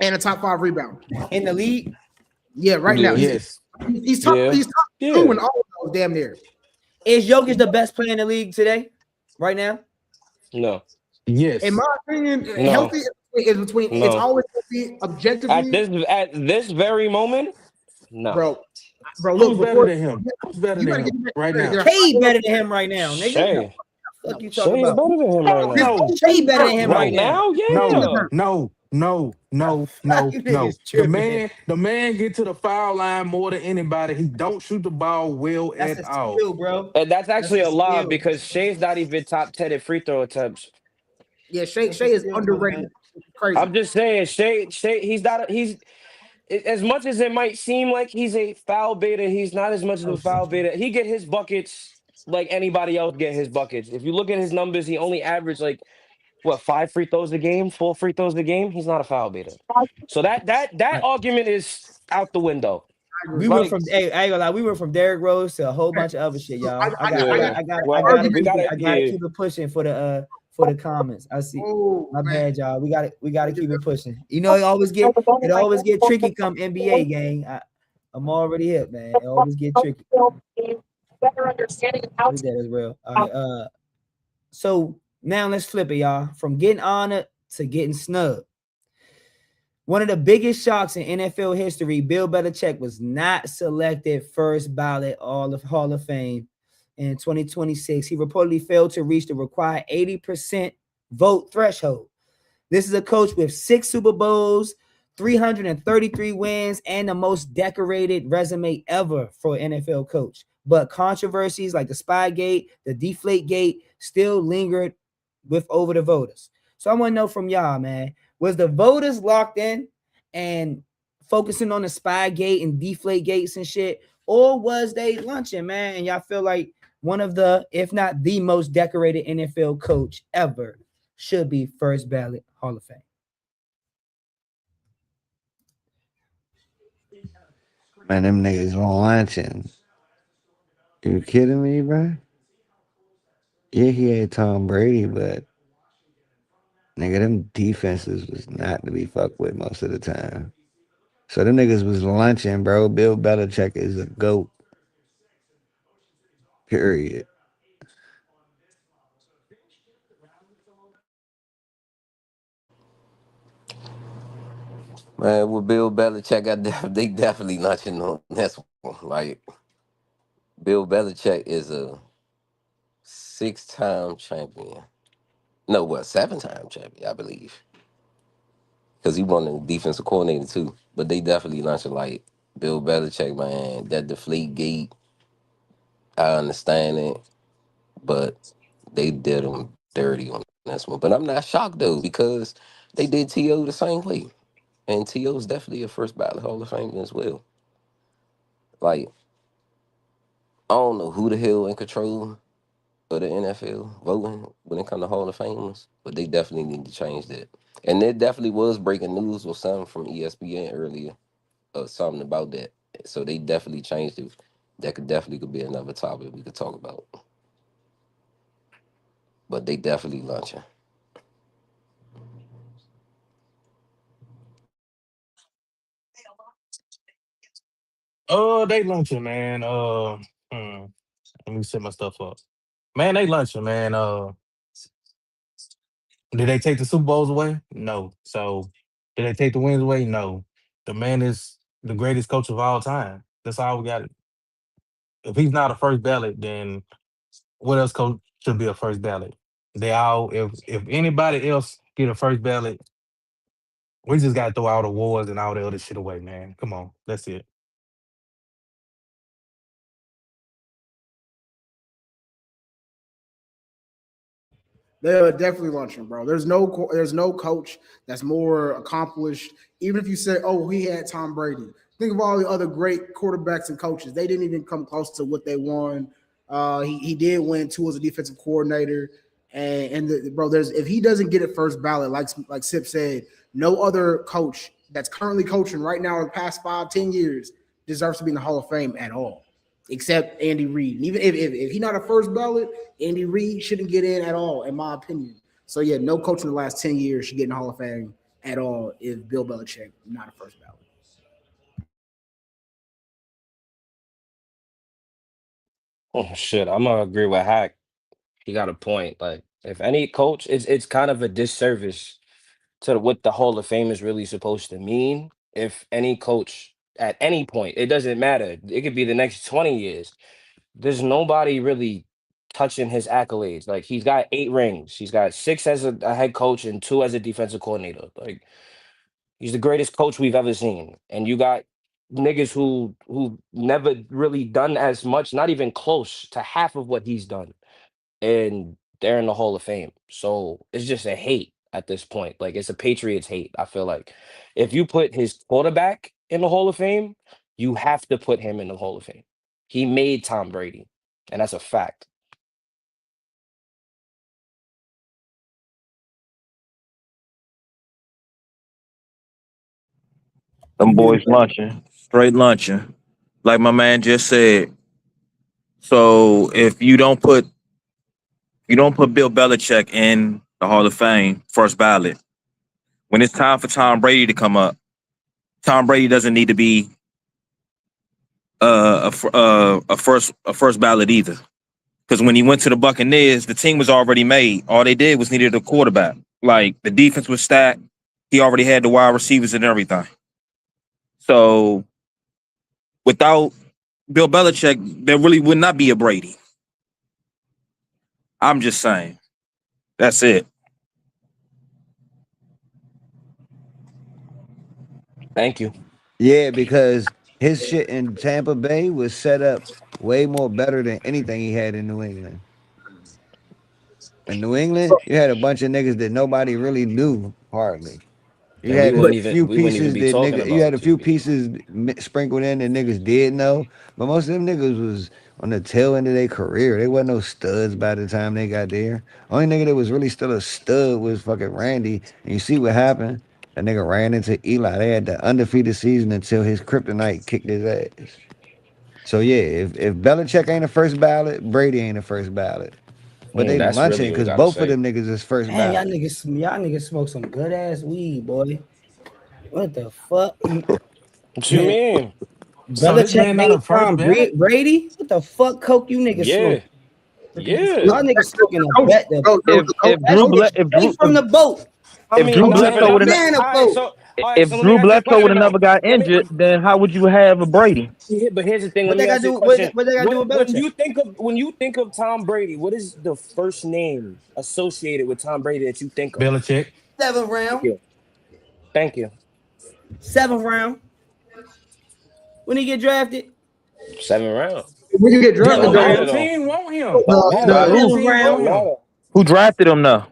And a top 5 rebounder. in the league. Yeah, right now. Yes. He's top Yeah. 2 in all of those damn near. Is Jokic the best player in the league today, right now? no. Yes. In my opinion, No. healthy is between No. it's always healthy objectively. At this very moment, no. Bro, look, Who's better than him? Who's better you than gotta him get right now? Shea better than him right now, nigga. Shay. What you Shea talking is about? better than him right now. No. Shea better than him Right right now. now, yeah. No. You niggas tripping. The man get to the foul line more than anybody. He don't shoot the ball well That's at a all. skill, bro. And that's actually That's a a lie skill. because Shea's not even top 10 at free throw attempts. Yeah, Shea is underrated. Crazy. I'm just saying, Shea, he's as much as it might seem like he's a foul beta, he's not as much of a foul beta. He get his buckets like anybody else get his buckets. If you look at his numbers, he only averaged like what, 5 free throws a game, 4 free throws a game, he's not a foul baiter. So that Right. argument is out the window. I We agree. went Like, from hey, I ain't gonna lie, we went from Derrick Rose to a whole bunch of other shit, y'all. yeah. I Well, gotta we keep it, gotta, I gotta yeah. keep it pushing for the comments. I see. Oh My man, bad, y'all. We gotta keep it pushing. You know, it always get tricky come NBA gang. I'm already hip, man. It always get tricky. With that as well. All right. So now let's flip it, y'all. From getting honored to getting snubbed. One of the biggest shocks in NFL history, Bill Belichick was not selected first ballot Hall of Fame in 2026. He reportedly failed to reach the required 80% vote threshold. This is a coach with 6 Super Bowls, 333 wins, and the most decorated resume ever for an NFL coach. But controversies like the Spygate, the Deflategate still lingered with over the voters. So I want to know from y'all, man, was the voters locked in and focusing on the Spygate and Deflategates and shit, or was they lunching, man? And y'all feel like one of the, if not the most decorated NFL coach ever should be first ballot Hall of Fame? Man, them niggas lunching. You kidding me, bro? Yeah, he had Tom Brady, but nigga, them defenses was not to be fucked with most of the time. So them niggas was lunching, bro. Bill Belichick is a goat. Period. Man, with Bill Belichick, they definitely lunching on this one. Like, Bill Belichick is a 6-time champion. No, what, 7-time champion, I believe. Because he won the defensive coordinator too. But they definitely lunching like Bill Belichick, man. That deflate gate, I understand it, but they did him dirty on this one. But I'm not shocked though, because they did T.O. the same way. And T.O.'s definitely a first ballot Hall of Fame as well. Like, I don't know who the hell in control of the NFL voting when it comes to Hall of Famers, but they definitely need to change that. And there definitely was breaking news or something from ESPN earlier, or something about that. So they definitely changed it. That could be another topic we could talk about. But they definitely launching. They lunching, man. Let me set my stuff up. Man, they lunching, man. Did they take the Super Bowls away? No. So, did they take the wins away? No. The man is the greatest coach of all time. That's all we got. If he's not a first ballot, then what else coach should be a first ballot? They all, if anybody else get a first ballot, we just got to throw all the awards and all the other shit away, man. Come on, that's it. they're definitely lunching, bro. There's no coach that's more accomplished. Even if you say, oh, he had Tom Brady. Think of all the other great quarterbacks and coaches. They didn't even come close to what they won. He did win 2 as a defensive coordinator. Bro, there's if he doesn't get it first ballot, like Sip said, no other coach that's currently coaching right now in the past 5-10 years deserves to be in the Hall of Fame at all, except Andy Reid. And even if he's not a first ballot, Andy Reid shouldn't get in at all, in my opinion. So yeah, no coach in the last 10 years should get in the Hall of Fame at all if Bill Belichick not a first ballot. Oh shit, I'm gonna agree with Hack. He got a point. Like, if any coach, it's kind of a disservice to what the Hall of Fame is really supposed to mean. If any coach at any point, it doesn't matter. It could be the next 20 years. There's nobody really touching his accolades. Like, he's got 8 rings. He's got 6 as a head coach and 2 as a defensive coordinator. Like, he's the greatest coach we've ever seen. And you got niggas who never really done as much, not even close to half of what he's done, and they're in the Hall of Fame. So it's just a hate at this point. Like, it's a Patriots hate. I feel like if you put his quarterback in the Hall of Fame, you have to put him in the Hall of Fame. He made Tom Brady, and that's a fact. Them boys lunching, straight lunching. Like my man just said. So if you don't put Bill Belichick in the Hall of Fame first ballot, when it's time for Tom Brady to come up, Tom Brady doesn't need to be a first ballot either. Because when he went to the Buccaneers, the team was already made. All they did was needed a quarterback. Like the defense was stacked. He already had the wide receivers and everything. So without Bill Belichick, there really would not be a Brady. I'm just saying. That's it. Thank you. Yeah, because his shit in Tampa Bay was set up way more better than anything he had in New England. In New England, you had a bunch of niggas that nobody really knew hardly. You And we had wouldn't a even few we wouldn't even pieces be that talking nigga. You had about a few QB. pieces sprinkled in that niggas did know, but most of them niggas was on the tail end of their career. They wasn't no studs by the time they got there. Only nigga that was really still a stud was fucking Randy. And you see what happened? That nigga ran into Eli. They had the undefeated season until his kryptonite kicked his ass. So yeah, if Belichick ain't the first ballot, Brady ain't the first ballot. But they That's really lunching what we because gotta both of say. them niggas is first Damn, ballot. y'all niggas smoke some good ass weed, boy. What the fuck? What you mean? So this Belichick man not a ain't first Tom ballot? Brady? What the fuck coke you niggas smoke? Yeah, yeah. Y'all niggas smoking a bet the Bro, fuck. the That shit straight from the boat. I mean, Drew nah, Straight and Bledsoe from I would the have mean, banana boat. all right. if So let me Drew ask you a Bledsoe would question have though. never got Let me. injured, then how would you have a Brady? But here's the thing. What Let they me gotta ask you do? a question. What they gotta do with When Belichick? you think of Tom Brady, what is the first name associated with Tom Brady that you think of? Belichick. Seventh Thank round. you. Thank you. Seventh round. When he get drafted? 7th round. when you get But Seventh drafted, Don't who though, matter whole though. team want him? Don't matter By though. What who? seventh team want round. Don't him? matter. Who drafted him though?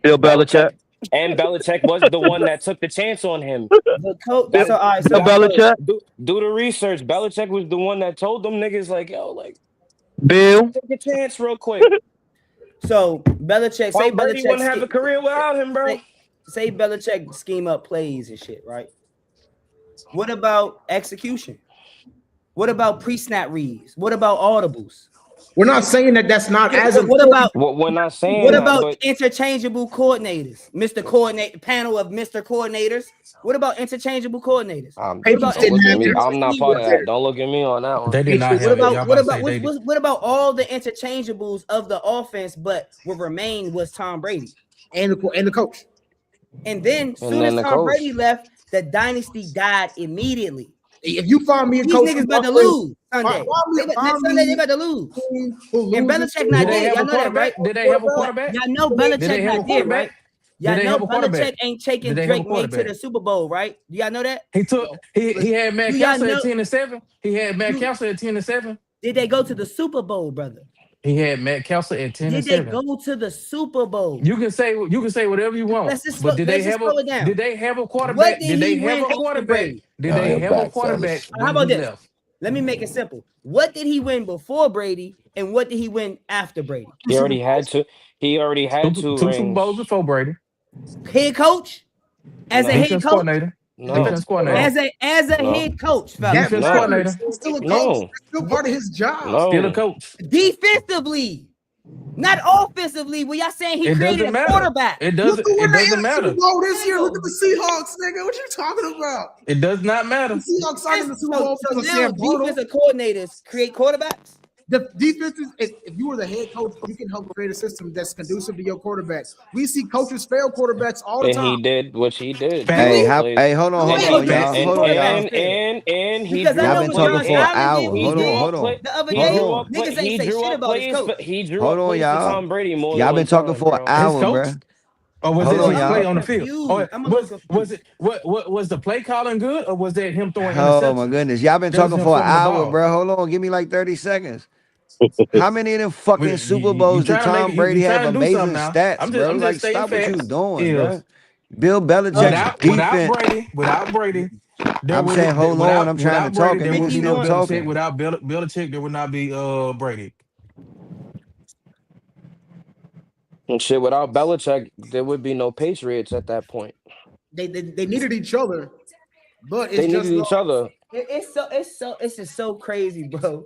Bill Belichick Belichick. and Belichick was the one that took the chance on him. The coach. Bill, That So all right. you Bill So gotta look. Belichick. do the research. Belichick was the one that told them niggas like, yo, like Bill. take a chance real quick. So Belichick. Say Tom Brady Belichick. wouldn't have a career without him, bro. Say, say Belichick scheme up plays and shit. Right. What about execution? What about pre-snap reads? What about audibles? we're not saying that that's not as What important. about What we're not saying what that, about but interchangeable coordinators? Mr. Coordinate panel of Mr. Coordinators. What about interchangeable coordinators? What about Patriots don't didn't look at have me. I'm not interchangeable part of that. interchangeable Don't look at me on that one. They did not Patriots. What have it. about Y'all about to say they did. what about all the interchangeables of the offense, but what remained was Tom Brady? And the coach. And then And soon then as the Tom coach. Brady left, the dynasty died immediately. If you find me a These coach niggas who's about to offering, lose Sunday. Next find Sunday they me about to lose. a team who And loses Belichick Did not they there. have Y'all a know that, right? quarterback? Did they have a quarterback. quarterback? Y'all know Did Belichick they have not a there, right? quarterback? Did Y'all they know have a Belichick quarterback? ain't Did taking they have a Drake May to quarterback? the Super Bowl, right? Do y'all know that? He took he had Matt Do y'all Castle at know? 10-7. He had Matt Do, Castle at 10-7. did they go to the Super Bowl, brother? He had Matt Castle at 10 and Did they 7. go to the Super Bowl? You can say whatever you want, but Let's just slow it down. did they have a What quarterback? did Did they he have win a after quarterback? Brady? Did Y'all they here have a back, quarterback fellas. How when about he this? left? Let me make it simple. What did he win before Brady, and what did he win after Brady? He already had to. He already had two Two Super Bowls rings. before Brady. Head coach, as a No, head Defense coach, coordinator. no, Defense coordinator. no, as a no, head coach, That fellas. Defense no, matters. coordinator. He's still a coach. no, That's still part of his job. Still a no. coach. Defensively, not offensively. Where y'all saying he It created doesn't a matter. quarterback? It Look doesn't. at where It they doesn't in the Super matter. Bowl this year. Look at the Seahawks, nigga. What you talking about? It does not The matter. Seahawks aren't in the Super Bowl So because of now Sam Darnold. defensive coordinators create quarterbacks. The defenses, if you were the head coach, you can help create a system that's conducive to your quarterback. We see coaches fail quarterbacks all the And time. he did what he did. Do He Facts. we? replaced. Hold on, Do hold And we, he or on, do we and y'all. see and Hold on, quarterbacks y'all. and fail? and and he Because I drew Y'all know up been when play. talking Josh for an And Allen hour. did what he he drew did up play. the other He day, drew up play. niggas ain't He say drew shit up about his plays. coach. He drew Hold up on, plays for y'all. Tom Brady more than Y'all one been talking time, for an bro. His hour, coach. bruh. Or was Hold it on, his I'm a play y'all. little on the field? Or confused. I'm a little was confused. it what was the play calling good, or was that him throwing Oh my interceptions? goodness. Y'all been That was talking him for an fumbling the hour, ball. bro. Hold on. Give me like 30 seconds. How many of them fucking Super You Bowls did trying to make Tom it? You Brady have trying to do amazing something now? stats, bro? I'm just Like, stating stop what you facts. doing, Is bro. Bill Belichick's defense. without Brady, there I'm would saying, hold on. I'm trying to without Brady talk and there would niggas be no still 51. Belichick. talking. Without Belichick, there would not be Brady. And shit, without Belichick, there would be no Patriots at that point. They needed each other. But They it's needed just each other. It's just so crazy, bro.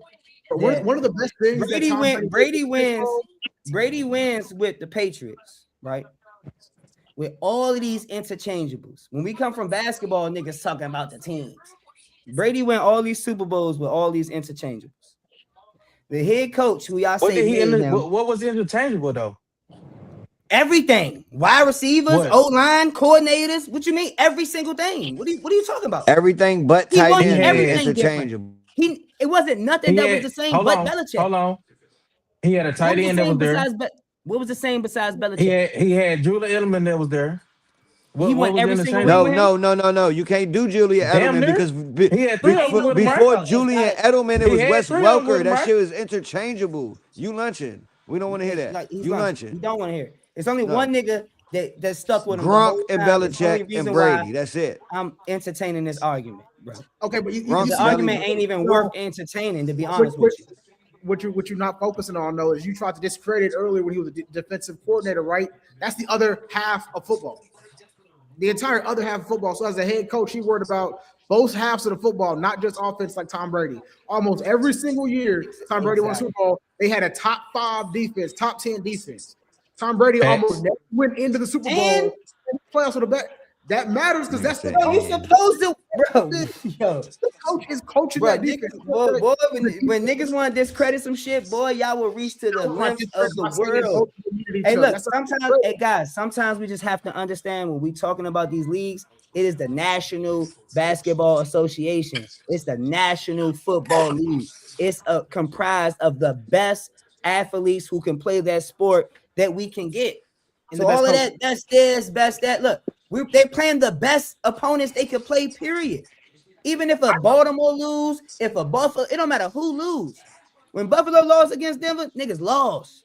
one, That one of the best things that Tom Brady did in his role. Brady wins with the Patriots, right? With all of these interchangeables. When we come from basketball, niggas talking about the teams. Brady win all these Super Bowls with all these interchangeables. The head coach, who y'all What say did he? made him, What was interchangeable though? everything. Wide receivers, What? O-line, coordinators. What you mean? Every single thing. What are you talking about? Everything but He tight won ends was everything different. interchangeable. It wasn't nothing He that was had. the same Hold but on. Belichick. Hold on. He had a What tight was the end that was same there. besides what was the same besides He Belichick? had Julian Edelman that was there. He What won was every single ring interchangeable? with him. No. You can't do Julian Damn Edelman near. because He had three of them with him, right? before Bro, it's Julian not Edelman, it He was had Wes three of them with Welker. him, That right? shit was interchangeable. You lunching. We don't want to hear that. he's You lunching. We lunching. don't want to hear it. It's only No. one nigga that stuck with him the Gronk whole and time. It's the only Belichick and reason why Brady. That's it. I'm entertaining this argument, bro. Okay, but you Gronk The see, argument Belly. ain't even worth entertaining, to be what, honest with you. what you're not focusing on though is you tried to discredit earlier when he was a defensive coordinator, right? That's the other half of football. The entire other half of football. So as a head coach, he worried about both halves of the football, not just offense like Tom Brady. Almost every single year, Tom Brady won a Super Bowl, they had a top 5 defense, top 10 defense. Tom Brady almost Facts. never went into the Super Bowl and playoffs with a bet. That matters because that's the Bro, you coach. supposed to, bro. Yo, The coach is coaching bro, that defense. boy, when niggas want to discredit some shit, boy, y'all will reach to the limbs of the world. Hey, look, sometimes we just have to understand when we talking about these leagues, it is the National Basketball Association. It's the National Football League. It's comprised of the best athletes who can play that sport that we can get. And so all of that, that's this, best that. Look, they're playing the best opponents they could play, period. Even if a Baltimore lose, if a Buffalo, it don't matter who lose. When Buffalo lost against Denver, niggas lost.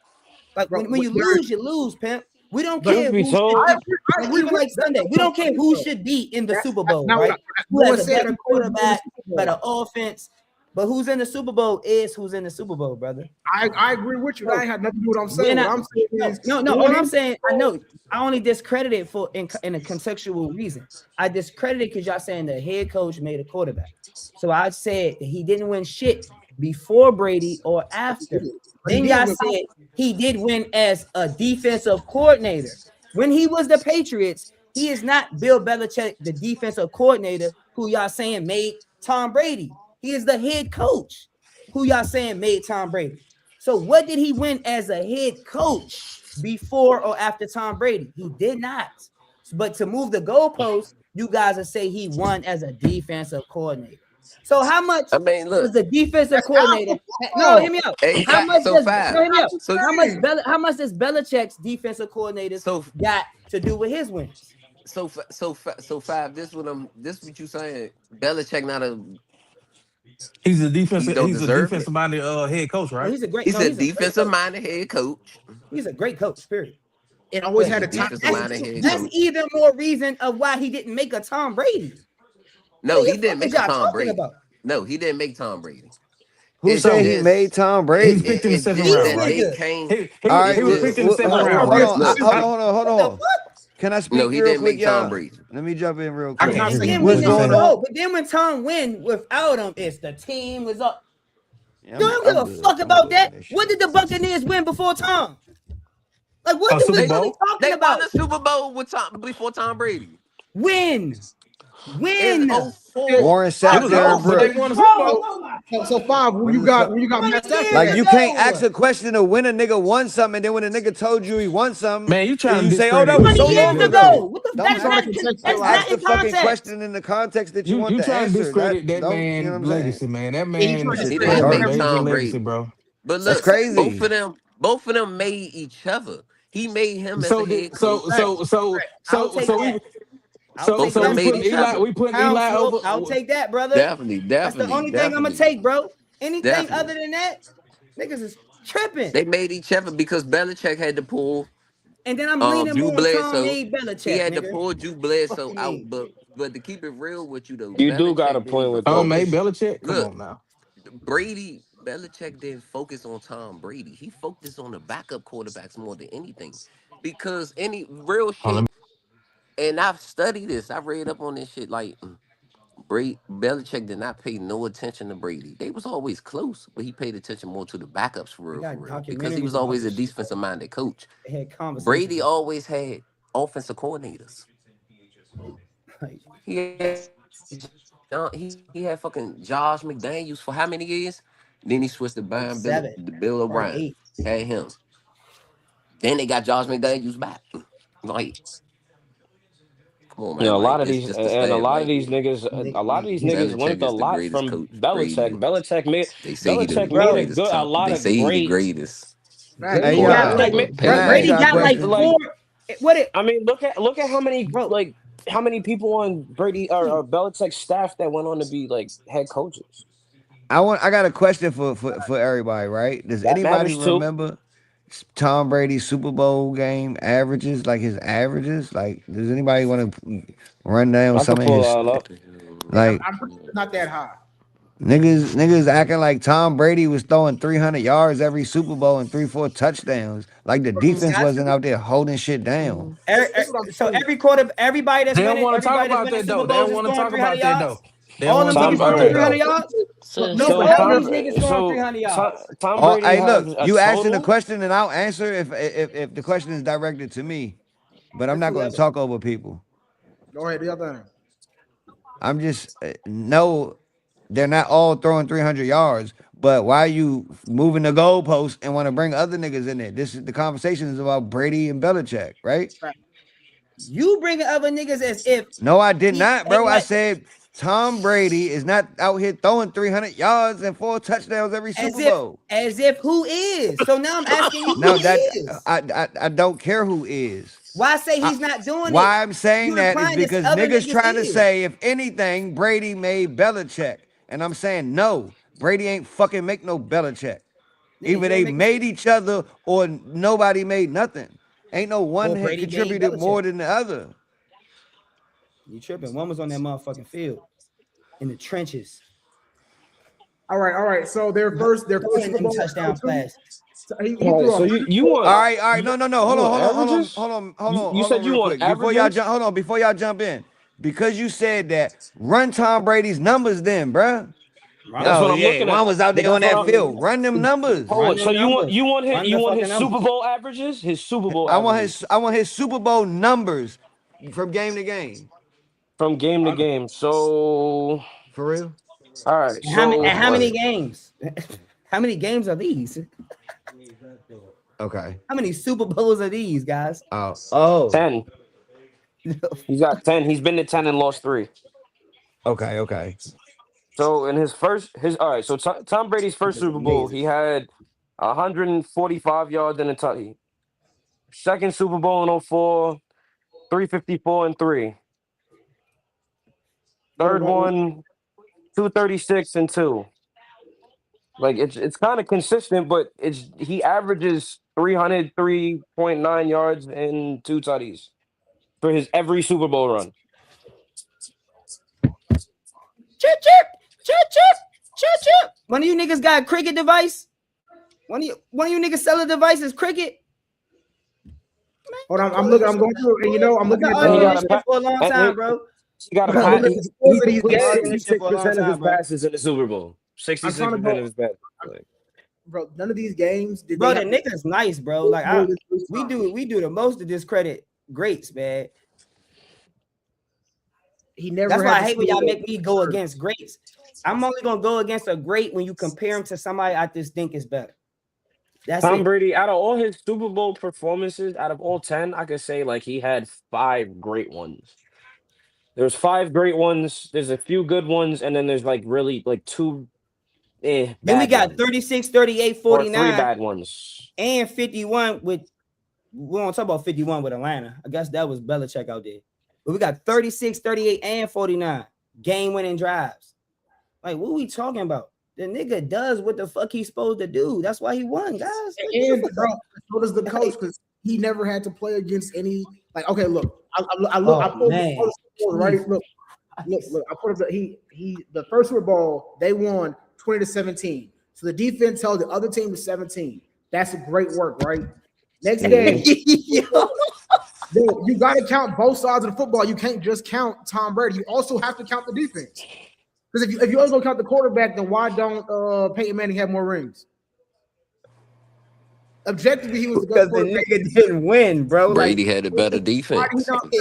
Like when you lose, pimp. We don't Truth care be who should told, be. Like, even like Sunday, we don't care who should be in the Super Bowl, right? Who has a better quarterback, better offense. But who's in the Super Bowl is who's in the Super Bowl, brother. I agree with you. That ain't had nothing to do with what I'm saying. What I'm saying is no. What I'm saying, I know. I only discredit it for in a contextual reason. I discredit it because y'all saying the head coach made a quarterback. So I said that he didn't win shit before Brady or after. Then y'all said he did win as a defensive coordinator. When he was the Patriots, he is not Bill Belichick, the defensive coordinator who y'all saying made Tom Brady. He is the head coach who y'all saying made Tom Brady. So what did he win as a head coach before or after Tom Brady? He did not. But to move the goalposts, you guys will say he won as a defensive coordinator. So how much I mean, look. was the defensive coordinator? No, hear me out. Hey, How much so does five. no, hear me out. So How much does Belichick's defensive coordinators got to do with his wins? So five. This what you saying? Belichick not a. He's a He don't deserve defensive it. minded head coach, No, right? he's a great. He's No, a he's a great defensive coach. minded head coach. He's a great coach. Period. It always But had a He's a top defensive 10. minded head that's coach. even more reason of why he didn't make a Tom Brady. No, What he the didn't fuck is make a y'all Tom talking Brady. about? No, he didn't make Tom Brady. Who said he made Tom He's Brady? picked in the It's second just round, that right? they nigga. came. All right, He was picked in the second hold round, on, right? hold on. Can I speak No, he real didn't quick, make Tom y'all? Brady. Let me jump in real I'm quick. not saying What's going on? But then when Tom win without him, it's the team was up. Yeah, Don't give I'm a good. fuck I'm about good on that. this What shit. did the Buccaneers win before Tom? Like, what A do we Super really Bowl. talking They about? won the Super Bowl with before Tom Brady. Win. In Win. 04. Warren It sacked was Aaron off, but they Brooks. won the Super Bowl. So five, when you got Matt Stafford, Like you can't ask a question of when a nigga won something, and then when a nigga told you he won something, Man, you and trying to you say, "Oh, that discredit was so 20 years long the ago. ago." What the, Don't that's not ask in the fucking context. question in the context that you want you the trying to answer. That discredit that don't, you know what man I'm saying? legacy, man. That he man tried to Shit He has didn't a retarded. make major Tom legacy, Brady. bro. But That's look, crazy. both of them made each other. He made him as a So head coach. I'll take that. I'll take Both of them that. made each other. We putting Pound Eli smoke. over. I'll take that, brother. Definitely, That's the definitely, only thing I'm gonna definitely, take, bro. Anything other definitely. than that, niggas is tripping. They made each other because Belichick had to pull And then I'm leaning Drew more on Tom Bledsoe. made He Belichick, had to nigga. pull Drew Fuck Bledsoe you out, mean? but to keep it real with you though, you do got a Belichick didn't point even with Oh, that. May focus. Belichick. Come Look, on now. Belichick didn't focus on Tom Brady. He focused on the backup quarterbacks more than anything. Because any real Oh, let shit, and I've studied this, I read up on this shit. Like Belichick did not pay no attention to Brady. They was always close, but he paid attention more to the backups They got for real, because he documentaries was about always a this shit, bro. defensive minded coach. They had conversations Brady about always had offensive coordinators. like He he had fucking Josh McDaniels for how many years? Then he switched to Brian seven, Bill probably O'Brien. 8. Had him. Then they got Josh McDaniels back. Like, come on, You know, man. Like, it's just the a staff. lot of Like, these niggas, Nick, a lot of these Nick, niggas Belichick learned a is the lot greatest from coach. Belichick. Brady, Belichick the made bro. greatest a top. lot They of say he the great. greatest. Facts. Hey Brady got y'all, Belichick like made, can I ask Brady y'all a got like question? like 4. What it, I mean, look at bro? how many people on Brady or Belichick's staff that went on to be like head coaches. I got a question for everybody, right? Does That anybody matters too. remember Tom Brady's Super Bowl game averages, like his averages? Like, does anybody want to run down I could some of pull his that up. like I'm pretty sure not that high. niggas acting like Tom Brady was throwing 300 yards every Super Bowl and 3-4 touchdowns. Like the He's defense got wasn't to. out there holding shit down. This is what I'm So saying. everybody They don't want to talk everybody that's about winning that though. Super They Bowls don't is want to throwing talk 300 about that though. yards. They don't All want them to talk niggas Tom, all about throwing that right. 300 though. yards. So, No, So all these niggas throwing 300 yards. Tom Brady Hey, has look, a you asking the total. question and I'll answer if the question is directed to me. But I'm Let's not do the going to other. talk over people. Go ahead, the other thing. I'm just no, they're not all throwing 300 yards. But why are you moving the goalposts and want to bring other niggas in there? This is the conversation is about Brady and Belichick, right? Fact. You bringing other niggas as if No, I did he not, ain't bro. I let said Tom Brady is not out here throwing 300 yards and 4 touchdowns every Super Bowl. as if who is. So now I'm asking you Now who that is. I don't care who is. Why say I, he's not doing it? why I'm saying You that is implying this because other niggas niggas trying to is. say if anything Brady made Belichick, and I'm saying no, Brady ain't fucking make no Belichick. Nigga, Either you ain't they making shit. made each other or nobody made nothing. Ain't no one Or had Brady made contributed Belichick. more than the other. You tripping. One was on that motherfucking field in the trenches. All right. So their first Throwing Super them Bowl touchdown 02. passes. So he All threw right. So you want All right. No. you Hold on, want averages? You hold on, said you real want quick. averages Before y'all jump in, because you said that, run Tom Brady's numbers, then, bruh. Run That's them. what Oh I'm yeah, looking at. one was out But there on that's what that I'm. field. Run them numbers. Hold Run on. So them numbers. Run you the want fucking his Super numbers. Bowl averages? His Super Bowl I averages want his Super Bowl numbers from game to game. from game to Run 'em. game. So For real. all right. And So how many what? games? How many games are these? Okay. How many Super Bowls are these, guys? Oh. 10. He's got 10. He's been to 10 and lost 3. Okay. So in his all right. So Tom Brady's first That's Super Bowl, amazing. he had 145 yards in a touchdown. Second Super Bowl in '04, 354 and 3. Third what one, 236 and 2. Like it's kind of consistent, but he averages 303.9 yards and 2 tutties for his every Super Bowl run. Chip, chip, chip, chip, chip, chip. One of you niggas got a cricket device? One of you niggas selling devices cricket? Hold on, I'm looking. I'm going through, and I'm I've looking been at And he arguing got this a shit for a long and time, bro. he got a I'm pat. looking at the scores He of these completes I've been games. arguing this shit for a long 66% of his time, bro. passes in the Super Bowl. I'm trying to 66% go, of his passes. Like, bro. None of these games did they Bro, the have nigga's nice, bro. Like more than 3 we do the most to discredit greats, man. He never That's why had I to hate when steal y'all the make me go against greats. I'm only gonna go against a great when you compare him to somebody I just think is better. That's Tom it. Brady, out of all his Super Bowl performances, out of all 10, I could say like he had 5 great ones. There's 5 great ones, there's a few good ones, and then there's like really like 2 Then we bad got ones. 36, 38, Or 3 49, bad ones. and 51 with we won't talk about 51 with Atlanta. I guess that was Belichick out there. But we got 36, 38, and 49 game-winning drives. Like, what are we talking about? The nigga does what the fuck he's supposed to do. That's why he won, guys. Like, And bro, so does the coach because he never had to play against any. Like, okay, look, I look, I pulled the scores, right. Look. I put up the first Super Bowl they won 20-17. So the defense held the other team to 17. That's a great work, right? Next game, Yo, you got to count both sides of the football. You can't just count Tom Brady. You also have to count the defense. Because if you only gonna count the quarterback, then why don't Peyton Manning have more rings? Objectively, he was the best Because the quarterback. nigga didn't win, bro. Brady Like, had a better Why do you defense. not?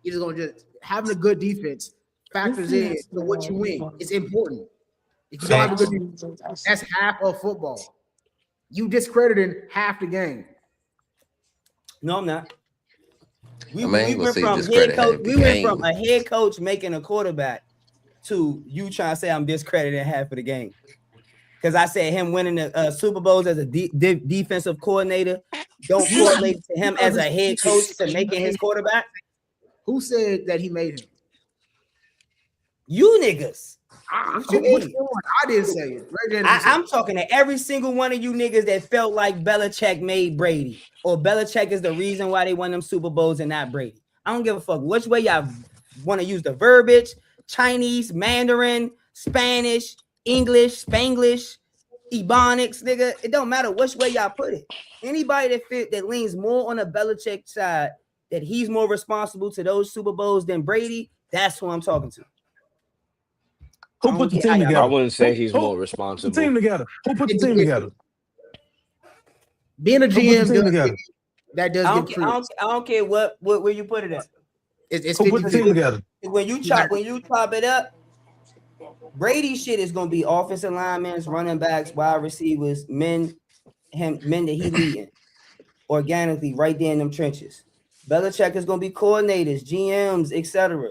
You're just gonna just having a good defense factors in to what you win. It's important. If you don't have a good defense, that's half of football. You discrediting half the game. no, I'm not. We, I mean, I we ain't gonna went say from discredit head coach. half the We went from game. a head coach making a quarterback to you trying to say I'm discrediting half of the game. Because I said him winning the Super Bowls as a defensive coordinator don't correlate to him as a head coach to making his quarterback. Who said that he made him? You niggas. What you Which mean? one? I didn't say it. I'm talking to every single one of you niggas that felt like Belichick made Brady, or Belichick is the reason why they won them Super Bowls and not Brady. I don't give a fuck which way y'all want to use the verbiage: Chinese, Mandarin, Spanish, English, Spanglish, Ebonics, nigga. It don't matter which way y'all put it. Anybody that leans more on the Belichick side, that he's more responsible to those Super Bowls than Brady, that's who I'm talking to. Who put the team I together? wouldn't say he's more Who put the responsible. team together? Who put the team together? Being a Who put the GM team together? that does I give don't, I credit. don't care where you put it at. It's Who put the 50-50. team together? When you chop it up, Brady shit is gonna be offensive linemen, running backs, wide receivers, men that he leading organically right there in them trenches. Belichick is gonna be coordinators, GMs, etc.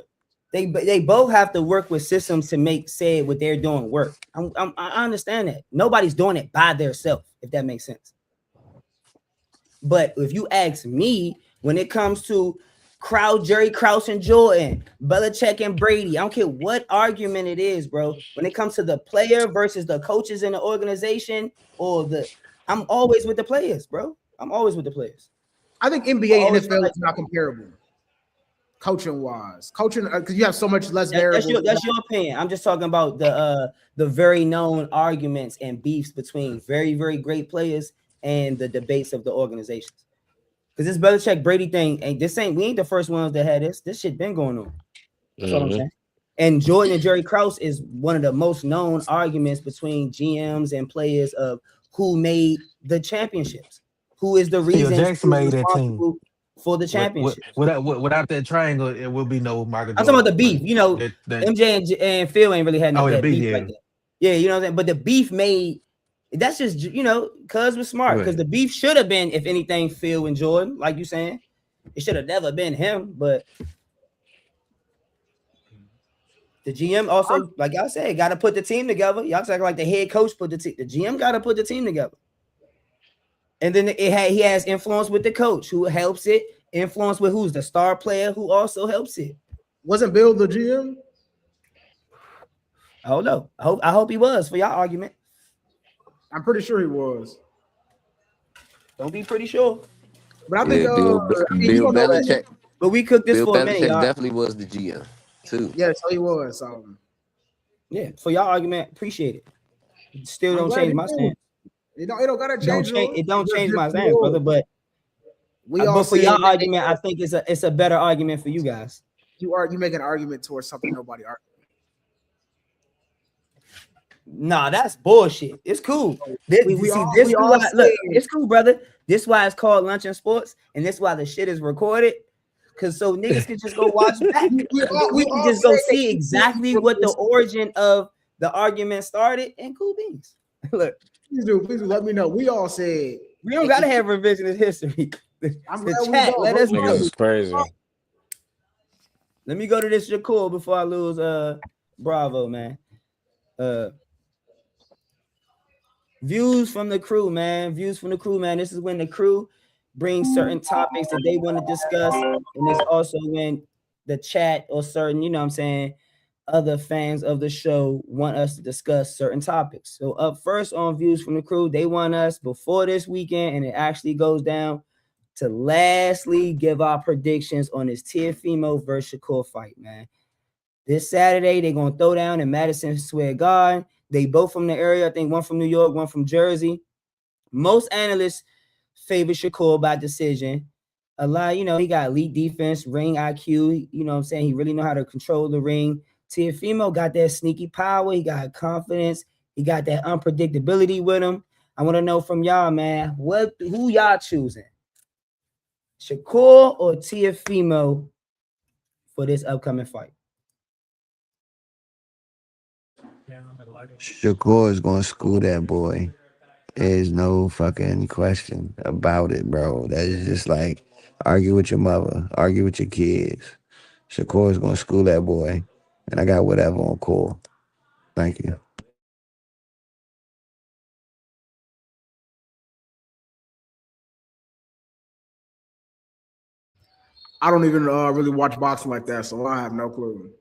They both have to work with systems to make what they're doing work. I understand that nobody's doing it by themselves, if that makes sense. But if you ask me, when it comes to Jerry Krause and Jordan, Belichick and Brady, I don't care what argument it is, bro. When it comes to the player versus the coaches in the organization, I'm always with the players, bro. I'm always with the players. I think NBA and NFL is not comparable, coaching wise. Coaching because you have so much less variables. That's your opinion. I'm just talking about the very known arguments and beefs between very, very great players and the debates of the organizations. Because this Belichick Brady thing, we ain't the first ones that had this. This shit been going on. That's what I'm saying. And Jordan and Jerry Krause is one of the most known arguments between GMs and players of who made the championships. Who is the reason Jackson made that team for the championship? Without that triangle, it will be no Michael Jordan. I'm talking about the beef. You know, MJ and Phil ain't really had no beef like that. Yeah, you know what I'm saying? But the beef made. That's just, Cuz was smart, because the beef should have been, if anything, Phil and Jordan, like you saying. It should have never been him, but the GM also, like y'all said, got to put the team together. Y'all talking like the head coach put the GM got to put the team together. And then he has influence with the coach who helps it, influence with who's the star player who also helps it. Wasn't Bill the GM? I don't know. I hope he was for y'all argument. I'm pretty sure he was. Don't be pretty sure. But I think Bill Belichick. But we cooked this for a minute. Belichick definitely was the GM too. Yeah, so he was. Yeah, for y'all argument, appreciate it. Still don't change my stance. It don't gotta change. It don't change my stance, brother. But for y'all argument, I think it's a better argument for you guys. You make an argument towards something nobody argued. Nah, that's bullshit. It's cool. It's cool, brother. This is why it's called Lunch and Sports, and this is why the shit is recorded. Cause so niggas can just go watch back. we can just go see exactly what the origin of the argument started, and cool beans. Look, please do let me know. We all said we don't gotta have revisionist history. The chat, let us know. It's crazy. Let me go to this Shakur before I lose. Bravo, man. Views from the crew, man. This is when the crew brings certain topics that they want to discuss, and it's also when the chat or certain, other fans of the show want us to discuss certain topics. So up first on Views from the Crew, they want us before this weekend, and it actually goes down, to lastly give our predictions on this Teofimo versus Shakur fight, man. This Saturday, they're going to throw down in Madison Square Garden. They both from the area. I think one from New York, one from Jersey. Most analysts favor Shakur by decision. a lot, he got elite defense, ring IQ. You know what I'm saying? He really know how to control the ring. Teofimo got that sneaky power. He got confidence. He got that unpredictability with him. I want to know from y'all, man, who y'all choosing? Shakur or Teofimo for this upcoming fight? Shakur is gonna school that boy. There's no fucking question about it, bro. That is just like argue with your mother, argue with your kids. Shakur is gonna school that boy, and I got whatever on call. Thank you. I don't even really watch boxing like that, so I have no clue.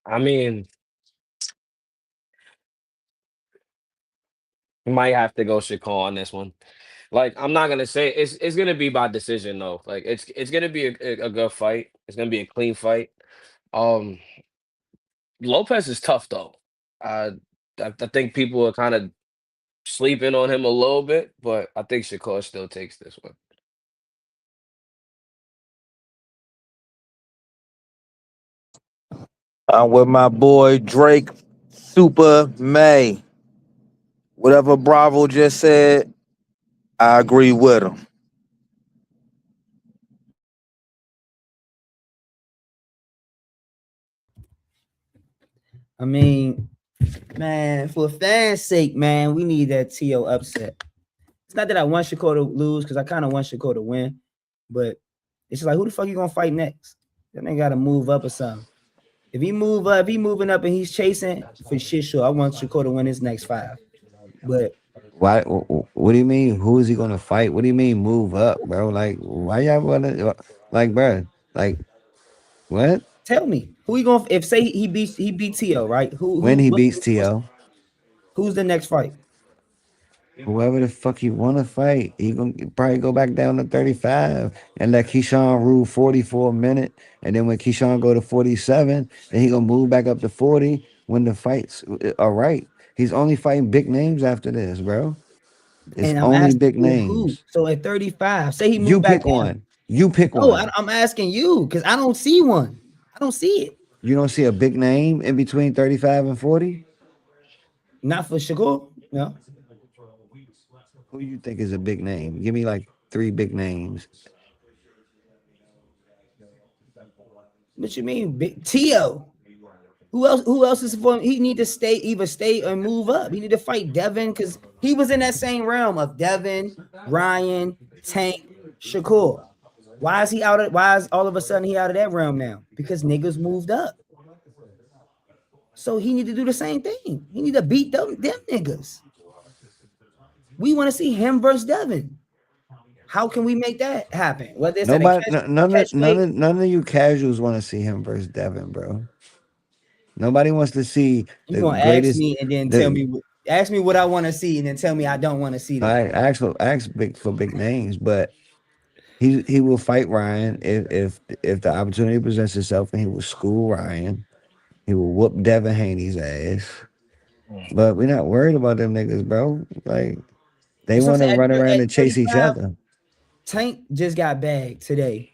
I mean, you might have to go Shakur on this one. Like, I'm not gonna say it's gonna be by decision though. Like, it's gonna be a good fight. It's gonna be a clean fight. Um, Lopez is tough though. Uh, I think people are kind of sleeping on him a little bit, but I think Shakur still takes this one. I'm with my boy Drake Super May. Whatever Bravo just said, I agree with him. I mean, man, for fans' sake, man, we need that TO upset. It's not that I want Shakur to lose because I kind of want Shakur to win, but it's just like, who the fuck you gonna fight next? Then they gotta move up or something. If he move up, he moving up and he's chasing for shit. Sure, I want Shakur to win his next 5. But Why? What do you mean? Who is he gonna fight? What do you mean move up, bro? Like, why y'all wanna like, bro? Like, what? tell me, who he gonna? If say he beat TO, right? When he beats To, who's the next fight? whoever the fuck he wanna fight, he gonna probably go back down to 35 and let Keyshawn rule 40 for a minute, and then when Keyshawn go to 47, then he gonna move back up to 40 when the fights are right. He's only fighting big names after this, bro. It's And I'm only asking big you who. names. So at 35, say he You moved back pick down. one. You pick No, one. I'm asking you because I don't see one. I don't see it. You don't see a big name in between 35 and 40? Not for Shakur. No. Who you think is a big name? Give me like 3 big names. What you mean, big Tio? Who else? Who else is for him? He need to either stay or move up. He need to fight Devin because he was in that same realm of Devin, Ryan, Tank, Shakur. Why is he out of? Why is all of a sudden he out of that realm now? Because niggas moved up. So he need to do the same thing. He need to beat them niggas. We want to see him versus Devin. How can we make that happen? Whether it's at a Nobody, catch weight, none of you casuals want to see him versus Devin, bro. Nobody wants to see you the gonna ask greatest. me and then tell The me ask me what I want to see and then tell me I don't want to see that. I ask big for big names, but he will fight Ryan if the opportunity presents itself, and he will school Ryan. He will whoop Devin Haney's ass. But we're not worried about them niggas, bro. Like they That's what I'm want to saying. run around At and chase each 35, other. Tank just got bagged today.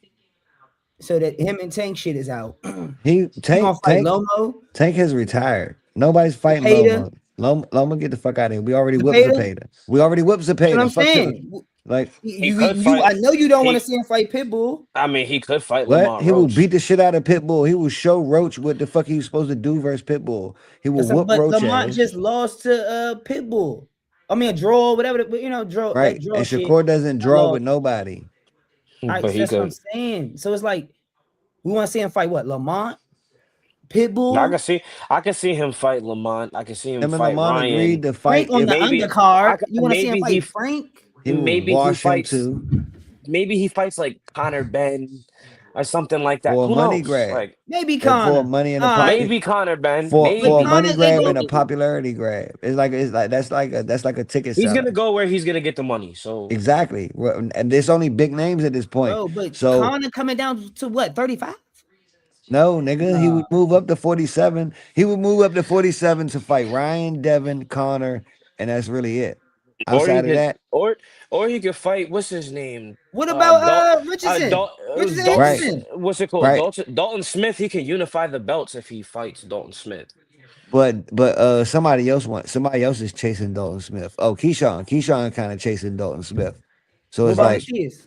So that him and Tank shit is out. He He gonna Tank fight Tank Lomo, Tank has retired. Nobody's fighting Zapata, Loma. Loma, get the fuck out of here. We already whipped Zapata. Zapata. We already whipped That's what Zapata. I'm Fuck Zapata. saying. Like He could I fight. know you don't want to He, see him fight Pitbull. I mean, he could fight what? Lamont He will Roach. beat the shit out of Pitbull. He will show Roach what the fuck he was supposed to do versus Pitbull. He will whoop But Roach Lamont ass. just lost to Pitbull. I mean, a draw, whatever. Draw that Right. draw And shit. Shakur doesn't draw with Lost. nobody. All right, But so he that's what I'm could. saying. So it's like we want to see him fight what? Lamont, Now, Pitbull, I can see him fight Lamont. I can see him Him and fight Lamont agreed Ryan. to Frank fight on the if undercard. You want to see him Maybe fight Frank? he will he wash him fights. too Maybe he fights like Connor Ben or something like that. for a Who money knows? grab. Like Maybe And for a Connor. money and a All right, maybe Connor Ben. but for a Maybe money Connor they grab go. and a popularity grab. It's like that's like a ticket he's gonna seller. go where he's gonna get the money. So Exactly. And there's only big names at this point. Bro, but So Connor coming down to what, 35? no, nigga, he Nah. would move up to 47. He would move up to 47 to fight Ryan, Devin, Connor, and that's really it. Or he Outside of could, that, or he could fight. What's his name? What about Dal Richardson? it was Richardson Dalton. right, Henderson. What's it called? right. Dalton Smith. He can unify the belts if he fights Dalton Smith. But somebody else is chasing Dalton Smith. Oh, Keyshawn kind of chasing Dalton Smith. So What it's about like Matthias?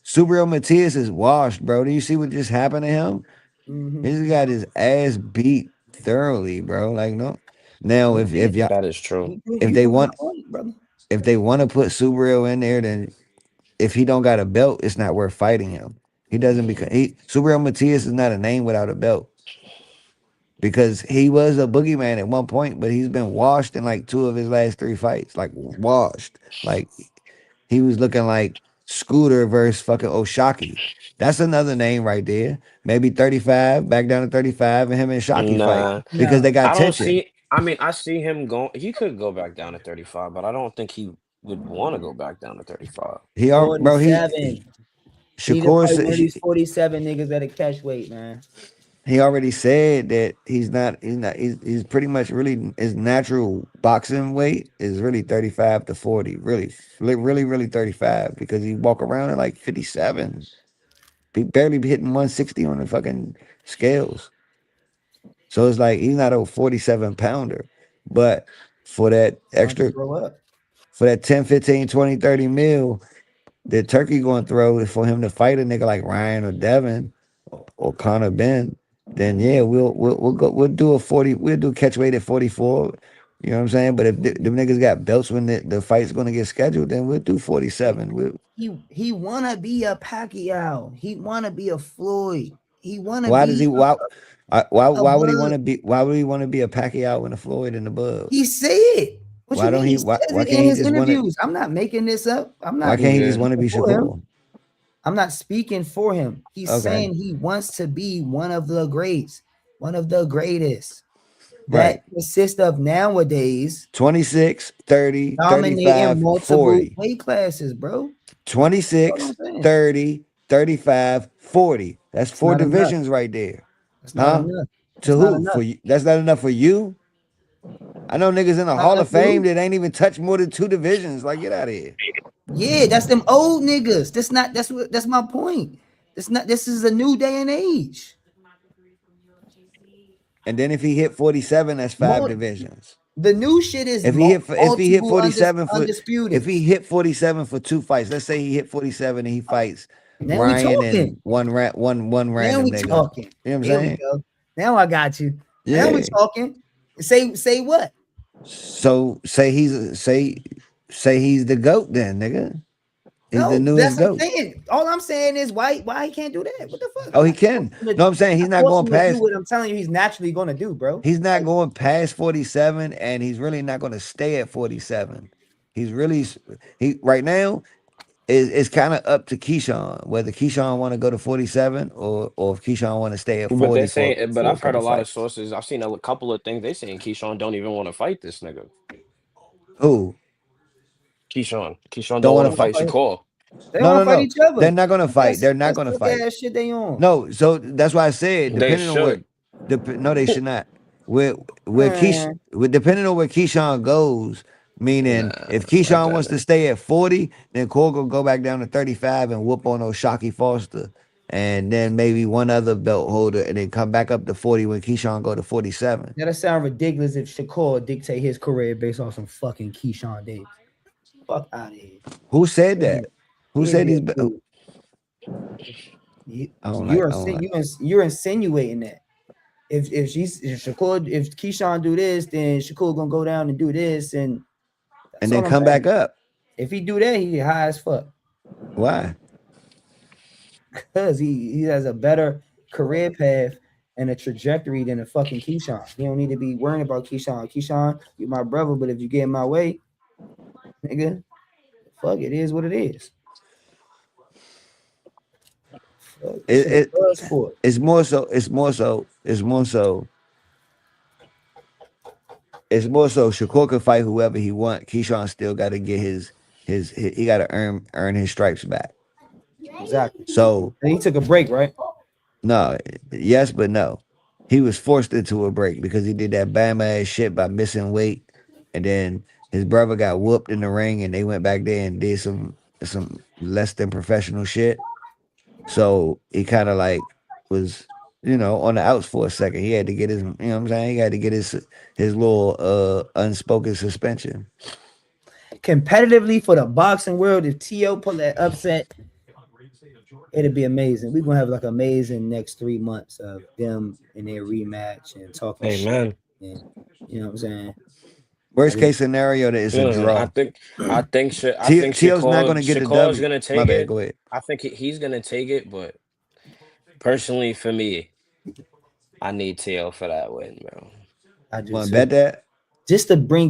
Subriel Matias is washed, bro. Do you see what just happened to him? Mm-hmm. He just got his ass beat thoroughly, bro. Like no. Now if y'all That is true. if You they proving a want point, brother. if they want to put Subriel in there, then if he don't got a belt, it's not worth fighting him. He doesn't become Subriel Matias is not a name without a belt. Because he was a boogeyman at one point, but he's been washed in like 2 of his last 3 fights. Like washed. Like he was looking like Scooter versus fucking Oshaki. That's another name right there. Maybe 35, back down to 35, and him and Shockey fight Nah, because No. they got I don't tension. see. I mean, I see him going. He could go back down to 35, but I don't think he would want to go back down to 35. Bro, 47. He need to Shakur fight one of these 47 niggas at a catch weight, man. he already said that he's pretty much really his natural boxing weight is really 35 to 40, really 35 because he walk around at like 57. He barely be hitting 160 on the fucking scales. So it's like he's not a 47 pounder. But for that Time to extra, grow up. for that 10, 15, 20, 30 mil, that Turkey going to throw for him to fight a nigga like Ryan or Devin or Connor Ben, then yeah, we'll do a 40, we'll do catch weight at 44. You know what I'm saying? But if the niggas got belts when the fight's gonna get scheduled, then we'll do 47. He wanna be a Pacquiao. He wanna be a Floyd. He wanna Why does he be a why would he Bud. want to be a Pacquiao and a Floyd and a Bud? He said. What you Why don't mean? he He says why it in can't he his just want to interviews. I'm not making this up. I'm why not can't he just Yeah, want to be for him. Shakur? I'm not speaking for him. He's Okay. saying he wants to be one of the greats, one of the greatest. Right. That consists of nowadays 26, 30, dominating 35, multiple 40. weight classes, bro. That's what 26, I'm saying. 30, 35, 40. That's It's 4 not enough. divisions right there. That's not Huh? enough. To That's not who? For enough. you? That's not enough for you? I know niggas in the Not Hall enough of for Fame who? that ain't even touched more than 2 divisions. Like, get out of here. Yeah, that's them old niggas. That's my point. This is a new day and age. And then if he hit 47, that's 5 divisions. The new shit is If he hit multiple 47 for undisputed. if he hit 47 for 2 fights, let's say he hit 47 and he fights Now we Ryan talking. and one Now random we nigga. talking. You know what I'm Here we saying? go. Now I got you. Now we Yeah. talking. Say what? So say he's the GOAT then, nigga. He's the No, newest that's what I'm GOAT. saying. All I'm saying is why he can't do that? What the fuck? Oh, I'm he not can. forcing him to, No, I'm saying he's I'm not not going forcing him to do past what I'm telling you he's naturally gonna do, bro. he's not Like, going past 47 and he's really not going to stay at 47. He's really he right now it's kind of up to Keyshawn whether Keyshawn want to go to 47 or if Keyshawn want to stay at but they're 40 saying. But for a I've heard a couple lot of fights. sources. I've seen a couple of things. They saying Keyshawn don't even want to fight this nigga. Who Keyshawn don't don't they want want to to don't wanna fight? fight fight. Shakur. They don't No, want no, to fight no. each They're other. not going to fight. They're not That's going to slick fight. ass shit they on. No, so that's why I said They depending on what should. no they should not. Man, Depending on where Keyshawn goes, meaning Nah, if I Keyshawn wants to doubt stay at 40, then Cole will go back down to 35 and whoop on Shocky Foster. And then maybe one other belt holder and then come back up to 40 when Keyshawn go to 47. that'll sound ridiculous if Shakur dictate his career based on some fucking Keyshawn Davis. Fuck out of here. Who said He'll be, that? Who he'll said be a these fool. I don't like You're insinuating that if Keyshawn do this, then Shakur gonna go down and do this, and and that's then all I'm come back saying. up. If he do that, he high as fuck Why? because he has a better career path and a trajectory than a fucking Keyshawn. He don't need to be worrying about Keyshawn. Keyshawn, you're my brother, but if you get in my way, nigga, fuck it is what it is. Fuck, this shit a It, blood sport. it's more so Shakur can fight whoever he want. Keyshawn still got to get his he got to earn his stripes back. Exactly. So And he took a break, right? no, yes, but no. He was forced into a break because he did that bam ass shit by missing weight, and then his brother got whooped in the ring, and they went back there and did some less than professional shit. So he kind of like was, on the outs for a second. He had to get his, what I'm saying? He had to get his little unspoken suspension. Competitively for the boxing world, if T.O. pull that upset, it'd be amazing. We're gonna have like amazing next 3 months of them in their rematch and talking shit. Amen. And, you know what I'm saying? Worst case scenario, that it's a Listen, draw. I think T.O.'s not gonna get the Shakur's W. gonna My take bad. it. Go ahead. I think he's gonna take it, but personally for me, I need Teo for that win, bro. I do Want to too. bet that? Just to bring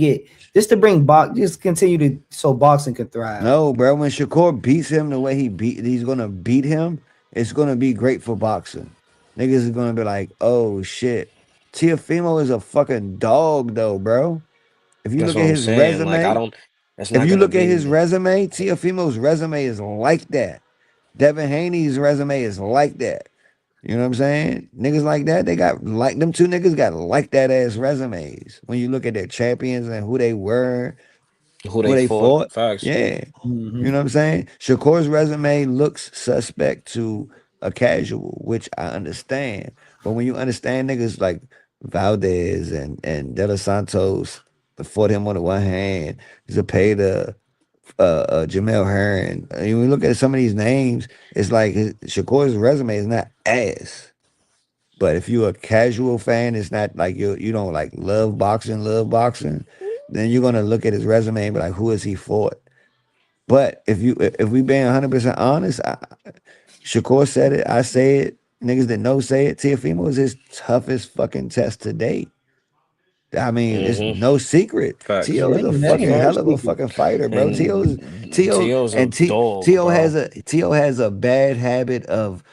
just continue to so boxing can thrive. No, bro. When Shakur beats him the way he's gonna beat him. It's gonna be great for boxing. Niggas is gonna be like, oh shit. Teofimo is a fucking dog though, bro. If you That's look what at I'm his saying. Like I resume, don't. It's if not you gonna look at his be. resume, Teofimo's resume is like that. Devin Haney's resume is like that. You know what I'm saying? Niggas like that, they got like them two niggas got like that ass resumes. When you look at their champions and who they were, Who who they they fought. fought, Facts. yeah. Mm-hmm. You know what I'm saying? Shakur's resume looks suspect to a casual, which I understand. But when you understand niggas like Valdez and De Los Santos fought him on the one hand, Zepeda, Jamel Herring. I mean, when you look at some of these names, it's like Shakur's resume is not ass. But if you're a casual fan, it's not like you don't like love boxing, then you're gonna look at his resume and be like, who has he fought? But if we being 100% honest, Shakur said it, I say it, niggas that know say it. Teofimo is his toughest fucking test to date. I mean, it's Mm-hmm. no secret. Facts. Tio is a That's fucking no hell of a secret. fucking fighter, bro. And Teo's a dog, Tio bro. has a bad habit of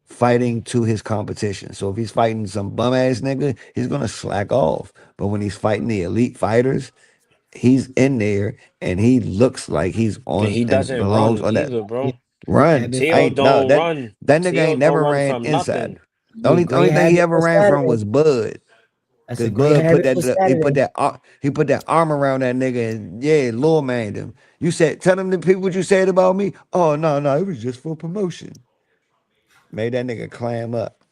fighting to his competition. So if he's fighting some bum ass nigga, he's gonna slack off. But when he's fighting the elite fighters, he's in there and he looks like he's And on he and doesn't belongs run on that either, Yeah, bro. run. habit I Teo ain't no don't that run. that nigga Teo ain't don't never run ran from inside. nothing. The yeah, only great thing he habit ever for ran from Saturday. was Bud. That's a Cause great Bud put habit for that Saturday. he put that arm around that nigga and yeah, Lord manned him. You said tell them the people what you said about me. Oh no, it was just for promotion. Made that nigga clam up.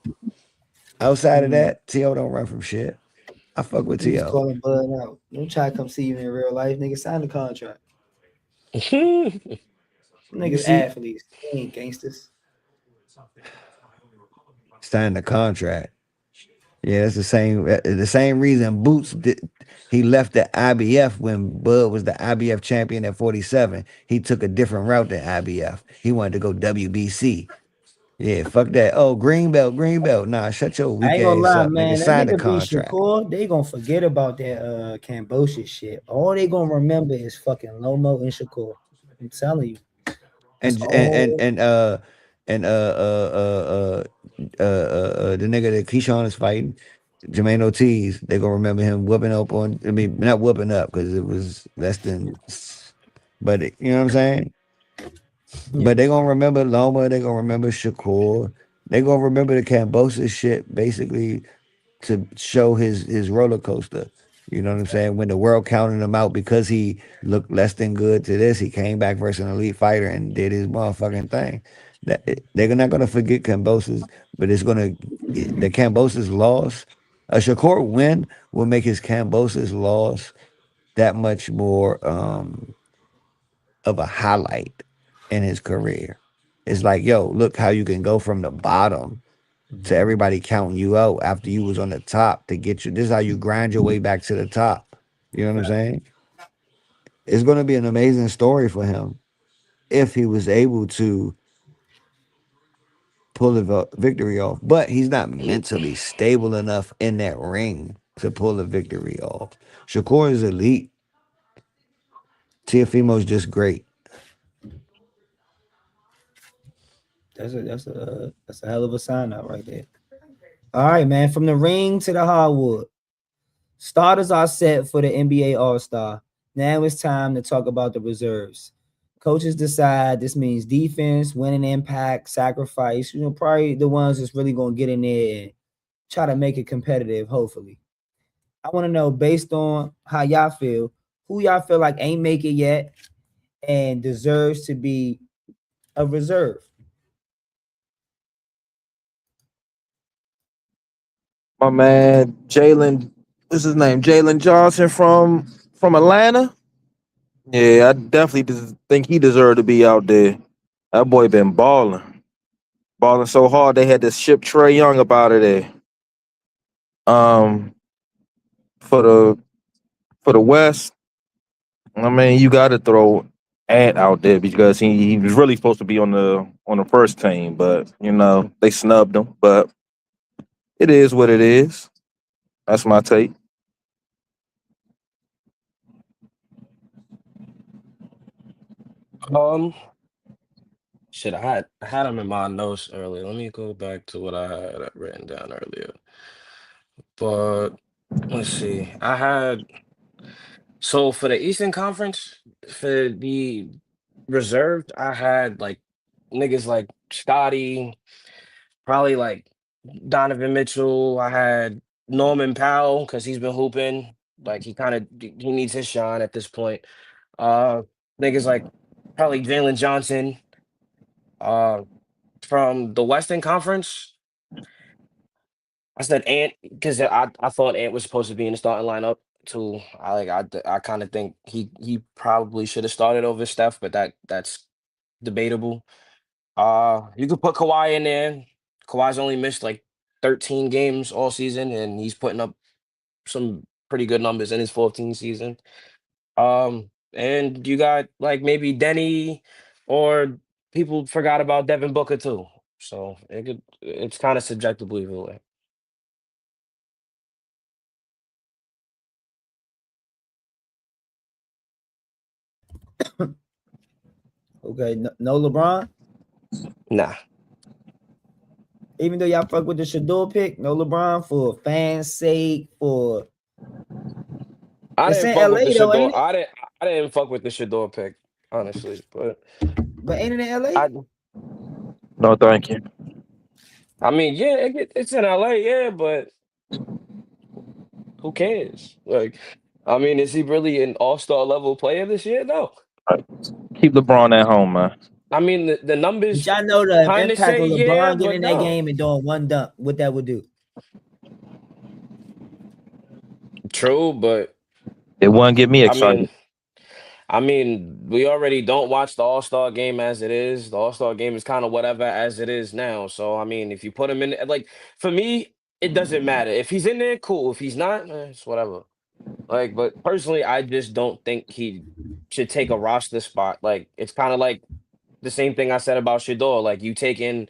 Outside of Mm. that, T.O. don't run from shit. I fuck with You just T.O. calling Bud out. Don't try to come see you in real life, nigga. Sign the contract. You Niggas see, athletes. They ain't gangsters. sign the contract. Yeah, it's the same reason Boots did. He left the IBF when Bud was the IBF champion at 47. He took a different route than IBF. He wanted to go WBC. Yeah, fuck that. Oh, green belt. Nah, shut your I weak ain't gonna ass lie, up, nigga. man. That Sign the nigga beat contract. Shakur. They gonna forget about that Cambodia shit. All they gonna remember is fucking Lomo and Shakur. I'm telling you. That's And all. the nigga that Keyshawn is fighting, Jermaine Ortiz, they gonna remember him whooping up on. I mean, not whooping up because it was less than. But you know what I'm saying. Yeah. But they gonna remember Loma. They gonna remember Shakur. They gonna remember the Cambosa shit. Basically, to show his roller coaster. You know what I'm saying? When the world counted him out because he looked less than good to this, he came back versus an elite fighter and did his motherfucking thing. They're not gonna forget Cambosa's, but the Cambosa's loss. A Shakur win will make his Cambosa's loss that much more of a highlight in his career. It's like, yo, look how you can go from the bottom to everybody counting you out after you was on the top to get you. This is how you grind your way back to the top. You know what I'm saying? It's going to be an amazing story for him if he was able to pull the victory off. But he's not mentally stable enough in that ring to pull the victory off. Shakur is elite. Teofimo's just great. That's a hell of a sign out right there. All right, man. From the ring to the hardwood. Starters are set for the NBA All-Star. Now it's time to talk about the reserves. Coaches decide this means defense, winning impact, sacrifice. Probably the ones that's really going to get in there and try to make it competitive, hopefully. I want to know, based on how y'all feel, Who y'all feel like ain't make it yet and deserves to be a reserve? My man Jalen, what's his name? Jalen Johnson from Atlanta. Yeah, I definitely think he deserved to be out there. That boy been balling so hard they had to ship Trey Young up out of there. Um, for the West, I mean, you got to throw Ant out there because he was really supposed to be on the first team, but they snubbed him. But it is what it is. That's my take. Um, shit, I had him in my notes earlier. Let me go back to what I had written down earlier. But let's see. So for the Eastern Conference, for the reserved, I had like niggas like Scotty, probably like Donovan Mitchell. I had Norman Powell because he's been hooping. Like he needs his shine at this point. Uh Niggas like probably Jalen Johnson. Uh from the Western Conference, I said Ant because I thought Ant was supposed to be in the starting lineup too. I kind of think he probably should have started over Steph, but that's debatable. You could put Kawhi in there. Kawhi's only missed like 13 games all season, and he's putting up some pretty good numbers in his 14th season. And you got like maybe Denny, or people forgot about Devin Booker too. So it's kind of subjective either way. Okay, no LeBron. Nah, Even though y'all fuck with the Shedeur pick, no LeBron for fans' sake. For I it's didn't in fuck with LA the though, Shador. ain't it? I didn't fuck with the Shador pick, honestly. But But ain't it in LA? I No, thank you. I mean, yeah, it's in LA, yeah, but who cares? Like, I mean, is he really an all-star level player this year? No. Keep LeBron at home, man. I mean, the But numbers y'all know the kind of impact say of yeah, LeBron getting but in that no. game and doing one dunk, what that would do. True, but It wouldn't get me I excited. mean, we already don't watch the All-Star game as it is. The All-Star game is kind of whatever as it is now. So I mean, if you put him in, like for me, it doesn't matter. If he's in there, cool. If he's not, it's whatever. Like, but personally, I just don't think he should take a roster spot. Like, it's kind of like the same thing I said about Shador. Like, you take in,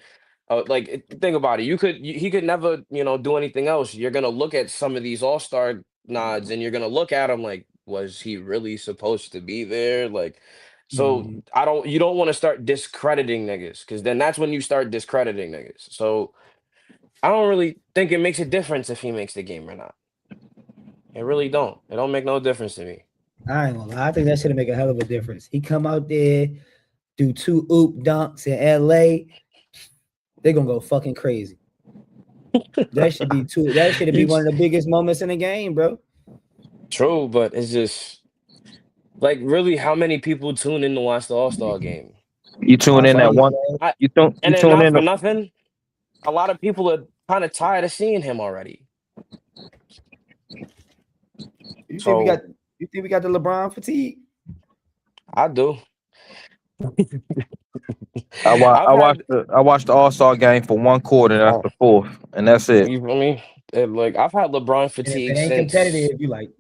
think about it. He could never, do anything else. You're gonna look at some of these All Star nods, and you're gonna look at him like, was he really supposed to be there? Like, so Yeah. you don't want to start discrediting niggas, because then that's when you start discrediting niggas. So I don't really think it makes a difference if he makes the game or not. It really don't. It don't make no difference to me. I ain't gonna lie. I think that should make a hell of a difference. He come out there, do 2 oop dunks in LA. They're gonna go fucking crazy. That should be two. That should be You one of the biggest moments in the game, bro. True, but it's just like really how many people tune in to watch the All-Star game? You tune My in at fault, one. bro. I You and then tune not in. for nothing, a lot of people are kind of tired of seeing him already. You think we got? So You think we got the LeBron fatigue? I do. I I've watched had the All Star game for one quarter. That's uh, the fourth, and that's it. you feel me? Like I've had LeBron And if fatigue it ain't since competitive, you like,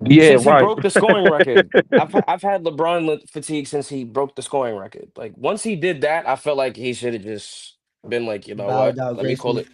Yeah, since he right. broke the scoring record. I've had LeBron fatigue since he broke the scoring record. Like once he did that, I felt like he should have just been like, you know bowed what? out Let me call gracefully. it.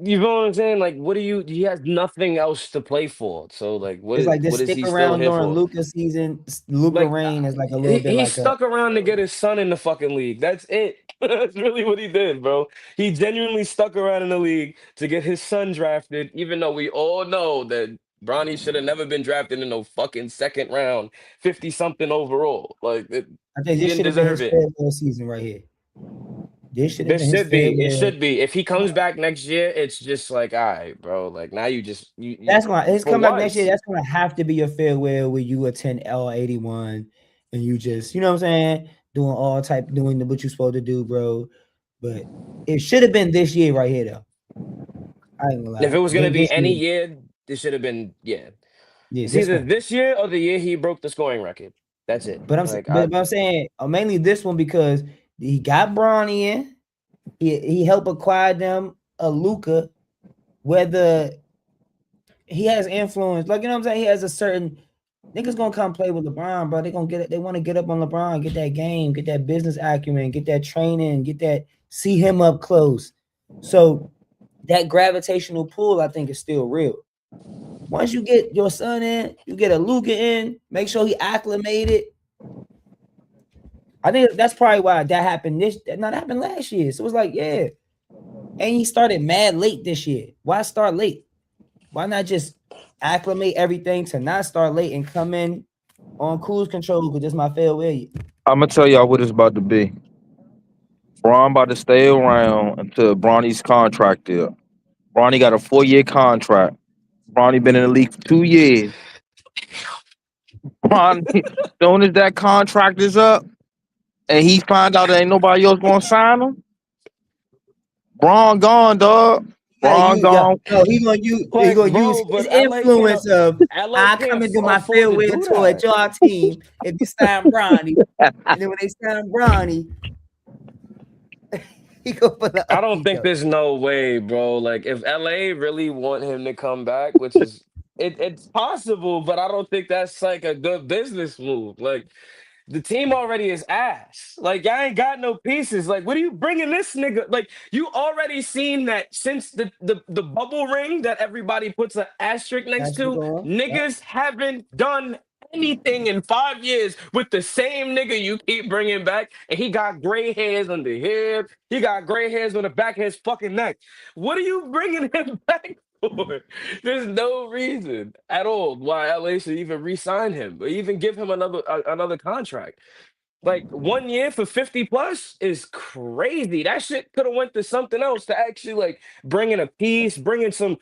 You know what I'm saying? Like, what do you? He has nothing else to play for. So, like, It's like this what is stick he still around here during for? Luca season. Luca Like, reign is like a little bit he like a. stuck around to get his son in the fucking league. That's it. That's really what he did, bro. He genuinely stuck around in the league to get his son drafted, even though we all know that Bronny should have never been drafted in no fucking second round, 50 something overall. Like, I think he this didn't should have been deserve his it. farewell season right here. This should have This been his should be. It farewell. should be. If he comes back next year, it's just like, all right, bro. Like now you That's why his for comeback next year. once. That's gonna have to be your farewell where you attend L81 and you just, you know what I'm saying, doing what you're supposed to do, bro. But it should have been this year right here, though. I ain't gonna If lie. it was gonna be This any year, year, this should have been yeah, It's this either one. this year or the year he broke the scoring record. That's it. But Like I I'm saying mainly this one because he got Bronny in. He helped acquire them a Luka, whether he has influence, like you know what I'm saying. He has a certain niggas gonna come play with LeBron, bro. They gonna get it. They want to get up on LeBron, get that game, get that business acumen, get that training, get that see him up close. So that gravitational pull, I think, is still real. Once you get your son in, you get a Luka in. Make sure he acclimated. I think that's probably why that happened. That happened last year. So it was like, yeah. And he started mad late this year. Why start late? Why not just acclimate everything to not start late and come in on cruise control? Because this my farewell. I'm gonna tell y'all what it's about to be. Bron about to stay around until Bronny's contract up. Bronny got a 4-year contract. Bronny been in the league for 2 years. Bronny, soon as that contract is up, and he find out there ain't nobody else gonna sign him, Bron gone, dog. Bron gone. He gonna use bro, his but LA can't influence of LA I can't come into my afford to farewell do tour at that. your team if you sign Bronny. And then when they sign Bronny, he go for the I don't upkeep think though. there's no way, bro. Like if LA really want him to come back, which is it's possible, but I don't think that's like a good business move. Like the team already is ass. Like y'all ain't got no pieces. Like what are you bringing this nigga? Like you already seen that since the bubble ring that everybody puts an asterisk next That's what to. going. Yep. Niggas haven't done anything in 5 years with the same nigga you keep bringing back, and he got gray hairs on the head. He got gray hairs on the back of his fucking neck. What are you bringing him back for? There's no reason at all why LA should even re-sign him or even give him another contract. Like 1 year for 50 plus is crazy. That shit could have went to something else to actually like bring in a piece, bring in some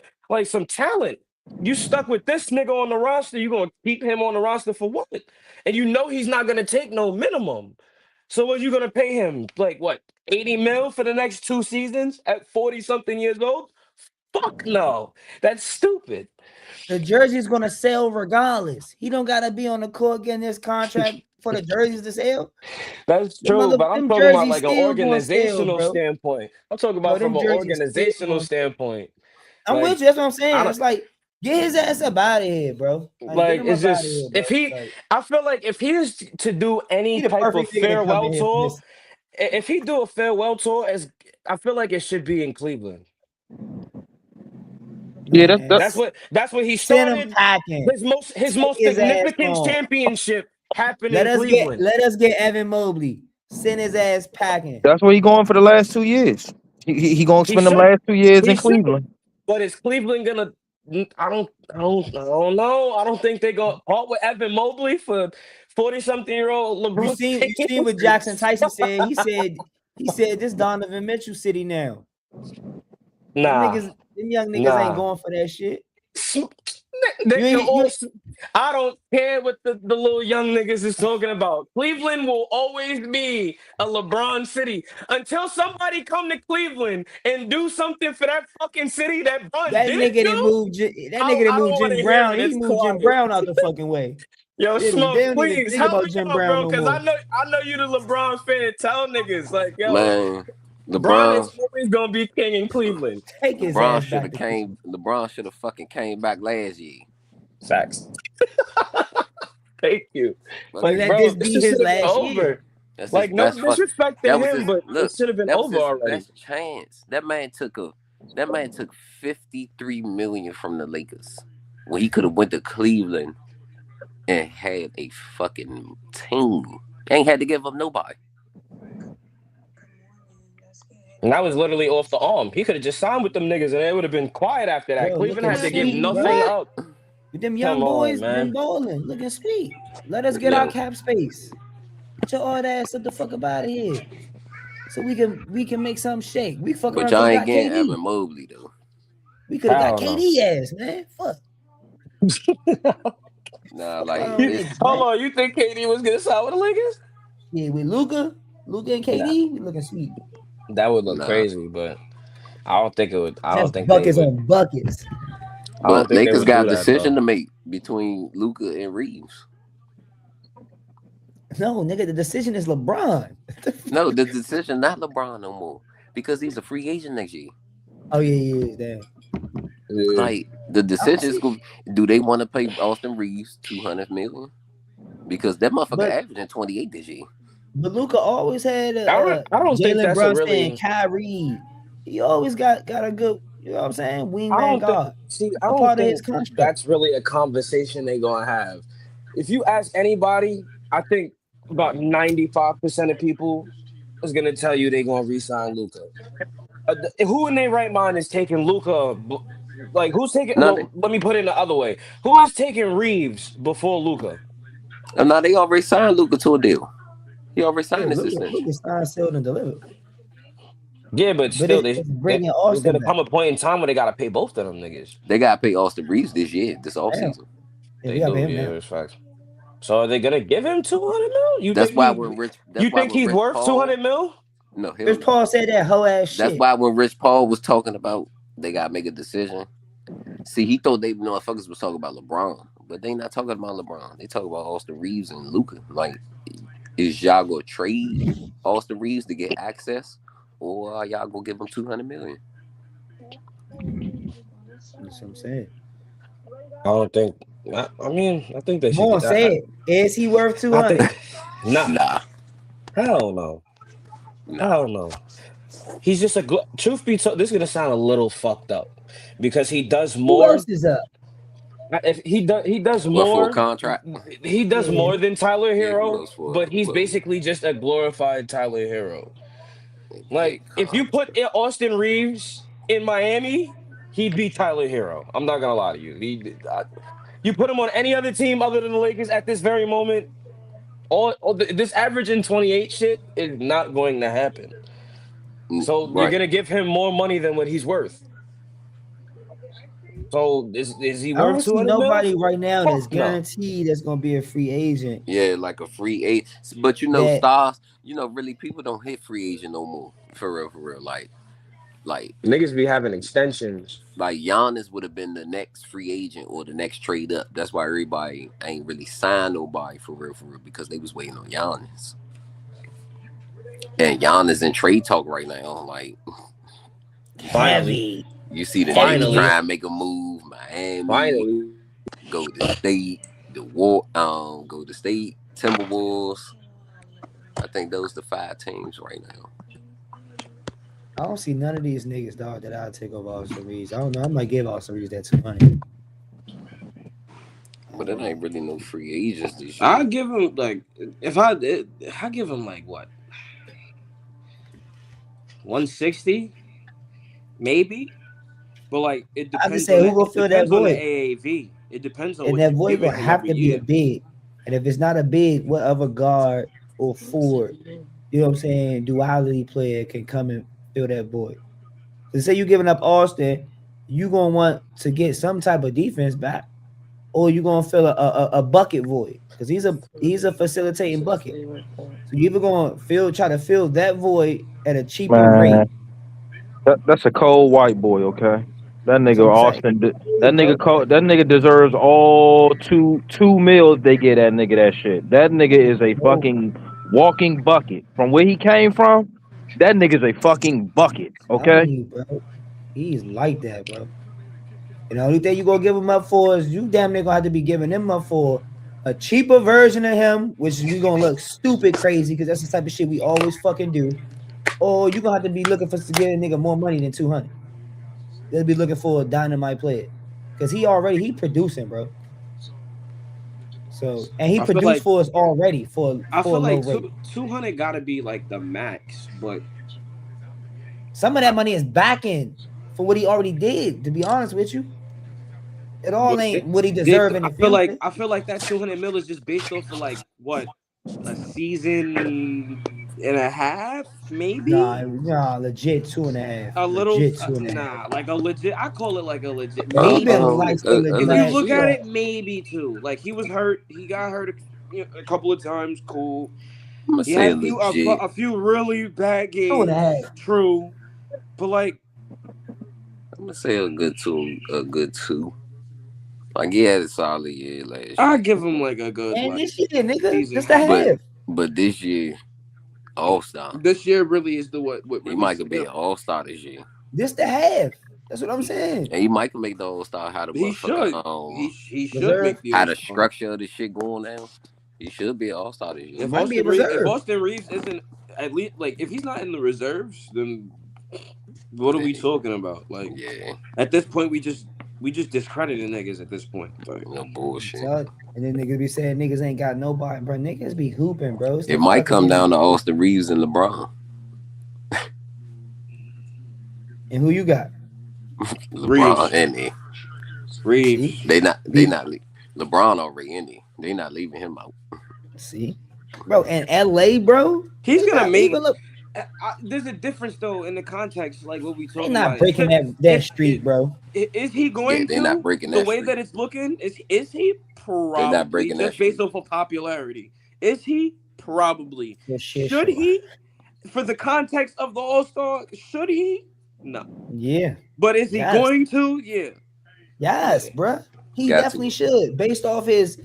talent. You stuck with this nigga on the roster, you gonna keep him on the roster for what? And you know he's not gonna take no minimum. So what you gonna pay him? Like what, 80 mil for the next 2 seasons at 40 something years old? Fuck no. That's stupid. The jersey's gonna sell regardless. He don't gotta be on the court getting this contract for the jerseys to sell. That's true, but I'm Them talking about jerseys like an still gonna sell, organizational bro. standpoint. I'm talking Bro, about them from an jerseys still organizational gonna sell. standpoint. I'm Like with you. That's what I'm I saying. don't It's like get his ass up out of here, bro. Like get like him it's up out of here, just bro. if he Like I feel like if he is to do any he the type of perfect nigga to come farewell in here for tour, this. if he do a farewell tour, as I feel like it should be in Cleveland. Yeah, Man, That's what he send him started. packing. His Take most his ass significant home. championship happened in Cleveland. Let us get Evan Mobley. Send his ass packing. that's where he going for the last 2 years. He gonna He spend them should last 2 years he in should. Cleveland. But is Cleveland gonna? I don't know. I don't think they gonna part with Evan Mobley for 40-something-year-old You LeBron seen what Jackson James. Tyson said? He said this Donovan Mitchell city now. Nah, Them young niggas ain't nah. going for that shit. They You can ain't all. you I don't care what the little young niggas is talking about. Cleveland will always be a LeBron city until somebody come to Cleveland and do something for that fucking city that Bron that didn't nigga that do. moved that nigga that I don't moved want Jim to hear Brown. it. He It's moved Jim quiet. Brown out the fucking way. Yo, They Smoke, don't even please think help me about Jim out, Brown bro, no because more. I know you the LeBron fan. Tell niggas like, yo, Man, Bron is LeBron, always gonna be king in Cleveland. Take his ass back to Cleveland. LeBron should have fucking came back last year. Facts. Thank you. Fuck And Like, you. let bro, this this be shit his should have been last year. over. That's his Like, no best fuck. disrespect to That was him, his but it look. should have been That was over his already. best chance. That man took 53 million from the Lakers when he could have went to Cleveland and had a fucking team. Ain't had to give up nobody. And that was literally off the arm. He could have just signed with them niggas and it would have been quiet after that. Bro, Cleveland looking had to give sweet, nothing bro. Man, up. With them Come young on, boys been man. balling, looking sweet. Let us get our yo, cap space. Get your old ass up the fuck up out of here. so we can make something shake. We fucking But around, y'all could have ain't got getting KD. Evan Mobley though. We could have got Hell no. KD ass, man. Fuck. Nah, Fuck like around You- niggas, Hold man. on, you think KD was gonna sign with the Lakers? Yeah, with Luca and Nah, KD, we looking sweet. that would look nah. crazy, but I don't think it would. I That's don't think they buckets would. on buckets. I don't But think they Lakers would got do a that decision though. to make between Luca and Reeves. No, nigga, the decision is LeBron. No, the decision not LeBron no more because he's a free agent next year. Oh yeah, damn. Yeah. Like the I don't decision is see, going. Do they want to pay Austin Reeves $200 million? Because that motherfucker but averaging 28 this year. Luca always had I don't think Jalen that's a Brunson and really. Kyrie. He always got a good, you know what I'm saying, I wingman don't think. guard. See, I A don't part of his think construct. that's really a conversation they gonna have. If you ask anybody, I think about 95% of people is gonna tell you they gonna re-sign Luca. Who in their right mind is taking Luca? Like who's taking? No, Well, let me put it the other way. Who is taking Reeves before Luca? they already signed Luca to a deal. He already Yeah, signed this extension. Luca signed, sealed, and delivered. Yeah, but But still, it's bringing there's Austin gonna back. come a point in time where they gotta pay both of them niggas. They got to pay Austin Reeves this year, this Damn. offseason. Yeah, They we gotta pay do, him yeah, now. it's facts. So are they gonna give him 200 mil? That's why when You think he's Rich worth Paul, 200 mil? no, hell Chris no. Paul said that whole ass That's shit. why when Rich Paul was talking about they got to make a decision. See, he thought they motherfuckers was talking about LeBron, but they not talking about LeBron. They talk about Austin Reeves and Luca. Like, is y'all gonna trade Austin Reeves to get access, or are y'all gonna give him $200 million? That's what I'm saying. I don't think. I mean, I think they Come should on, get. say it. Is he worth I 200? think. Nah, Nah, hell no, nah. hell no. He's just a. Truth be told, this is gonna sound a little fucked up because he does Who else more. is up? If he does What for a more. contract? He does Yeah. more than Tyler Yeah, who Hero, else for? but he's basically just a glorified Tyler Hero. Big Like, if you put contract. Austin Reeves in Miami, he'd be Tyler Hero. I'm not gonna lie to you. You put him on any other team other than the Lakers at this very moment, this averaging 28 shit is not going to happen. So you're Right. gonna give him more money than what he's worth. So is he I worth don't see 200 mil? nobody right now that's Fuck no. guaranteed that's gonna be a free agent. Yeah, like a free agent. But That stars, really people don't hit free agent no more. For real, for real. Like Niggas be having extensions. Giannis would have been the next free agent or the next trade up. That's why everybody ain't really signed nobody for real, because they was waiting on Giannis. And Giannis in trade talk right now. Like, Finally. heavy. you see the Heavy niggas Finally. trying to make a move. Miami, Finally. Golden State, Golden State, Timberwolves. I think those the 5 teams right now. I don't see none of these niggas, dog, that I'll take over Austin Reeves. I don't know. I might give Austin Reeves that 200. But it ain't really no free agents this year. I give him like I give him like what 160 maybe, but like it I just depends say on who gonna fill that depends on the void, AAV. It depends on and what that you're void giving gonna him have every to be a year. big. And if it's not a big, what other guard or forward, you know what I'm saying, duality player can come and fill that void? So say you giving up Austin, you gonna want to get some type of defense back, or you gonna fill a bucket void because he's a facilitating bucket. So you either gonna try to fill that void at a cheaper rate. Man, that's a cold white boy, okay? That That's nigga what I'm saying. Austin, Yeah, bro. that nigga deserves all two mils they get that nigga that shit. That nigga is a No, fucking walking bucket. From where he came from, that nigga's a fucking bucket, I'm telling okay? you, bro. He's like that, bro. And the only thing you gonna give him up for is you damn near gonna have to be giving him up for a cheaper version of him, which we gonna look stupid crazy because that's the type of shit we always fucking do. Or you gonna have to be looking for to get a nigga more money than 200. They'll be looking for a dynamite player because he producing, bro. So and he I feel produced like for us already for I a feel low like rate. 200 got to be like the max, but Some of that money is backing for what he already did. To be honest with you, it all ain't what he deserve in the future. I feel like that 200 mil is just based off of like what a season 2.5, maybe. Nah, legit 2.5. A little, Legit 2.5. like a legit. I call it like a legit. He been Maybe light skinned if you last look at year. it, maybe 2. Like he was hurt. He got hurt a couple of times. Cool. I'm gonna He say had a legit. a few really bad games. 2.5. True, but like I'm gonna say a good 2. Like he had a solid year last year. I give him like a good And like this year, nigga, season. just a half. But this year, All-Star. This year really is the what He really might could be an All-Star this year. This the half. That's what I'm saying. And he might can make the All-Star. How the He should. He should Reserve. make the how the All-Star. structure of this shit going down. He should be an All-Star this year. If Austin Reeves isn't at least like if he's not in the reserves, then what are we talking about? Like at this point we just discrediting niggas at this point. Like no bullshit. And then niggas be saying niggas ain't got nobody, bro. Niggas be hooping, bro. It might come down to Austin Reeves and LeBron. And who you got? LeBron and me. Reeves. They not LeBron already in there. They not leaving him out. See, bro, and LA, bro, he's gonna make. There's a difference though in the context, like what we talking about. They're not breaking that streak, bro. Is he going they're to? Not breaking the that way streak. that it's looking? Is he probably they're not breaking just that based off of popularity? Is he probably? Should he? For the context of the All-Star, should he? No. Yeah. But is he going to? Yeah. Yes, bro. He definitely should, based off his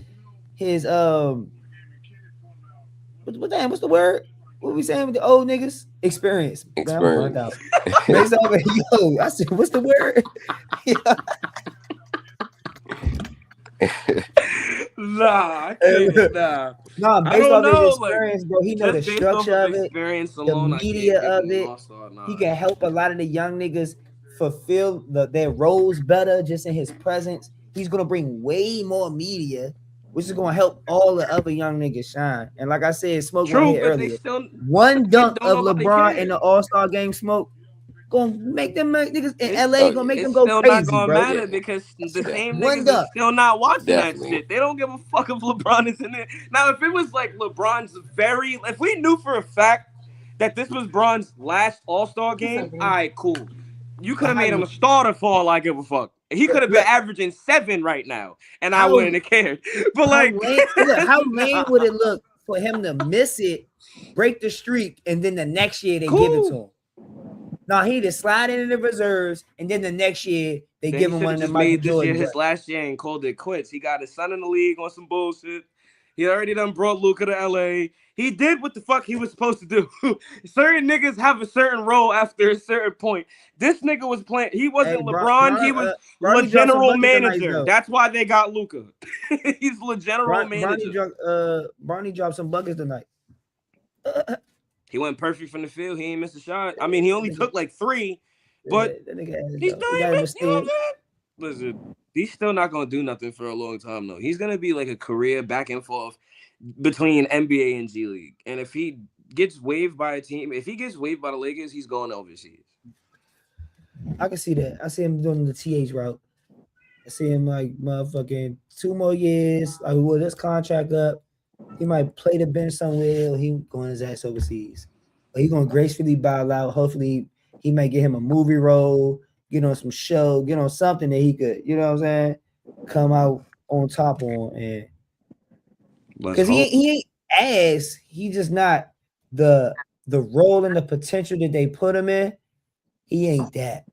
what's the word? What we saying with the old niggas? Experience. Experience. Out. Based off of, yo, I said, what's the word? Nah, I can't. Nah, based off his experience, bro. He know the structure of it, alone, the media of it. He can help a lot of the young niggas fulfill their roles better just in his presence. He's gonna bring way more media, which is gonna help all the other young niggas shine. And like I said, Smoke went here earlier. One dunk of LeBron in the All-Star game, Smoke, gonna make them niggas in LA gonna make them go crazy, not gonna bro. matter because the same niggas are still not watching that shit. They don't give a fuck if LeBron is in there. Now, if it was like LeBron's if we knew for a fact that this was Bron's last All-Star game, all right, cool. You could have made him a starter for all I give a fuck. He could have been averaging 7 right now, and I wouldn't have cared. But like, how lame would it look for him to miss it, break the streak, and then the next year they give it to him? No, he just slide into the reserves, and then the next year they give him one of the Michael Jordan. His last year and called it quits. He got his son in the league on some bullshit. He already done brought Luka to LA. He did what the fuck he was supposed to do. Certain niggas have a certain role after a certain point. This nigga was playing. He wasn't LeBron. He was the general manager. That's why they got Luka. He's the general manager. Bronny dropped some buckets tonight. He went perfect from the field. He ain't missed a shot. I mean, he only took like 3, but he's still ain't missed. You know what I'm saying? Listen, he's still not gonna do nothing for a long time though. He's gonna be like a career back and forth between NBA and G League. And if he gets waived by a team, if he gets waived by the Lakers, he's going overseas. I can see that. I see him doing the TH route. I see him like motherfucking 2 more years. Like with his contract up, he might play the bench somewhere. Or he going his ass overseas. Or he gonna gracefully bow out. Hopefully, he might get him a movie role. Get on some show. Get on something that he could. You know what I'm saying? Come out on top on and. Because he ain't ass. He just not the role and the potential that they put him in. He ain't that.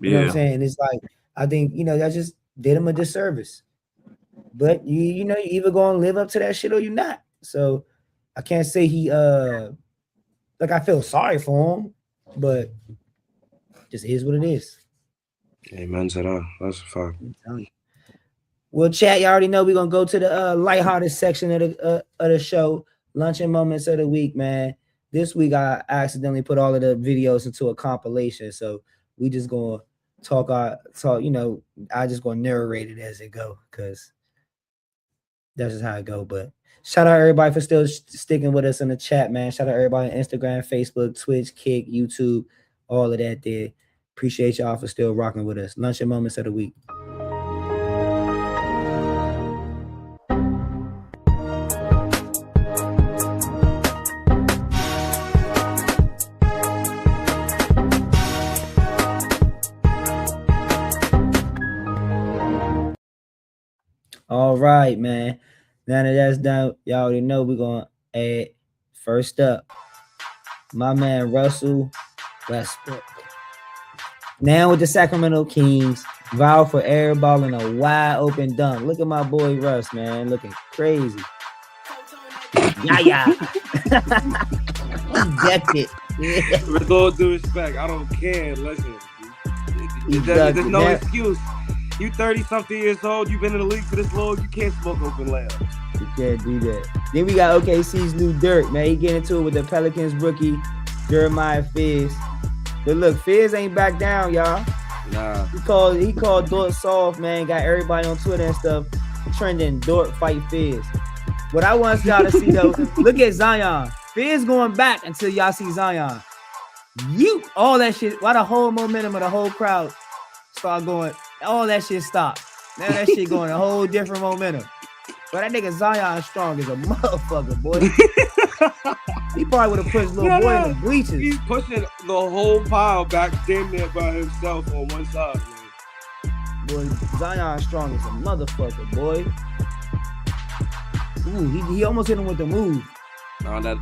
You know what I'm saying? It's like I think that just did him a disservice. But you either gonna live up to that shit or you not. So I can't say he like I feel sorry for him, but just is what it is. Amen to that. That's a fact. Well, chat, you already know we're gonna go to the lighthearted section of the show, luncheon moments of the week, man. This week I accidentally put all of the videos into a compilation, so we just gonna talk. I just gonna narrate it as it go, cause that's just how it go. But shout out everybody for still sticking with us in the chat, man. Shout out everybody on Instagram, Facebook, Twitch, Kick, YouTube, all of that there. Appreciate y'all for still rocking with us. Luncheon moments of the week. All right, man. Now that that's done, y'all already know we're gonna add first up my man Russell Westbrook. Now with the Sacramento Kings, vow for airball and a wide open dunk. Look at my boy Russ, man, looking crazy. Yeah. He decked it. With all due respect, I don't care. Listen, there's no Now, excuse. You 30-something years old. You've been in the league for this long. You can't smoke open layups. you can't do that. Then we got OKC's new Dort, man. He get into it with the Pelicans rookie Jeremiah Fizz. But look, Fizz ain't back down, y'all. Nah. He called Dort soft, man. Got everybody on Twitter and stuff trending Dort fight Fizz. What I want y'all to see though, look at Zion. Fizz going back until y'all see Zion. All that shit. Why the whole momentum of the whole crowd start going? All that shit stopped. Now that shit going a whole different momentum. But that nigga Zion strong as a motherfucker, boy. He probably would have pushed little boy in the bleachers. He's pushing the whole pile back damn near by himself on one side. Man. Boy, Zion strong as a motherfucker, boy. Ooh, he almost hit him with the move.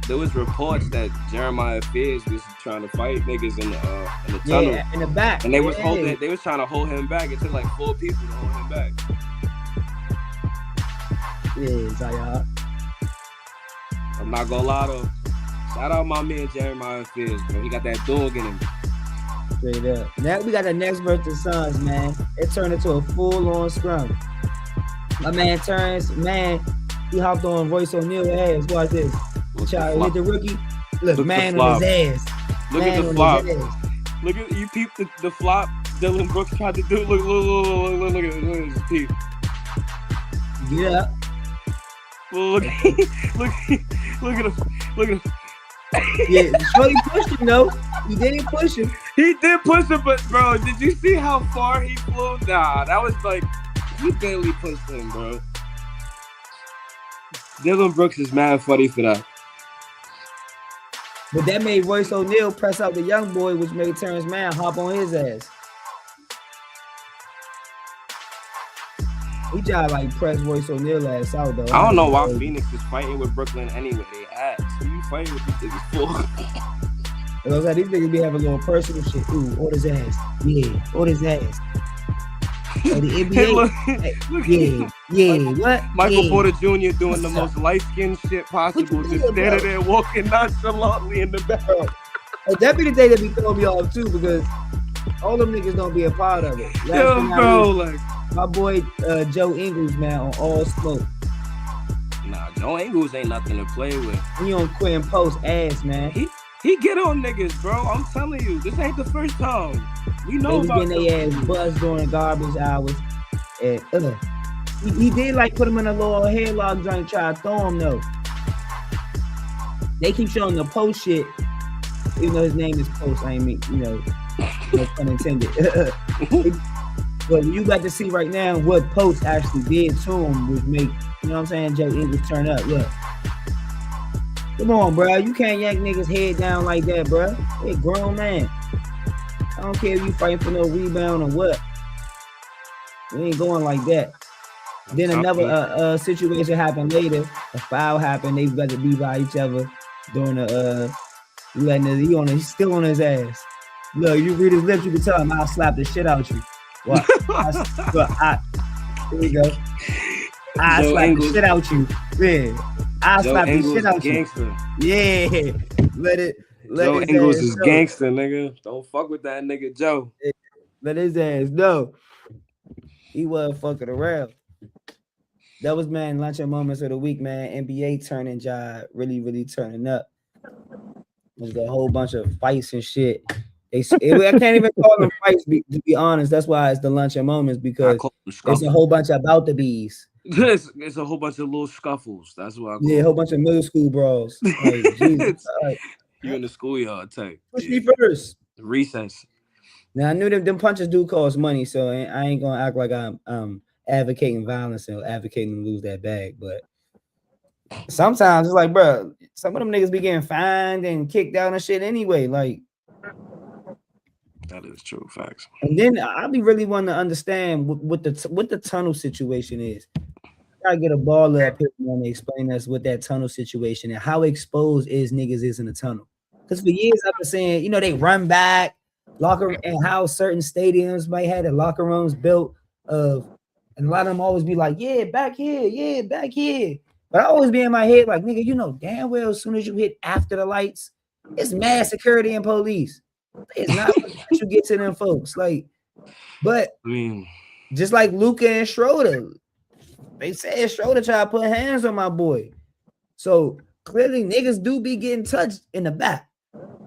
There was reports that Jeremiah Fizz was trying to fight niggas in the tunnel. Yeah, in the back. And they was trying to hold him back. It took like 4 people to hold him back. Yeah, Zion. I'm not gonna lie though. Shout out my man Jeremiah Fizz, bro. He got that dog in him. Straight up. Now we got the next versus Suns, man. It turned into a full-on scrum. My man turns, he hopped on Royce O'Neal's ass. Watch this. Child hit the rookie. Look man on his ass. Look at the flop. Look at you peep the flop Dylan Brooks tried to do. Look at his peep. Get up. Look at him. Yeah, Shorty pushed him though. He didn't push him. He did push him, but bro, did you see how far he flew? Nah, that was like he barely pushed him, bro. Dylan Brooks is mad funny for that. But that made Royce O'Neal press out the young boy, which made Terrence Mann hop on his ass. He tried like press Royce O'Neal ass out though. I don't know why Phoenix is fighting with Brooklyn anyway. They ass. Who you fighting with these niggas for? It was like these niggas be having a little personal shit. Ooh, order his ass. Yeah, order his ass. Oh, the NBA. Hey, what? Michael Porter Jr. doing the most light-skinned shit possible, just standing there walking nonchalantly in the back. That be the day that be throwing me off too, because all them niggas don't be a part of it. My boy Joe Ingles, man, on All Smoke. Nah, Joe Ingles ain't nothing to play with. He on Quinn Post ass, man. He get on niggas, bro. I'm telling you, this ain't the first time. We know they about getting their ass buzzed during garbage hours. And he did like put him in a little headlock joint, try to throw him though. They keep showing the Post shit, even though his name is Post. I mean, no pun intended. But you got to see right now what Post actually did to him, which make, you know what I'm saying, Joe Ingles turn up. Look. Come on, bro. You can't yank niggas head down like that, bro. Hey, grown man. I don't care if you fighting for no rebound or what. We ain't going like that. Then another situation happened later. A foul happened. They got to be by each other during the he's still on his ass. Look, you read his lips, you can tell him I'll slap the shit out you. What? Here we go. I'll slap the shit out you. Yeah. I'll slap the shit out you. Yeah. Joe Ingles is gangster, nigga. Don't fuck with that nigga, Joe. Let his ass know. He wasn't fucking around. That was, man, luncheon moments of the week, man. NBA turning job, really, really turning up. There's a whole bunch of fights and shit. I can't even call them fights, to be honest. That's why it's the luncheon moments, because it's a whole bunch about the bees. It's a whole bunch of little scuffles. That's what I call a whole bunch of middle school brawls. Like, Jesus. You in the schoolyard type. Push me first. Recess. Now I knew them punches do cost money, so I ain't gonna act like I'm advocating violence and advocating to lose that bag. But sometimes it's like, bro, some of them niggas be getting fined and kicked out and shit anyway. Like, that is true, facts. And then I be really wanting to understand what the tunnel situation is. gotta get a baller up here, man, to explain us what that tunnel situation and how exposed niggas is in the tunnel. Because for years I've been saying, they run back, locker, and how certain stadiums might have the locker rooms built of, and a lot of them always be like, yeah, back here, back here. But I always be in my head like, nigga, damn well as soon as you hit after the lights, it's mad security and police. It's not let you get to them folks. But I mean, just like Luka and Schroeder, they said Schroeder tried to put hands on my boy. So clearly niggas do be getting touched in the back.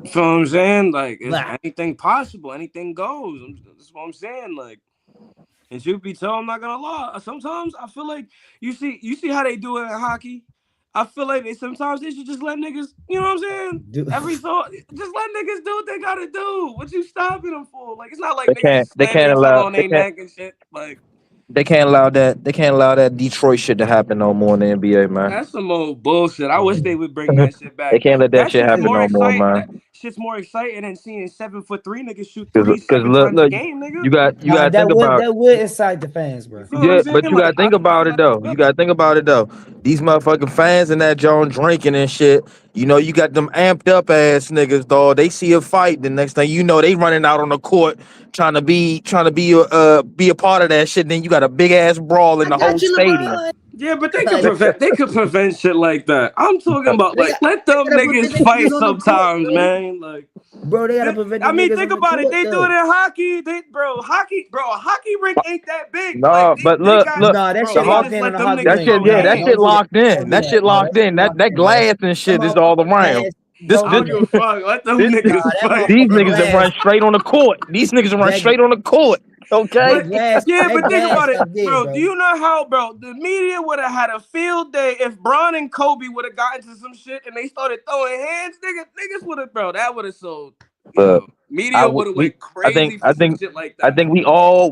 you feel what I'm saying? Like, it's anything possible, anything goes. That's what I'm saying. Like, and truth be told, I'm not gonna lie. Sometimes I feel like you see how they do it in hockey. I feel like sometimes they should just let niggas, you know what I'm saying? Just let niggas do what they gotta do. What you stopping them for? Like, it's not like niggas slamming each other on their neck and shit. Like, they can't allow that Detroit shit to happen no more in the NBA, man. that's some old bullshit. I wish they would bring that shit back. They can't let that shit happen no more, man. That shit's more exciting than seeing 7'3" niggas shoot 7 look, times a game, nigga. You got to think about that would excite the fans, bro. Yeah, but you gotta think about it though. These motherfucking fans and that John drinking and shit. You got them amped up ass niggas, dog. They see a fight, the next thing you know, they running out on the court trying to be a part of that shit. Then you got a big ass brawl in the whole stadium. Yeah, but they could prevent shit like that. I'm talking about let them niggas fight sometimes, man. Like, bro, they gotta prevent. I mean, think about it. They do it in hockey. A hockey rink ain't that big. No, but look, that shit locked in. That shit locked in. That shit locked in. That glass and shit is all around. I don't give a fuck. Let them niggas fight. These niggas that run straight on the court. Okay. But think about it, bro. Do you know how, bro? The media would have had a field day if Bron and Kobe would have gotten to some shit and they started throwing hands. Niggas would have, bro. That would have sold. Media would have went crazy for some shit like that. I think we all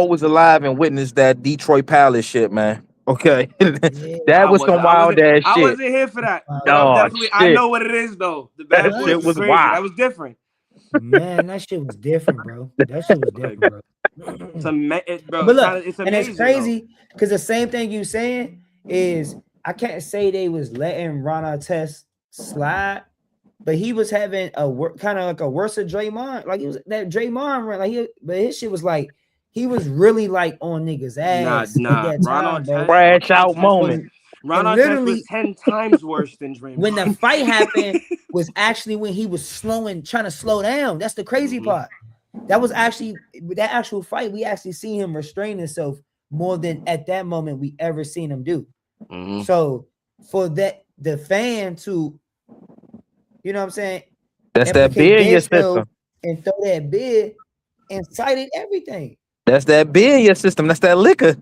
was alive and witnessed that Detroit Palace shit, man. Okay, that was some wild ass shit. I wasn't here for that. I know what it is though. The bad boys shit was wild. That was different. Man, that shit was different, bro. That shit was different, bro. But look, it's and it's crazy because the same thing you saying is I can't say they was letting Ron Artest slide, but he was having kind of like a worse Draymond. Like he was that Draymond run, but his shit was like he was really like on niggas' ass. Ron Artest crash out moment. Ron Artest was 10 times worse than Draymond. When the fight happened was actually when he was trying to slow down. That's the crazy part. That was actually that actual fight. We actually see him restrain himself more than at that moment we ever seen him do. So for the fan to, you know what I'm saying? That's that beer in your system. And throw that beer incited everything. That's that beer in your system. That's that liquor.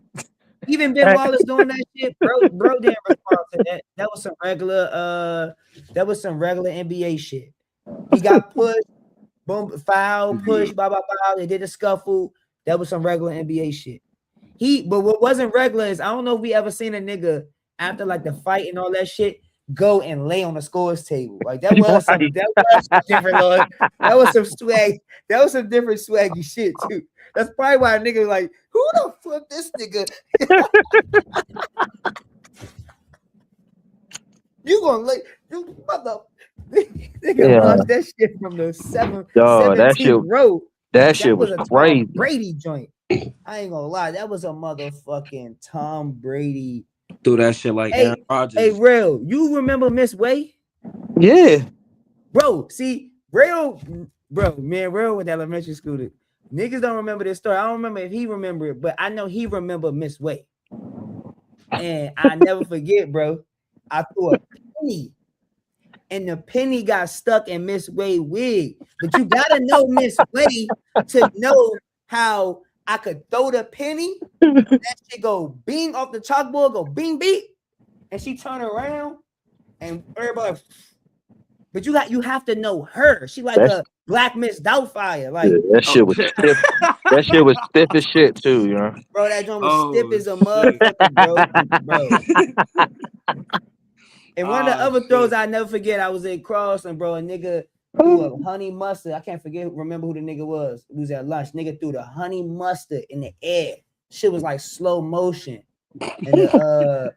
Even Ben Wallace doing that shit, bro didn't respond to that. That was some regular NBA shit. He got pushed, boom, foul, push, blah, blah, blah. They did a scuffle. That was some regular NBA shit. But what wasn't regular is I don't know if we ever seen a nigga after like the fight and all that shit go and lay on the scores table. Like that was some different, Lord. That was some swag. That was some different swaggy shit too. That's probably why a nigga like, who the fuck this nigga? You gonna lay, you mother. Nigga lost that shit from the 17th row. That shit was crazy. Brady joint. I ain't gonna lie, that was a motherfucking Tom Brady. Do that shit like Aaron Rodgers. Hey, Real, you remember Miss Way? Yeah. Bro, see, Real with elementary school. Niggas don't remember this story. I don't remember if he remember it, but I know he remember Miss Way. And I never forget, bro. I threw a penny. And the penny got stuck in Miss Way wig. But you gotta know Miss Way to know how I could throw the penny. That shit go bing off the chalkboard, go bing beat. And she turn around and everybody. But you have to know her. She like a Black Miss Doubtfire. Like that shit was stiff. That shit was stiff as shit too, you know. Bro, that joint was stiff as a motherfucker, bro. And one of the other throws I never forget, I was at Cross and bro, a nigga threw a honey mustard. I can't remember who the nigga was. It was at lunch. Nigga threw the honey mustard in the air. Shit was like slow motion. And the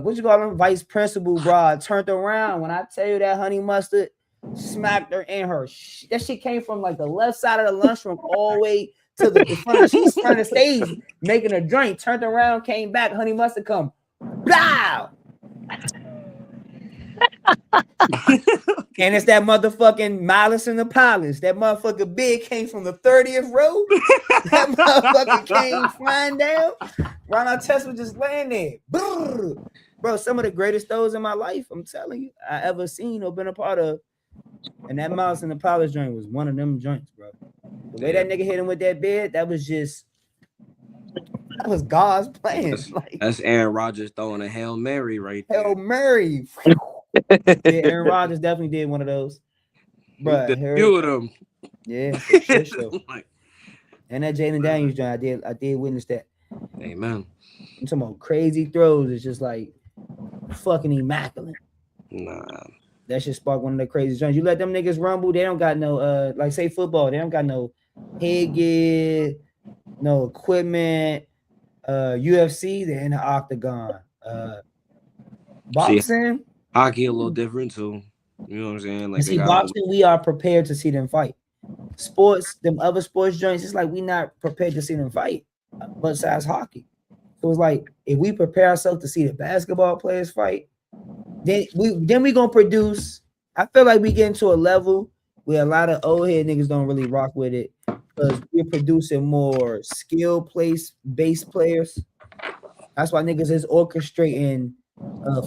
what you call him, vice principal, bro, turned around. When I tell you that honey mustard smacked her in her, that shit came from like the left side of the lunchroom all the way to the front of the stage, making a drink. Turned around, came back, honey mustard come, blah. And it's that motherfucking malice in the palace. That motherfucker big came from the 30th row. That motherfucker came flying down. Ron Artest was just laying there. Brrr. Bro, some of the greatest throws in my life, I'm telling you, I ever seen or been a part of. And that malice in the palace joint was one of them joints, bro. The way that nigga hit him with that bed, that was God's plan. That's Aaron Rodgers throwing a Hail Mary right there. Hail Mary. Yeah, Aaron Rodgers definitely did one of those. But few of them. Yeah, for sure. And that Jalen Daniels joint, I did witness that. Amen. I'm talking about crazy throws. It's just like fucking immaculate. Nah. That should spark one of the craziest joints. You let them niggas rumble, they don't got no like say football, they don't got no headgear, no equipment. UFC, they're in the octagon. Boxing. Hockey a little different too. You know what I'm saying? Like, see, boxing, we are prepared to see them fight. Sports, them other sports joints, it's like we not prepared to see them fight. Besides hockey. So it's like if we prepare ourselves to see the basketball players fight, then we gonna produce. I feel like we get into a level where a lot of old head niggas don't really rock with it because we're producing more skill based players. That's why niggas is orchestrating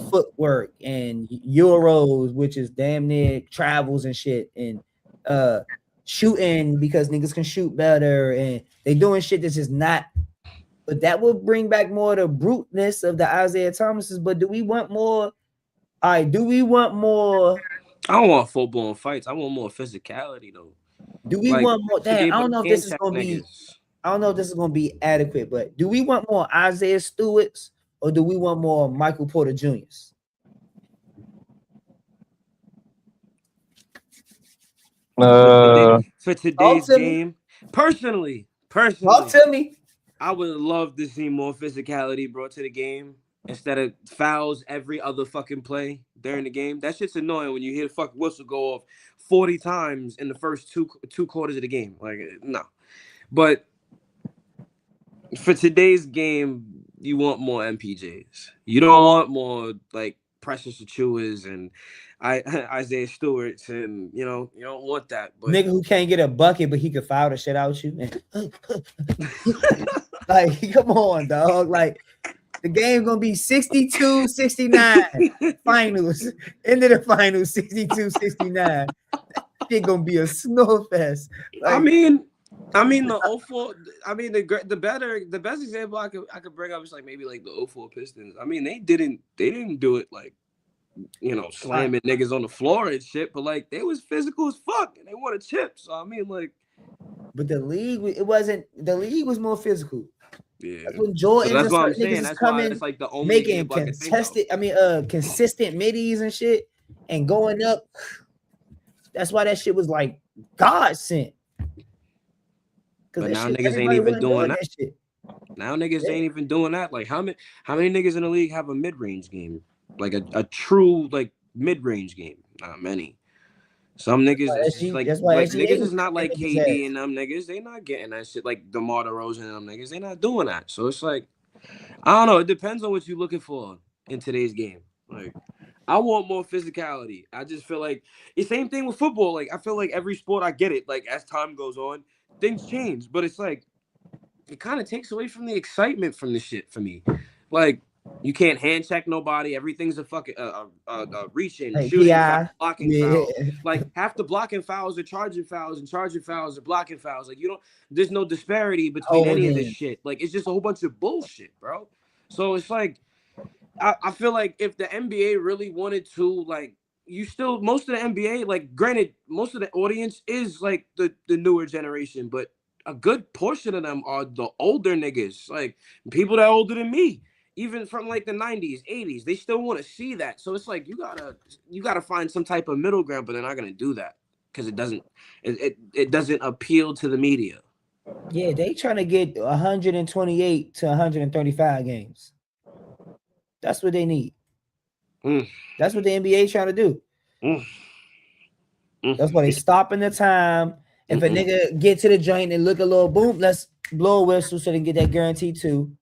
footwork and euros, which is damn near travels and shit, and shooting because niggas can shoot better, and they doing shit that's just not. But that will bring back more of the bruteness of the Isaiah Thomases. But do we want more? All right, do we want more? I don't want full-blown fights. I want more physicality though. Do we want more? Damn, I don't know if this is gonna be. I don't know if this is gonna be adequate, but do we want more Isaiah Stewarts or do we want more Michael Porter Jr.'s? For today's game, personally, talk to me. I would love to see more physicality brought to the game instead of fouls every other fucking play during the game. That shit's annoying when you hear the fucking whistle go off 40 times in the first two quarters of the game. Like, no. But for today's game, you want more MPJs. You don't want more like Precious Achuas and Isaiah Stewart's, and you don't want that. But nigga who can't get a bucket, but he could foul the shit out you. Like, come on, dog. Like, the game gonna be 62-69 finals. End of the finals, 62-69. Shit gonna be a snore fest. Like, I mean the 04. I mean the best example I could bring up is like maybe like the 04 Pistons. I mean they didn't do it like, slamming niggas on the floor and shit, but like they was physical as fuck and they won a chip. So I mean, like, but the league was more physical. Yeah, that's when Jordan. So that's what I'm saying. That's why it's like the only making consistent middies and shit and going up. That's why that shit was like God sent. But now niggas ain't even doing that shit. Now niggas ain't even doing that. Like how many niggas in the league have a mid-range game? Like a true like mid-range game? Not many. Some niggas niggas is not like KD and them niggas. They not getting that shit like DeMar DeRozan and them niggas. They not doing that. So it's like, I don't know. It depends on what you're looking for in today's game. Like, I want more physicality. I just feel like the same thing with football. Like, I feel like every sport, I get it. Like, as time goes on, things change. But it's like, it kind of takes away from the excitement from the shit for me. Like, you can't hand check nobody. Everything's a fucking reaching, like shooting, blocking foul. Like half the blocking fouls are charging fouls, and charging fouls are blocking fouls. Like there's no disparity between any of this shit. Like it's just a whole bunch of bullshit, bro. So it's like, I feel like if the NBA really wanted to, like, most of the NBA, like, granted, most of the audience is like the newer generation, but a good portion of them are the older niggas, like people that are older than me. Even from like the 90s, 80s, they still want to see that. So it's like you gotta find some type of middle ground, but they're not gonna do that because it doesn't appeal to the media. Yeah, they trying to get 128 to 135 games. That's what they need. That's what the NBA trying to do. That's why they stopping the time. If a nigga get to the joint and look a little boom, let's blow a whistle so they can get that guarantee too.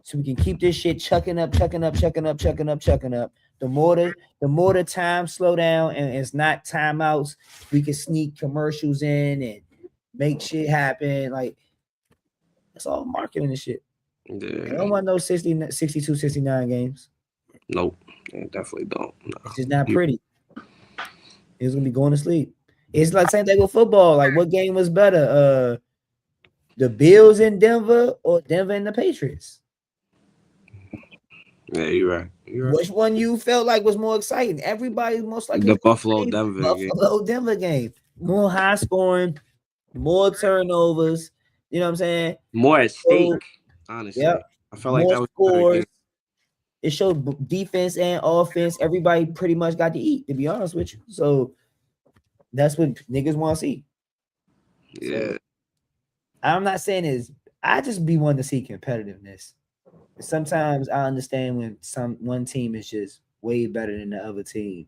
So we can keep this shit chucking up. The more the time slow down and it's not timeouts, we can sneak commercials in and make shit happen. Like, it's all marketing and shit. Yeah. I don't want no 60, 62, 69 games. Nope. Yeah, definitely don't. No. It's just not pretty. It's gonna be going to sleep. It's like same thing with football. Like, what game was better? The Bills in Denver or Denver and the Patriots? Yeah, you're right. Which one you felt like was more exciting? Everybody most likely The Buffalo Denver Denver game. More high scoring, more turnovers. You know what I'm saying? More at stake, honestly. Yep. I felt like More that was scores. It showed defense and offense. Everybody pretty much got to eat, to be honest with you. So that's what niggas want to see. Yeah. So, I'm not saying is I just be wanting to see competitiveness. Sometimes I understand when one team is just way better than the other team.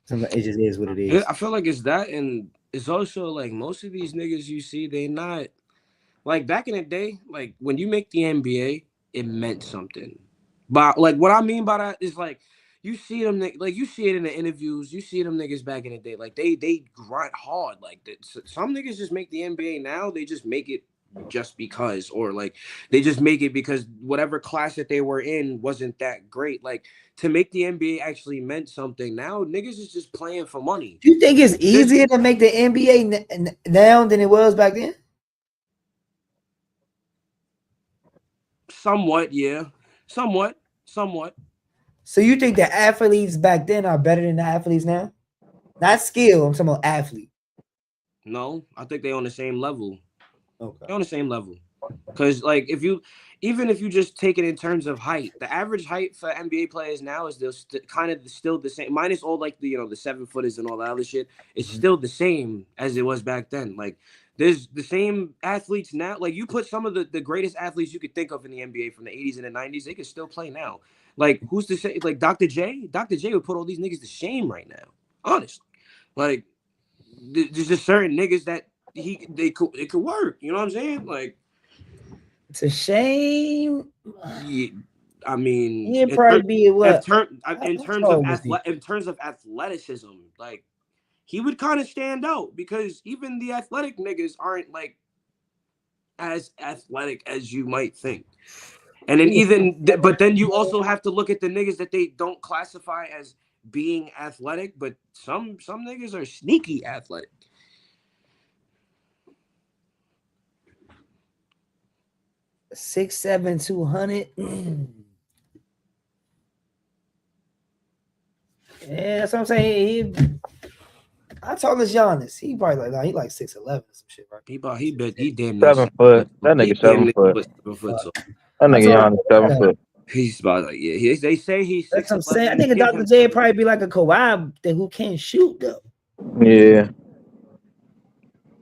Sometimes it just is what it is. I feel like it's that, and it's also like most of these niggas you see, they not like back in the day. Like when you make the NBA, it meant something. But like what I mean by that is like you see them like you see it in the interviews. You see them niggas back in the day, like they grind hard. Like some niggas just make the NBA now. They just make it just because, or like they just make it because whatever class that they were in wasn't that great. Like to make the NBA actually meant something. Now niggas is just playing for money. Do you think it's easier to make the NBA now than it was back then? Somewhat, yeah. Somewhat. So you think the athletes back then are better than the athletes now? Not skill, I'm talking about athlete. No, I think they're on the same level. Okay. They're on the same level. Because like even if you just take it in terms of height, the average height for NBA players now is kind of still the same, minus all like the the 7-footers and all that other shit. It's still the same as it was back then. Like there's the same athletes now. Like you put some of the greatest athletes you could think of in the NBA from the 80s and the 90s, they could still play now. Like who's to say? Like Dr. J would put all these niggas to shame right now. Honestly, like there's just certain niggas that it could work. You know what I'm saying? Like. It's a shame. Yeah, I mean, He'd probably be what? In terms of athleticism, like he would kind of stand out because even the athletic niggas aren't like as athletic as you might think. And then but then you also have to look at the niggas that they don't classify as being athletic, but some niggas are sneaky athletic. 6'7", 200. Yeah, that's what I'm saying. I told us Giannis. He probably he like 6'11" or some shit, right? He damn 7 foot. That nigga 7 foot. That nigga Giannis 7 foot. He's about like they say he's 6'11". That's what I'm saying. I think Dr. J would probably be like a Kawhi who can't shoot though. Yeah.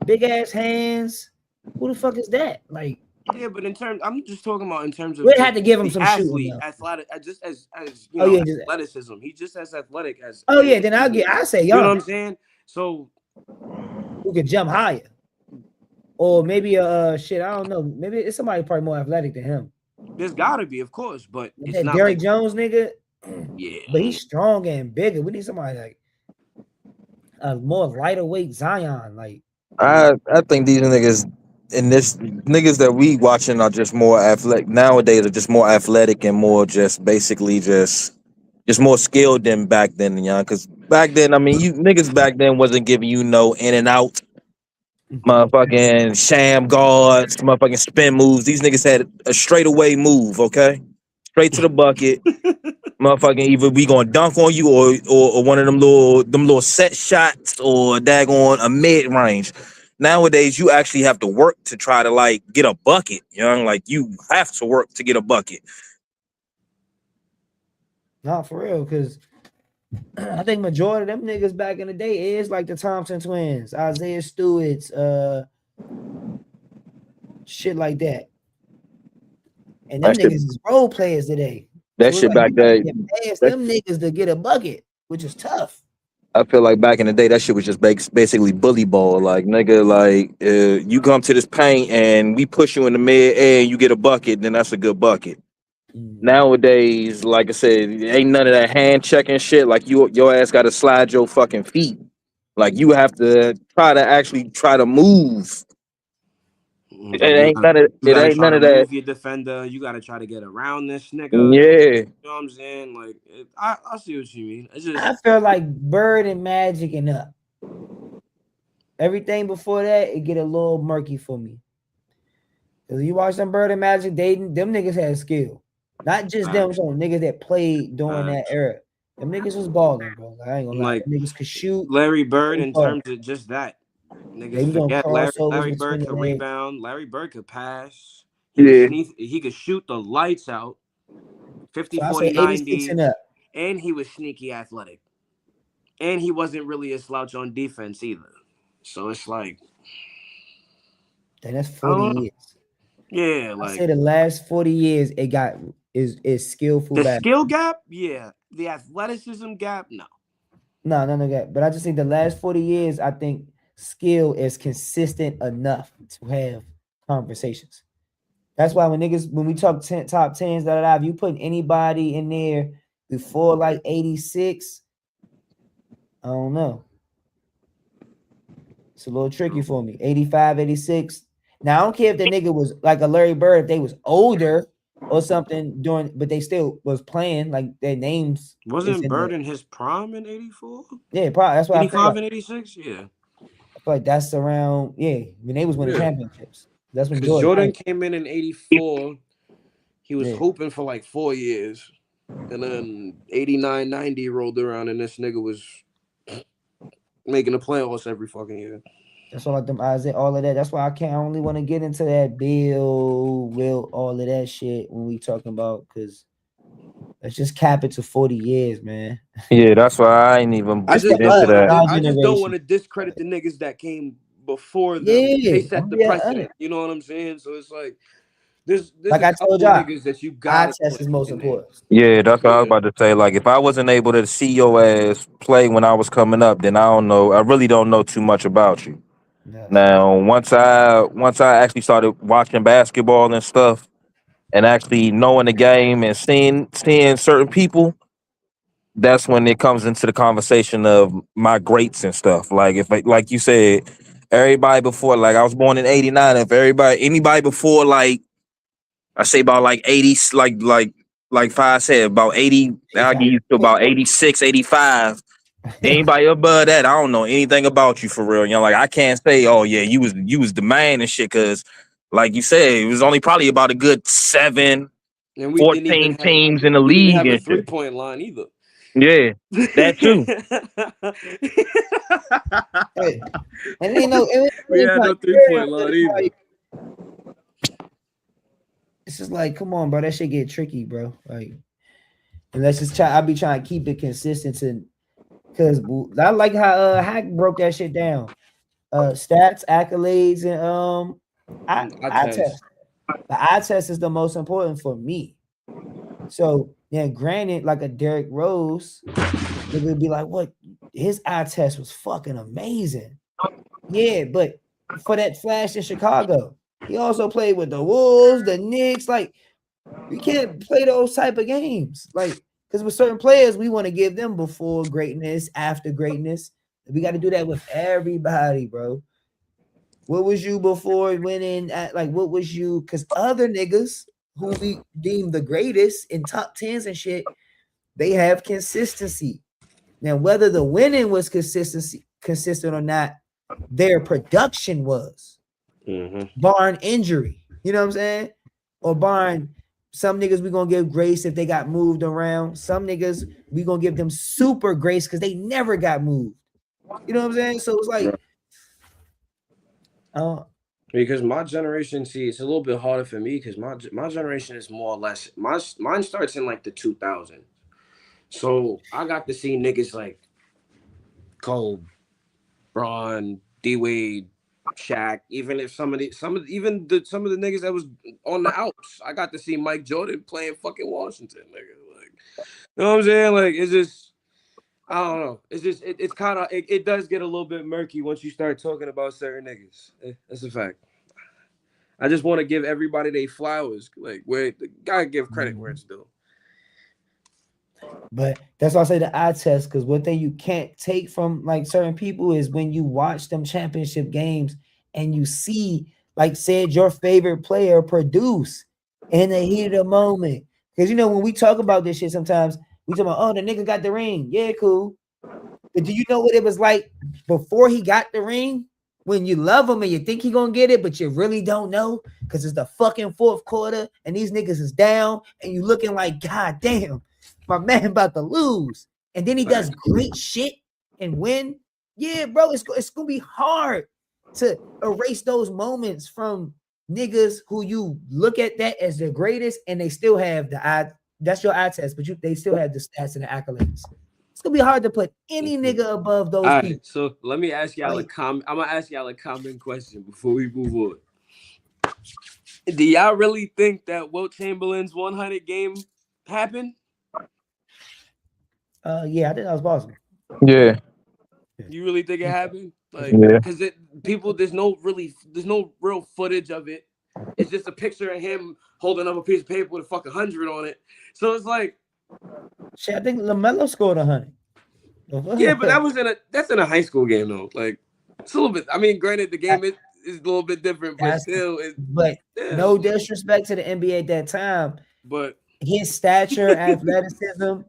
Big ass hands. Who the fuck is that? Like. Yeah, but I'm just talking about in terms of. We had to give him some athlete, athletic, just as athleticism. He just as athletic as. Oh yeah, then I say y'all. You know what I'm saying? So who could jump higher, or maybe shit. I don't know. Maybe it's somebody probably more athletic than him. There's gotta be, of course, but it's that not Derrick Jones nigga. Yeah, but he's strong and bigger. We need somebody like a more lighter weight Zion. Like I think these niggas. And this niggas that we watching are just more athletic nowadays. Are just more athletic and more just basically just more skilled than back then, Because back then, I mean, you niggas back then wasn't giving you no in and out, motherfucking sham guards, motherfucking spin moves. These niggas had a straightaway move, okay, straight to the bucket. Motherfucking either we gonna dunk on you or one of them little set shots or daggone a mid range. Nowadays, you actually have to work to try to like get a bucket, like you have to work to get a bucket. Not for real, because I think majority of them niggas back in the day is like the Thompson twins, Isaiah Stewart's, Shit like that. And them That shit, niggas is role players today. that So it's shit like back you gotta there. get past That, them niggas to get a bucket, which is tough. I feel like back in the day, that shit was just basically bully ball. Like nigga, like you come to this paint and we push you in the mid air and you get a bucket, then that's a good bucket. Nowadays, like I said, ain't none of that hand checking shit. Like your ass got to slide your fucking feet. Like you have to try to move. It Like ain't none of you it. gotta Ain't try none to of that. move your defender. You gotta try to get around this nigga. Yeah, You know what I'm saying? Like, I see what you mean. It's just I feel like Bird and Magic and up. Everything before that, it get a little murky for me. Cause you watch them Bird and Magic, them niggas had skill. Not just them, some niggas that played during that era. Them niggas was balling, bro. I ain't gonna lie. like Them niggas could shoot. Larry Bird They in ball. terms of just that. They Niggas was on forget crossovers Larry between Bird the could legs. rebound. Larry Bird could pass. yeah. He could shoot the lights out. 50, So I 40, say 86 and 90. up. And he was sneaky athletic. And he wasn't really a slouch on defense either. So it's like, Then that's 40 years. yeah, I like say the last 40 years it got is skillful the basketball. skill gap, yeah. The athleticism gap, no. No gap. But I just think the last 40 years, I think skill is consistent enough to have conversations. That's why when we talk top tens, if you put anybody in there before like 86, I don't know. It's a little tricky for me. 85, 86. Now, I don't care if the nigga was like a Larry Bird, if they was older or something but they still was playing, like their names is Wasn't in Bird there. in his prime in 84? Yeah, probably. That's why I feel 85 like, and 86? Yeah. that's around, when they was winning Yeah. championships. That's when Because Jordan Jordan came. came in 84. He was Yeah. hooping for like 4 years. And then 89, 90 rolled around, and this nigga was making the playoffs every fucking year. That's all like them Isaiah, all of that. That's why I only want to get into that Bill, Will, all of that shit when we talking about, because let's just cap it to 40 years, man. Yeah, that's why I ain't even I It's just the get don't into want that. to. our I just don't want generation. to discredit the niggas that came before them. Yeah, They I'm set gonna the be honest. precedent. You know what I'm saying? So it's like there's Like a I told couple y'all, niggas that you eye gotta test put is most in there. important. Yeah, that's what I was Yeah. about to say. Like, if I wasn't able to see your ass play when I was coming up, then I don't know. I really don't know too much about you. Yes. Now, once I actually started watching basketball and stuff, and actually knowing the game and seeing certain people, that's when it comes into the conversation of my greats and stuff. Like like you said, everybody before, like I was born in '89. If anybody before, like I say about like 80, like Five said, about 80, I'll give you to about 86, 85. Anybody above that, I don't know anything about you for real. You know, like I can't say, oh yeah, you was the man and shit, cause like you said, it was only probably about a good 7, And we didn't even 14 have teams in the we didn't league have a and shit. 3-point line either. Yeah, that too. Hey, and ain't no, it We ain't had no criteria, 3-point but line either. it's just like, come on, bro, that shit get tricky, bro. Like, and let's just try. I be trying to keep it consistent, and because I like how Hack broke that shit down. Stats, accolades, and I eye test. test. The eye test is the most important for me. So yeah, granted, like a Derrick Rose, they would be like, "What? His eye test was fucking amazing." Yeah, but for that flash in Chicago, he also played with the Wolves, the Knicks. Like, we can't play those type of games. Like, because with certain players, we want to give them before greatness, after greatness. We got to do that with everybody, bro. What was you before winning? Like, what was you? Because other niggas who we deem the greatest in top tens and shit, they have consistency. Now, whether the winning was consistent or not, their production was, barring injury. You know what I'm saying? Or barring some niggas, we gonna give grace if they got moved around. Some niggas, we gonna give them super grace because they never got moved. You know what I'm saying? So it's like, Because my generation, see, it's a little bit harder for me because my generation is more or less mine starts in like the 2000s. So I got to see niggas like Cole, Braun, D Wade, Shaq, even if some of the niggas that was on the Alps, I got to see Mike Jordan playing fucking Washington, nigga. Like, you know what I'm saying? Like, it's just, I don't know. It's just, it's kind of, it does get a little bit murky once you start talking about certain niggas. That's a fact. I just want to give everybody their flowers. Like, where gotta give credit where it's due. But that's why I say the eye test, because one thing you can't take from like certain people is when you watch them championship games and you see, like said, your favorite player produce in the heat of the moment. Because you know, when we talk about this shit, sometimes we talk about, oh, the nigga got the ring. Yeah, cool. But do you know what it was like before he got the ring? When you love him and you think he gonna get it, but you really don't know because it's the fucking fourth quarter and these niggas is down and you looking like, God damn, my man about to lose. And then he does great shit and win. Yeah, bro, it's gonna be hard to erase those moments from niggas who you look at that as the greatest and they still have the eye. That's your eye test, but they still have the stats and the accolades. It's gonna be hard to put any nigga above those All people. right, so let me ask y'all a comment. I'm gonna ask y'all a common question before we move on. Do y'all really think that Wilt Chamberlain's 100 game happened? Yeah, I think that was possible. Yeah. You really think it happened? Like, Yeah. because there's no real footage of it. It's just a picture of him holding up a piece of paper with a fucking 100 on it. So it's like, shit, I think LaMelo scored 100. Yeah, but that's in a high school game though. Like, it's a little bit. I mean, granted, the game is a little bit different, but still, no disrespect to the NBA at that time. But his stature, athleticism,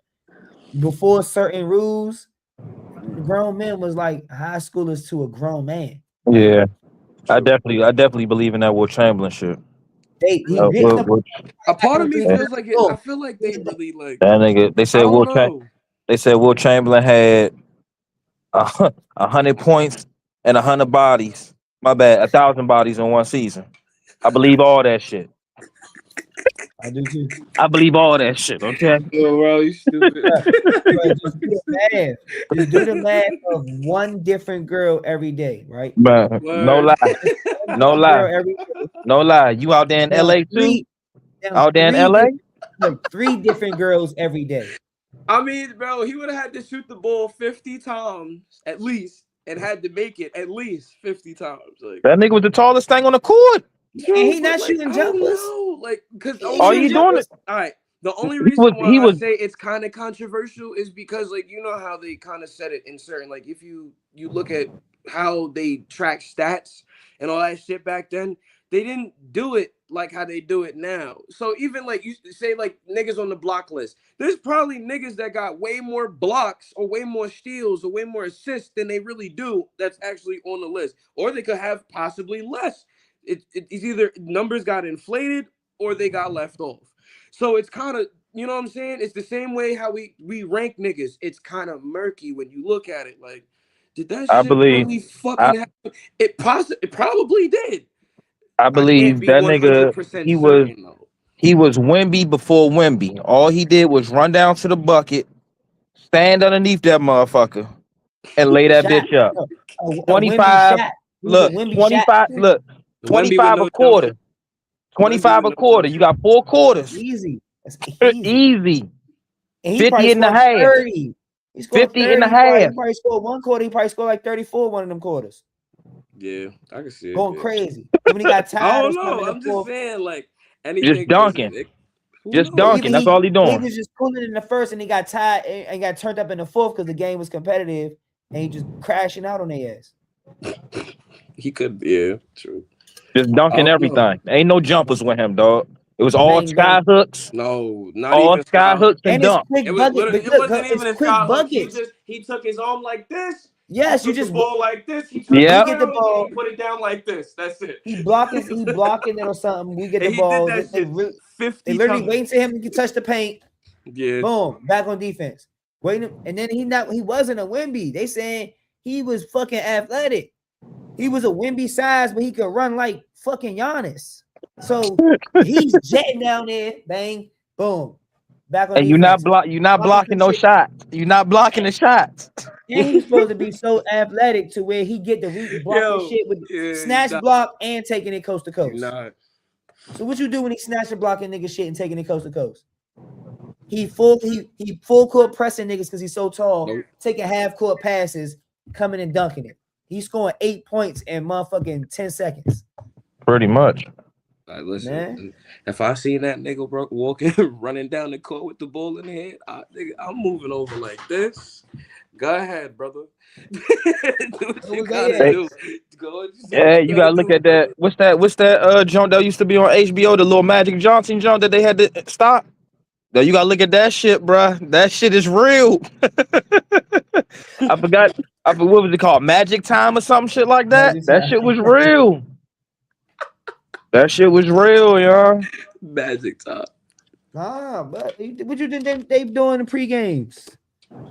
before certain rules, grown men was like high schoolers to a grown man. Yeah, I definitely believe in that Will Chamberlain shit. A part of me feels like it. I feel like they really like that nigga. They said Will Chamberlain had 100 points and 100 bodies. My bad, 1,000 bodies in one season. I believe all that shit. I do too. I believe all that shit. Okay. Oh, bro, you stupid. Just do the math. Just do the math of one different girl every day, right? Man, no lie. No lie. No lie. You out there in LA too? Out there in LA? 3 different girls every day. I mean, bro, he would have had to shoot the ball 50 times at least and had to make it at least 50 times. Like, that nigga was the tallest thing on the court. And he not shooting jumpers. Like, because are you doing it? All right. The only reason why I say it's kind of controversial is because, like, you know how they kind of said it in certain, like, if you look at how they track stats and all that shit back then, they didn't do it like how they do it now. So even like you say, like niggas on the block list, there's probably niggas that got way more blocks or way more steals or way more assists than they really do that's actually on the list. Or they could have possibly less. It's either numbers got inflated or they got left off. So it's kind of, you know what I'm saying? It's the same way how we rank niggas. It's kind of murky when you look at it. Like, did that shit really fucking happen? It probably did. I believe that nigga, he was Wemby before Wemby. All he did was run down to the bucket, stand underneath that motherfucker, and lay that bitch up. 25, look, 25, look, 25 a quarter. 25 a quarter. You got 4 quarters. Easy. That's easy. 50 in the half. 30. 50 in the half. He probably scored 1 quarter. He probably scored like 34 one of them quarters. Yeah, I can see it. Going crazy. When he got tired. Oh no, I'm just saying, like, anything. Just dunking. Just dunking. That's all he doing. He was just cooling in the first, and he got tired and got turned up in the fourth because the game was competitive, and he just crashing out on their ass. He could, yeah, true. Just dunking everything. Ain't no jumpers with him, dog. It was all sky hooks. No, not all even sky hooks and dunk. It wasn't even a sky hook. He took his arm like this. Yes, you just the ball like this. He get the ball. He put it down like this. That's it. He blocking it or something. We get the ball. Did that shit 50 they literally waiting to him to touch the paint. Yeah. Boom. Back on defense. Waiting, and then he wasn't a Wemby. They saying he was fucking athletic. He was a Wemby size, but he could run like fucking Giannis. So he's jetting down there, bang, boom. back on And you're not defense. blocking no shots. You're not blocking the shots. And he's supposed to be so athletic to where he get the blocking Yo, shit with yeah, snatch nah, block and taking it coast to coast. nah. So what you do when he snatch and blocking nigga shit and taking it coast to coast? He full court pressing niggas because he's so tall, Nope. taking half court passes, coming and dunking it. He's scoring 8 points in motherfucking 10 seconds. Pretty much. Like, listen, Man. if I seen that nigga walking, running down the court with the ball in the head, I'm moving over like this. Go ahead, brother. Do what you gotta do. Yeah, you gotta look at that. What's that jump that used to be on HBO, the little Magic Johnson jump that they had to stop? Now you gotta look at that shit, bruh. That shit is real. I forgot what was it called? Magic Time or some shit like that? That shit was real. That shit was real, y'all. Magic Time. Nah, but what you think they doing in pre-games?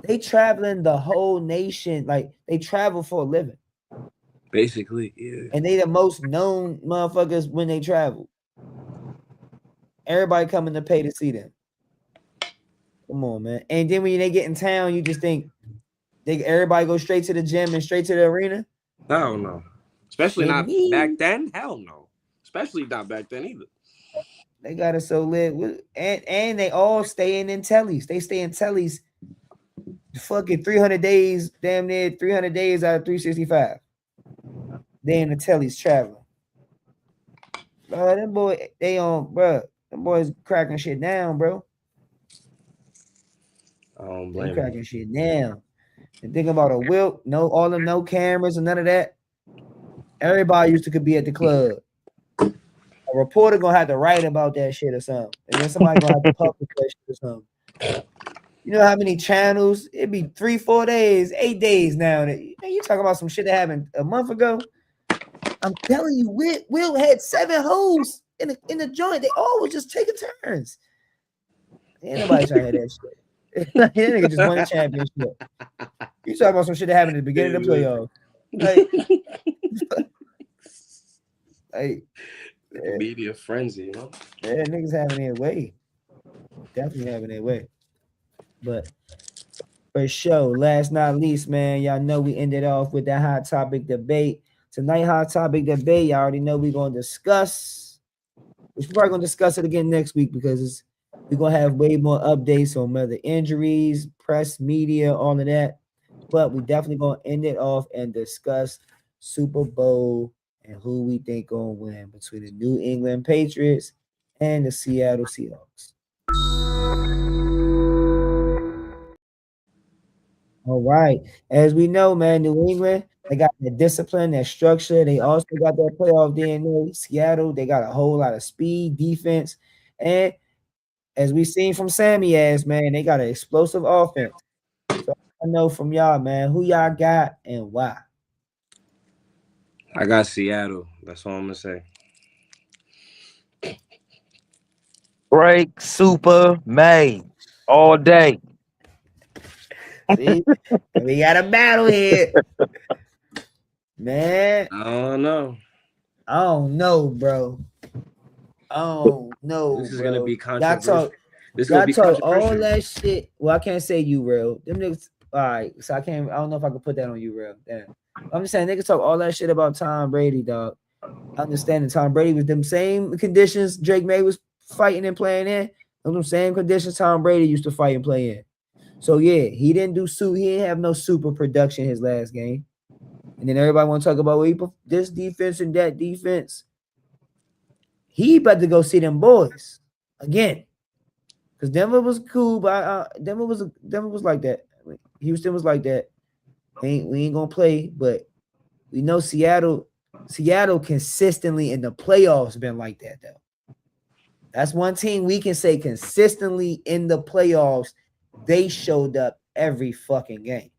They traveling the whole nation. Like, they travel for a living. Basically, yeah. And they the most known motherfuckers when they travel. Everybody coming to pay to see them. Come on, man. And then when they get in town, you just think everybody go straight to the gym and straight to the arena? I don't know. Especially not back then. Hell no. Especially not back then either. They got it so lit. And they all staying in tellies. They stay in tellies fucking 300 days, damn near 300 days out of 365. They in the tellies traveling. Them boy, them boys cracking shit down, bro. I don't blame them. Cracking shit down. And think about a Wilt, all them no cameras and none of that. Everybody used to could be at the club. A reporter gonna have to write about that shit or something. And then somebody gonna have to publish that shit or something. You know how many channels? It'd be 3, 4 days, 8 days now. You talking about some shit that happened a month ago? I'm telling you, Will had 7 hoes in the joint. They all was just taking turns. Ain't nobody trying to hear that shit. That nigga just won a championship. You talking about some shit that happened at the beginning of the playoff. Media frenzy, you know? Yeah, niggas having their way. Definitely having their way. But for sure, last not least, man, y'all know we ended off with that hot topic debate. Tonight, hot topic debate, y'all already know we're going to discuss. We're probably going to discuss it again next week because we're going to have way more updates on whether injuries, press, media, all of that. But we definitely going to end it off and discuss Super Bowl and who we think going to win between the New England Patriots and the Seattle Seahawks. All right. As we know, man, New England, they got that discipline, that structure. They also got that playoff DNA. Seattle, they got a whole lot of speed, defense. And as we seen from Sammy ass, man, they got an explosive offense. So I know from y'all, man, who y'all got and why? I got Seattle. That's all I'm going to say. Break Super May all day. See, we got a battle here. Man. I don't know. I don't know, bro. This is going to be controversial. Y'all talk all that shit. Well, I can't say you, real. Them niggas, all right. So I don't know if I can put that on you, real. Damn. I'm just saying, niggas talk all that shit about Tom Brady, dog. I understand that Tom Brady was them same conditions Drake May was fighting and playing in. Them same conditions Tom Brady used to fight and play in. So yeah, he didn't have no super production his last game. And then everybody want to talk about this defense and that defense. He about to go see them boys again. Because Denver was cool, but Denver was like that. Houston was like that. We ain't gonna play, but we know Seattle consistently in the playoffs been like that though. That's one team we can say consistently in the playoffs. They showed up every fucking game.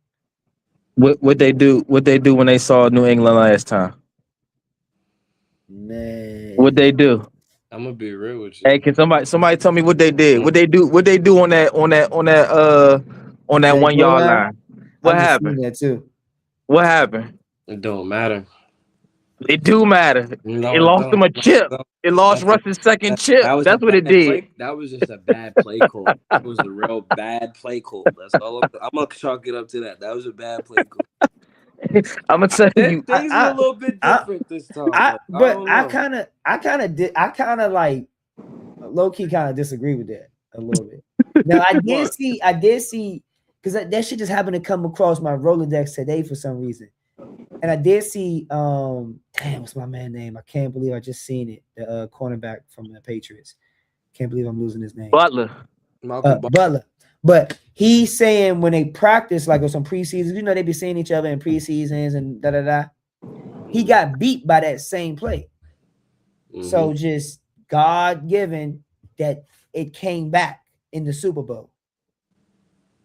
What they do when they saw New England last time? Man, what they do? I'm gonna be real with you. Hey, can somebody tell me what they did? What they do on that 1 yard line? What happened? That too. What happened? It don't matter. It do matter. No, It it lost don't. him a No, chip. it don't. It lost That's a Russ's second that chip. was a That's what it bad did. play. That was just a bad play call. That was a real bad play call. That's all. I'm gonna chalk it up to that. That was a bad play call. I'm gonna tell you. Things are a little bit different this time. Like, I don't know. I kind of like low key kind of disagree with that a little bit. Now I did see because that shit just happened to come across my Rolodex today for some reason, and I did see damn, what's my man name? I can't believe I just seen it. The cornerback from the Patriots. Can't believe I'm losing his name. Butler. Butler. But he's saying when they practice, like with some preseasons, you know, they be seeing each other in preseasons and da. He got beat by that same play. Mm-hmm. So just God given that it came back in the Super Bowl.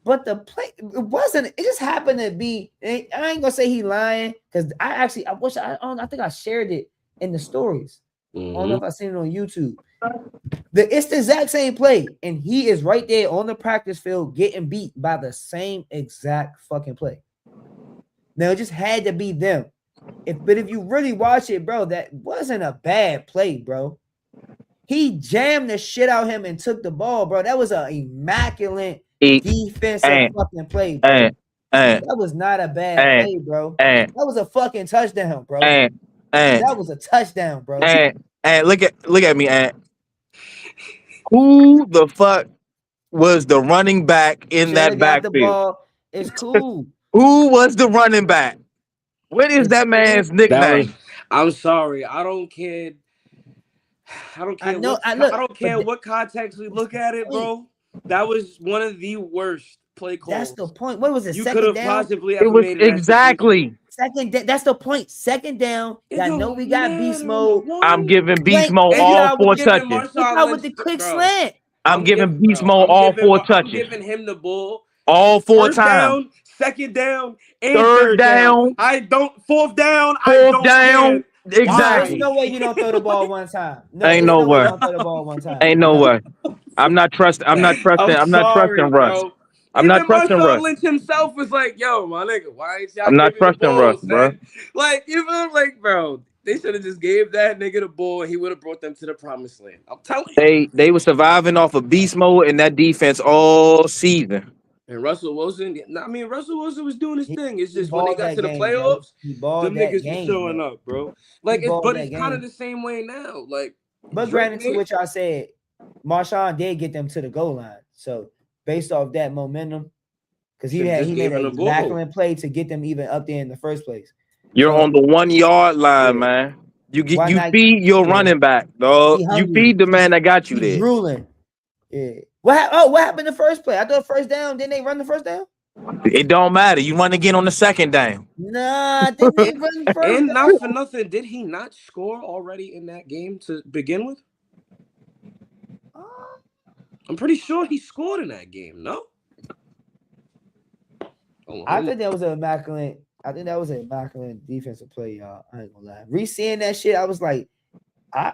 But the play, it just happened to be, I ain't gonna say he lying, because I think I shared it in the stories. Mm-hmm. I don't know if I seen it on YouTube. It's the exact same play, and he is right there on the practice field getting beat by the same exact fucking play. Now it just had to be them. But if you really watch it, bro, that wasn't a bad play, bro. He jammed the shit out of him and took the ball, bro. That was an immaculate defensive fucking play, bro. That was not a bad play, bro. That was a fucking touchdown, bro. That was a touchdown, bro. And look at me, and who the fuck was the running back in that backfield? The ball. It's cool. Who was the running back? What is that man's nickname? I'm sorry. I don't care. I don't care what context we look at it, bro. That was one of the worst play calls. That's the point. What was it? You could have possibly ever made exactly. That's the point. Second down. I know we got beast mode. I'm giving beast mode all 4 touches. With the quick slant. I'm giving beast mode all 4 touches. I'm giving him the ball all 4 first times. Down, second down, and third down. Fourth down. Fourth down. Care. Exactly. There's no way you don't throw the ball one time. Ain't no way. You don't throw the ball one time. Ain't no way. I'm not trusting Russ. I'm not trusting Russ. Lynch himself was like, "Yo, my nigga, why ain't y'all?" I'm not trusting Russ, bro. Like, you feel like, bro, they should have just gave that nigga the ball, and he would have brought them to the promised land. I'm telling you. They were surviving off of beast mode in that defense all season. And Russell Wilson, Russell Wilson was doing his thing. It's just when they got to the playoffs, them niggas was showing up, bro. Like, it's kind of the same way now. Like, but granted to what y'all said, Marshawn did get them to the goal line. So based off that momentum, because he made a backland play to get them even up there in the first place. You're on the 1 yard line, man. You feed your running back, dog. You feed the man that got you there. Drooling. Yeah. What happened the first play? I thought first down. Didn't they run the first down? It don't matter. You run again on the second down. Nah, didn't they run first and down? Not for nothing. Did he not score already in that game to begin with? I'm pretty sure he scored in that game. No. I think that was an immaculate. Defensive play, y'all. I ain't gonna lie. Re-seeing that shit, I was like, I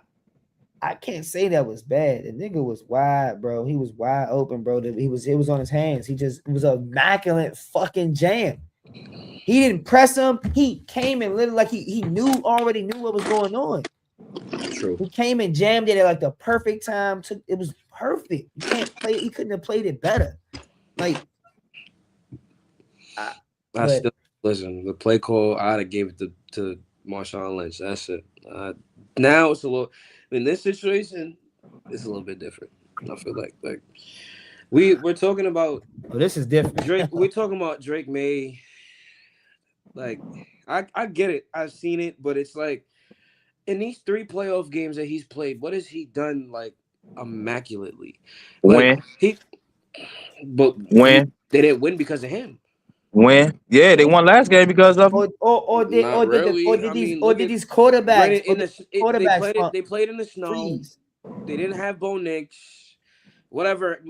can't say that was bad. The nigga was wide, bro. He was wide open, bro. It was on his hands. It was an immaculate fucking jam. He didn't press him. He came and literally like he already knew what was going on. True. He came and jammed it at like the perfect time. It was perfect. You can't play. He couldn't have played it better. Like, listen. The play call, I'd have gave it to Marshawn Lynch. That's it. Now it's a little. In this situation, it's a little bit different. I feel like we're talking about. Oh, this is different. Drake. We're talking about Drake May. Like, I get it. I've seen it, but it's like in these 3 playoff games that he's played, what has he done like immaculately? Like, when they didn't win because of him. When? Yeah, they won last game because of did these quarterbacks they played in the snow. Freeze. They didn't have Bo Nix. Whatever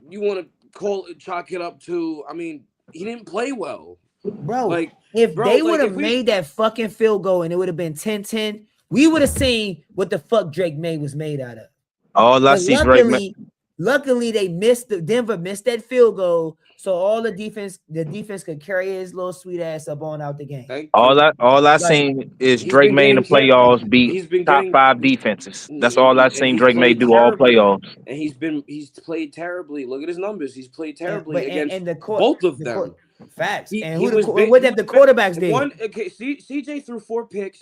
you want to chalk it up to. I mean, he didn't play well. Bro, if they would have made that fucking field goal and it would have been 10-10, we would have seen what the fuck Drake May was made out of. All I see Drake May. Luckily, Denver missed that field goal, so all the defense could carry his little sweet ass up on out the game. Thank All you. I Like, seen is He's Drake been May in the getting playoffs beat he's been top getting 5 defenses. That's and all I seen he's Drake May played do all terribly. playoffs. And he's played terribly. Look at his numbers. He's played and, terribly but against and the court, both of them. facts. He And was big, what if the quarterbacks did? Okay, CJ threw 4 picks,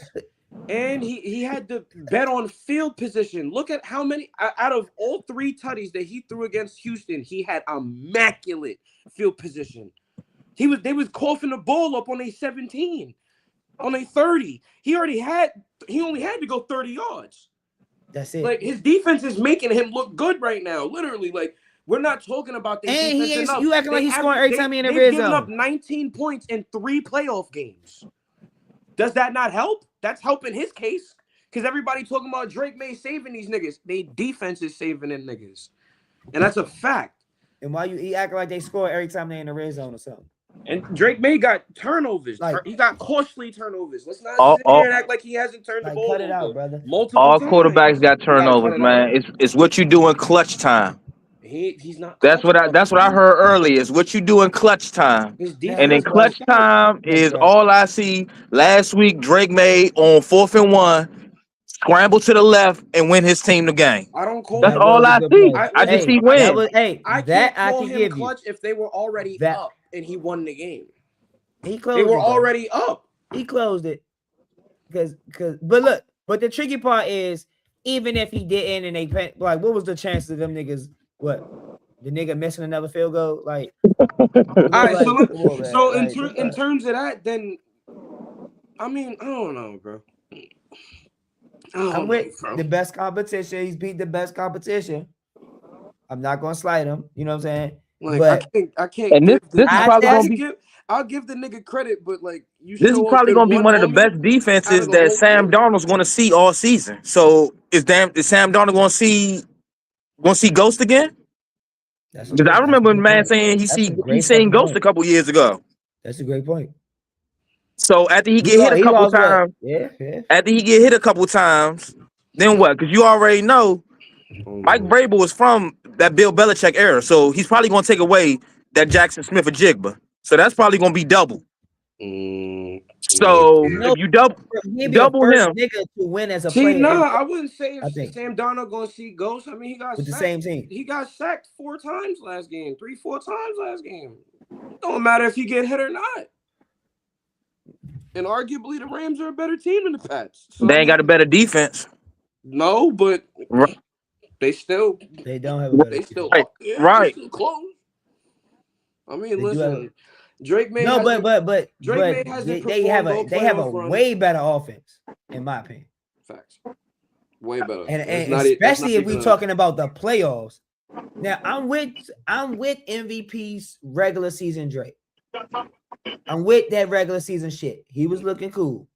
and he had to bet on field position. Look at how many out of all 3 tutties that he threw against Houston, he had immaculate field position. They was coughing the ball up on a 17, on a 30. He only had to go 30 yards. That's it. Like, his defense is making him look good right now. Literally, like, we're not talking about their defense enough. You acting like he's scoring every time he in the red zone. They've given up 19 points in 3 playoff games. Does that not help? That's helping his case. Because everybody talking about Drake May saving these niggas. They defense is saving them niggas. And that's a fact. And why you acting like they score every time they in the red zone or something? And Drake May got turnovers. Like, he got costly turnovers. Let's not sit here and act like he hasn't turned the ball cut it over out, brother. multiple All times. quarterbacks got turnovers, man. It's what you do in clutch time. He's not. That's what I heard earlier. Is what you do in clutch time. And in clutch time is all I see. Last week, Drake May on 4th and 1, scramble to the left and win his team the game. I don't call That's that all I see. I just see win. I can't call him clutch if they were already up and he won the game. He closed. They were already up. He closed it. But the tricky part is, even if he didn't, and they like, what was the chances of them niggas? What, the nigga missing another field goal? Like, all right. So in terms of that, then I mean, I don't know, bro. I'm with the best competition. He's beat the best competition. I'm not gonna slight him. You know what I'm saying? Like, but I can't. And this is probably gonna be. I'll give the nigga credit, but like, This is probably gonna be one of the best defenses that Sam Darnold's gonna see all season. So is Sam Darnold gonna see Ghost again? Because I remember a man saying he seen Ghost a couple years ago. That's a great point. So after he get hit a couple times, after he get hit a couple times, then what? Because you already know Mike Vrabel was from that Bill Belichick era, so he's probably gonna take away that Jackson Smith or Jigba. So that's probably gonna be double. So if you double him, nigga to win as a player. No, I wouldn't say if Sam Darnold gonna see Ghost. I mean, he got with sacked. The same team. He got sacked 4 times last game, 3-4 times last game. Don't matter if he get hit or not. And arguably, the Rams are a better team than the Pats. So, they ain't got a better defense. No, but they don't have a better defense. Still close. I mean, listen. Drake May they have a way better offense, in my opinion. Facts. Way better. And especially if we're talking about the playoffs. Now I'm with MVP's regular season Drake. I'm with that regular season shit. He was looking cool.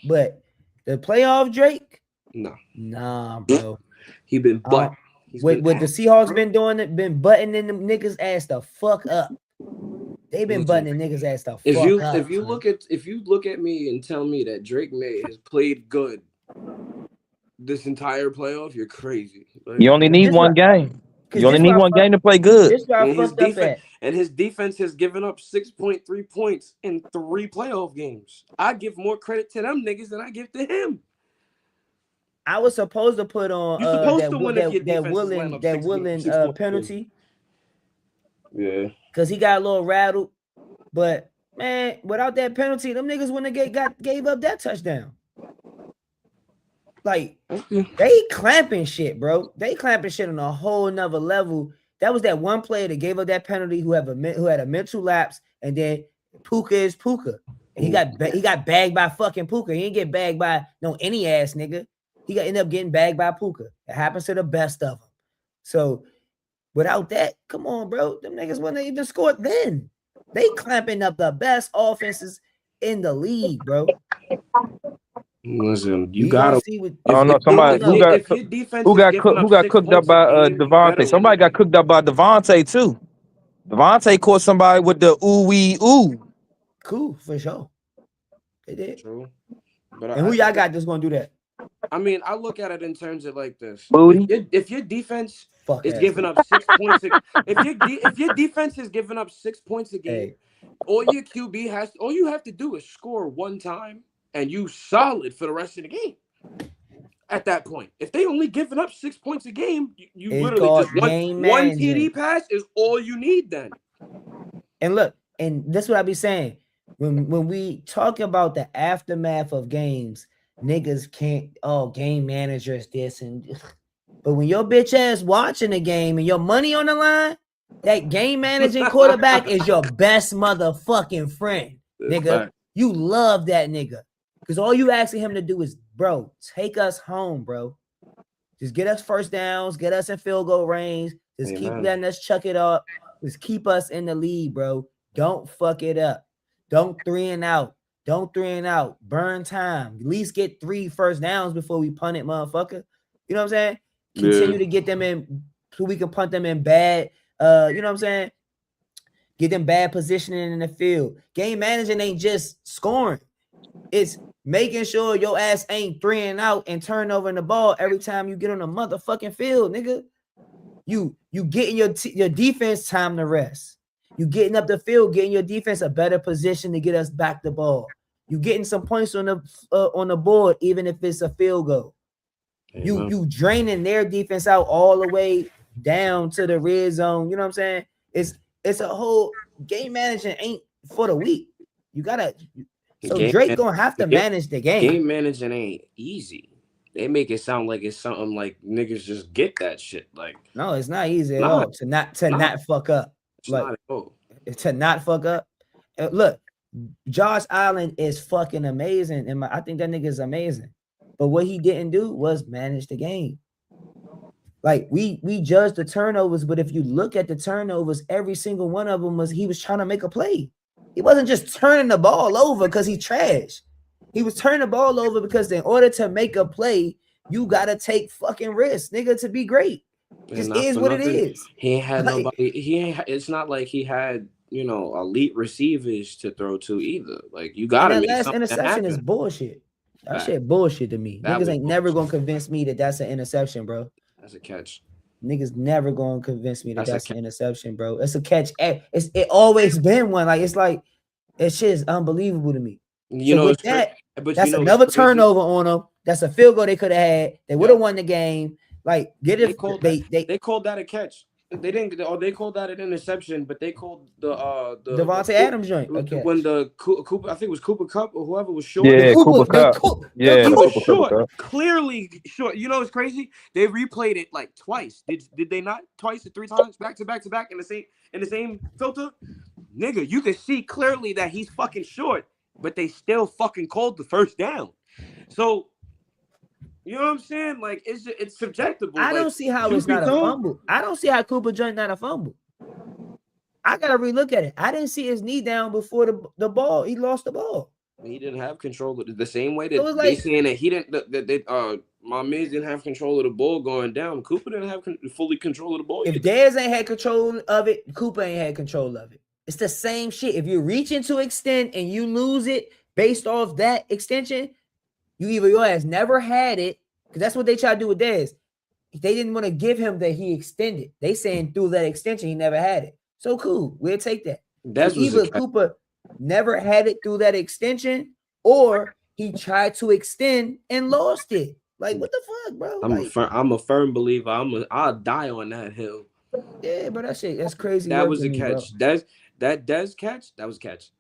But the playoff Drake? Nah, bro. He been butt. What the Seahawks been doing, been butting in them niggas ass the fuck up. They've been butting the niggas ass the fuck up. If you look at me and tell me that Drake May has played good this entire playoff, you're crazy. Like, you only need one game. You only need one game to play good. And his defense has given up 6.3 points in 3 playoff games. I give more credit to them niggas than I give to him. I was supposed to put on that Willing penalty. Yeah. Because he got a little rattled. But, man, without that penalty, them niggas wouldn't have gave up that touchdown. Like, they clamping shit, bro. They clamping shit on a whole nother level. That was that one player that gave up that penalty who had a mental lapse, and then Puka is Puka. And he got bagged by fucking Puka. He didn't get bagged by no any ass nigga. He ended up getting bagged by Puka. It happens to the best of them. So without that, come on, bro. Them niggas wouldn't have even scored then. They clamping up the best offenses in the league, bro. Listen, you gotta see what I don't know. Somebody who got cooked up by Devontae. Somebody got cooked up by Devontae too. Devontae caught somebody with the ooh. Cool, for sure. They did. True. And who y'all got that's gonna do that? I mean, I look at it in terms of like this: Booty. if your defense Fuck is ass giving nigga. up 6 points, if your defense is giving up 6 points a game, Hey, all your QB all you have to do is score one time, and you solid for the rest of the game. At that point, if they only giving up 6 points a game, you it's literally just called game one management. TD pass is all you need then. And look, and that's what I be saying. When we talk about the aftermath of games, niggas can't, game managers this and but when your bitch ass watching the game and your money on the line, that game managing quarterback is your best motherfucking friend, nigga. You love that nigga. Because all you asking him to do is, bro, take us home, bro. Just get us first downs, get us in field goal range. Just keep letting us chuck it up. Just keep us in the lead, bro. Don't fuck it up. Don't 3 and out. Don't 3 and out. Burn time. At least get 3 first downs before we punt it, motherfucker. You know what I'm saying? Continue to get them in so we can punt them in bad, you know what I'm saying? Get them bad positioning in the field. Game managing ain't just scoring. It's making sure your ass ain't 3 and out and turnovering the ball every time you get on the motherfucking field, nigga. You getting your defense time to rest. You getting up the field, getting your defense a better position to get us back the ball. You getting some points on the board, even if it's a field goal. You draining their defense out all the way down to the red zone. You know what I'm saying? It's a whole game management ain't for the weak. You gotta. So Drake gonna have to manage the game. Game managing ain't easy. They make it sound like it's something like niggas just get that shit. Like, no, it's not easy at all to not fuck up. Like, to not fuck up. Look, Josh Allen is fucking amazing, and I think that nigga is amazing. But what he didn't do was manage the game. Like we judge the turnovers, but if you look at the turnovers, every single one of them he was trying to make a play. He wasn't just turning the ball over because he's trash. He was turning the ball over because in order to make a play, you gotta take fucking risks, nigga, to be great. It just is what it is. He ain't had nobody. It's not like he had elite receivers to throw to either. Like you gotta make last something interception happen. Is bullshit. That shit bullshit to me. Niggas ain't never gonna convince me that that's an interception, bro. That's a catch. Niggas never gonna convince me that that's an interception, bro. It's a catch. It always been one. Like it's like that shit is unbelievable to me. With that, that's another turnover on them. That's a field goal they could have had. They would have won the game. Like they called that a catch. They didn't. They called that an interception, but they called the Devontae Adams joint when the Cooper, I think it was Cooper Kupp or whoever was short. Yeah, Cooper Kupp. He was short, clearly short. You know what's crazy? They replayed it like twice. Did they not? Twice or 3 times, back to back in the same filter. Nigga, you can see clearly that he's fucking short, but they still fucking called the first down. So. You know what I'm saying? Like it's subjective. I don't see how it's not a fumble. I don't see how Cooper joint not a fumble. I gotta relook at it. I didn't see his knee down before the ball. He lost the ball. He didn't have control of it the same way that they saying that he didn't. That my man didn't have control of the ball going down. Cooper didn't have fully control of the ball. If Dez ain't had control of it, Cooper ain't had control of it. It's the same shit. If you're reaching to extend and you lose it based off that extension. You either your ass never had it, because that's what they try to do with Dez. They didn't want to give him that he extended. They saying through that extension he never had it. So cool, we'll take that. So either Cooper never had it through that extension, or he tried to extend and lost it. Like what the fuck, bro? I'm a firm believer. I'll die on that hill. Yeah, but that's crazy. That was a catch. Bro. That Dez catch. That was a catch.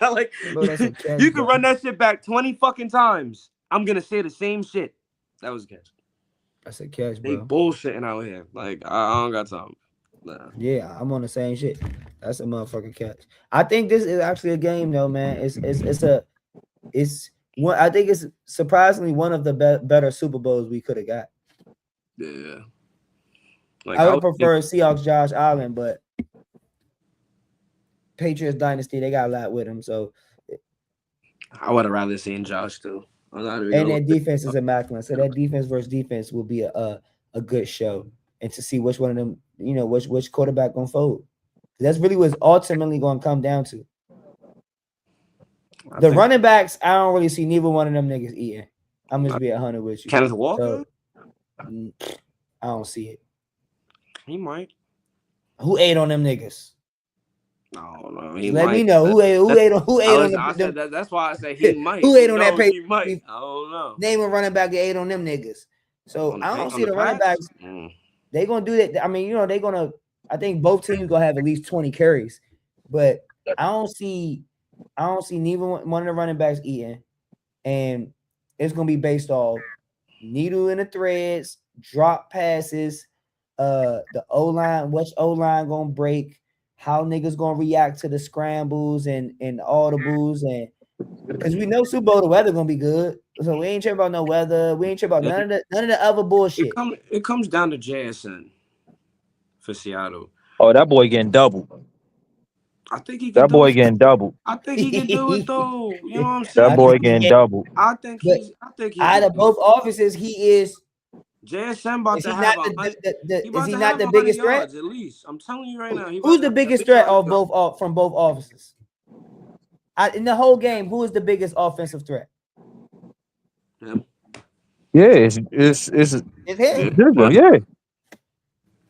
Like bro, catch, you can run that shit back 20 fucking times. I'm gonna say the same shit. That was a catch. That's a catch, bro. They bullshitting out here. Like I don't got time. Nah. Yeah, I'm on the same shit. That's a motherfucking catch. I think this is actually a game though, man. I think it's surprisingly one of the better Super Bowls we could have got. Yeah. Like, I would prefer Seahawks Josh Allen, but Patriots dynasty, they got a lot with him. So I would have rather seen Josh too. And their defense is immaculate. So that defense versus defense will be a good show. And to see which one of them, which quarterback gonna fold. That's really what's ultimately gonna come down to. The running backs, I don't really see neither one of them niggas eating. I'm just be 100 with you. Kenneth Walker? So, I don't see it. He might. Who ate on them niggas? No, Let me know who ate on them. That's why I said he might. Who ate on that page? He might. I don't know. Name a running back that ate on them niggas. So I don't see the running backs. They gonna do that. I mean, you know, they gonna. I think both teams gonna have at least 20 carries, but I don't see neither one of the running backs eating, and it's gonna be based off needle in the threads, drop passes, the O-line, which O-line gonna break, how niggas gonna react to the scrambles and audibles, and because we know Super Bowl the weather gonna be good, so we ain't tripping about no weather. We ain't tripping about none of the other bullshit. It comes down to JSN for Seattle. Oh, that boy getting doubled. I think he can. That boy getting doubled. I think he can do it though. You know what I'm saying? That boy getting doubled. I think he. Out of both offices, he is. JSN about to have is he not the biggest threat? At least I'm telling you right now. Who's the biggest threat of from both offices? In the whole game, who is the biggest offensive threat? Him. Yeah, it's him. Yeah,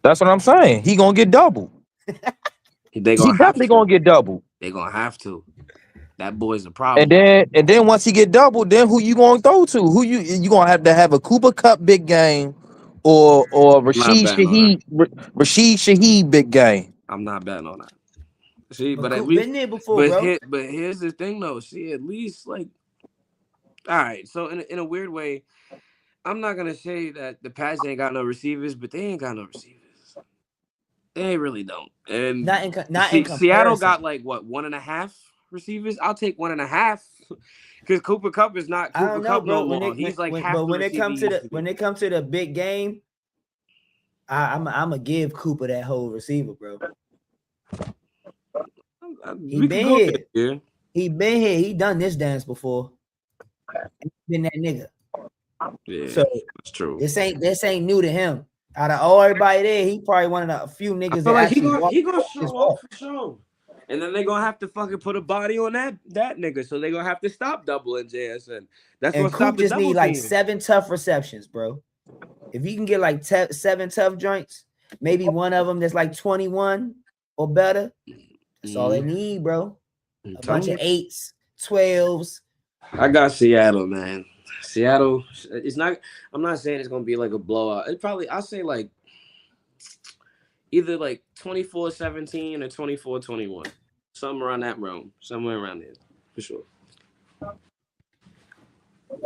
that's what I'm saying. He gonna get doubled. He definitely gonna get doubled. They gonna have to. That boy's a problem. And then once he get doubled, then who you gonna throw to? Who you gonna have to have a Cooper Kupp big game, or Rashid Shaheed big game? I'm not betting on that. See, but at least been there before, bro. But here's the thing, though. See, at least like, all right. So in a weird way, I'm not gonna say that the Pats ain't got no receivers, but they ain't got no receivers. They really don't. And Seattle got like what 1.5 receivers. I'll take 1.5 because Cooper Kupp is not Cooper Kupp no more. He's like half the when it comes to the big game, I'm gonna give Cooper that whole receiver, bro. He been here. Yeah. He been here. He done this dance before. He been that nigga. Yeah, so that's true. This ain't new to him. Out of all everybody there, he probably one of the few niggas that like actually he gonna show up for sure. And then they're gonna have to fucking put a body on that nigga. So they're gonna have to stop doubling JSN. That's what Coop just need like 7 tough receptions, bro. If you can get like 7 tough joints, maybe one of them that's like 21 or better. That's all they need, bro. A bunch of 8s, 12s. I got Seattle, man. Seattle, it's not. I'm not saying it's gonna be like a blowout. It probably. I'll say like either like 24-17 or 24-21, somewhere around that realm, somewhere around there, for sure.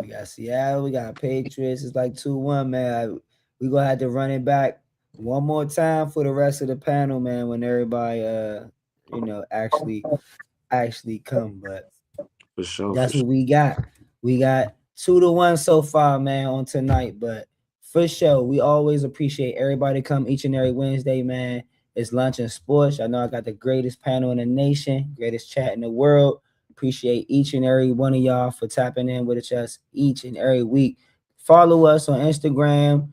We got Seattle. We got Patriots. It's like 2-1, man. We gonna have to run it back one more time for the rest of the panel, man. When everybody, actually come. But for sure, that's what we got. We got 2-1 so far, man, on tonight. But for sure, we always appreciate everybody come each and every Wednesday, man. It's Lunch and Sports. I know I got the greatest panel in the nation, greatest chat in the world. Appreciate each and every one of y'all for tapping in with us each and every week. Follow us on Instagram,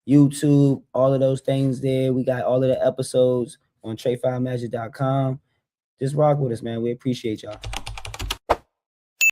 YouTube, all of those things there. We got all of the episodes on Trey5Magic.com. Just rock with us, man. We appreciate y'all.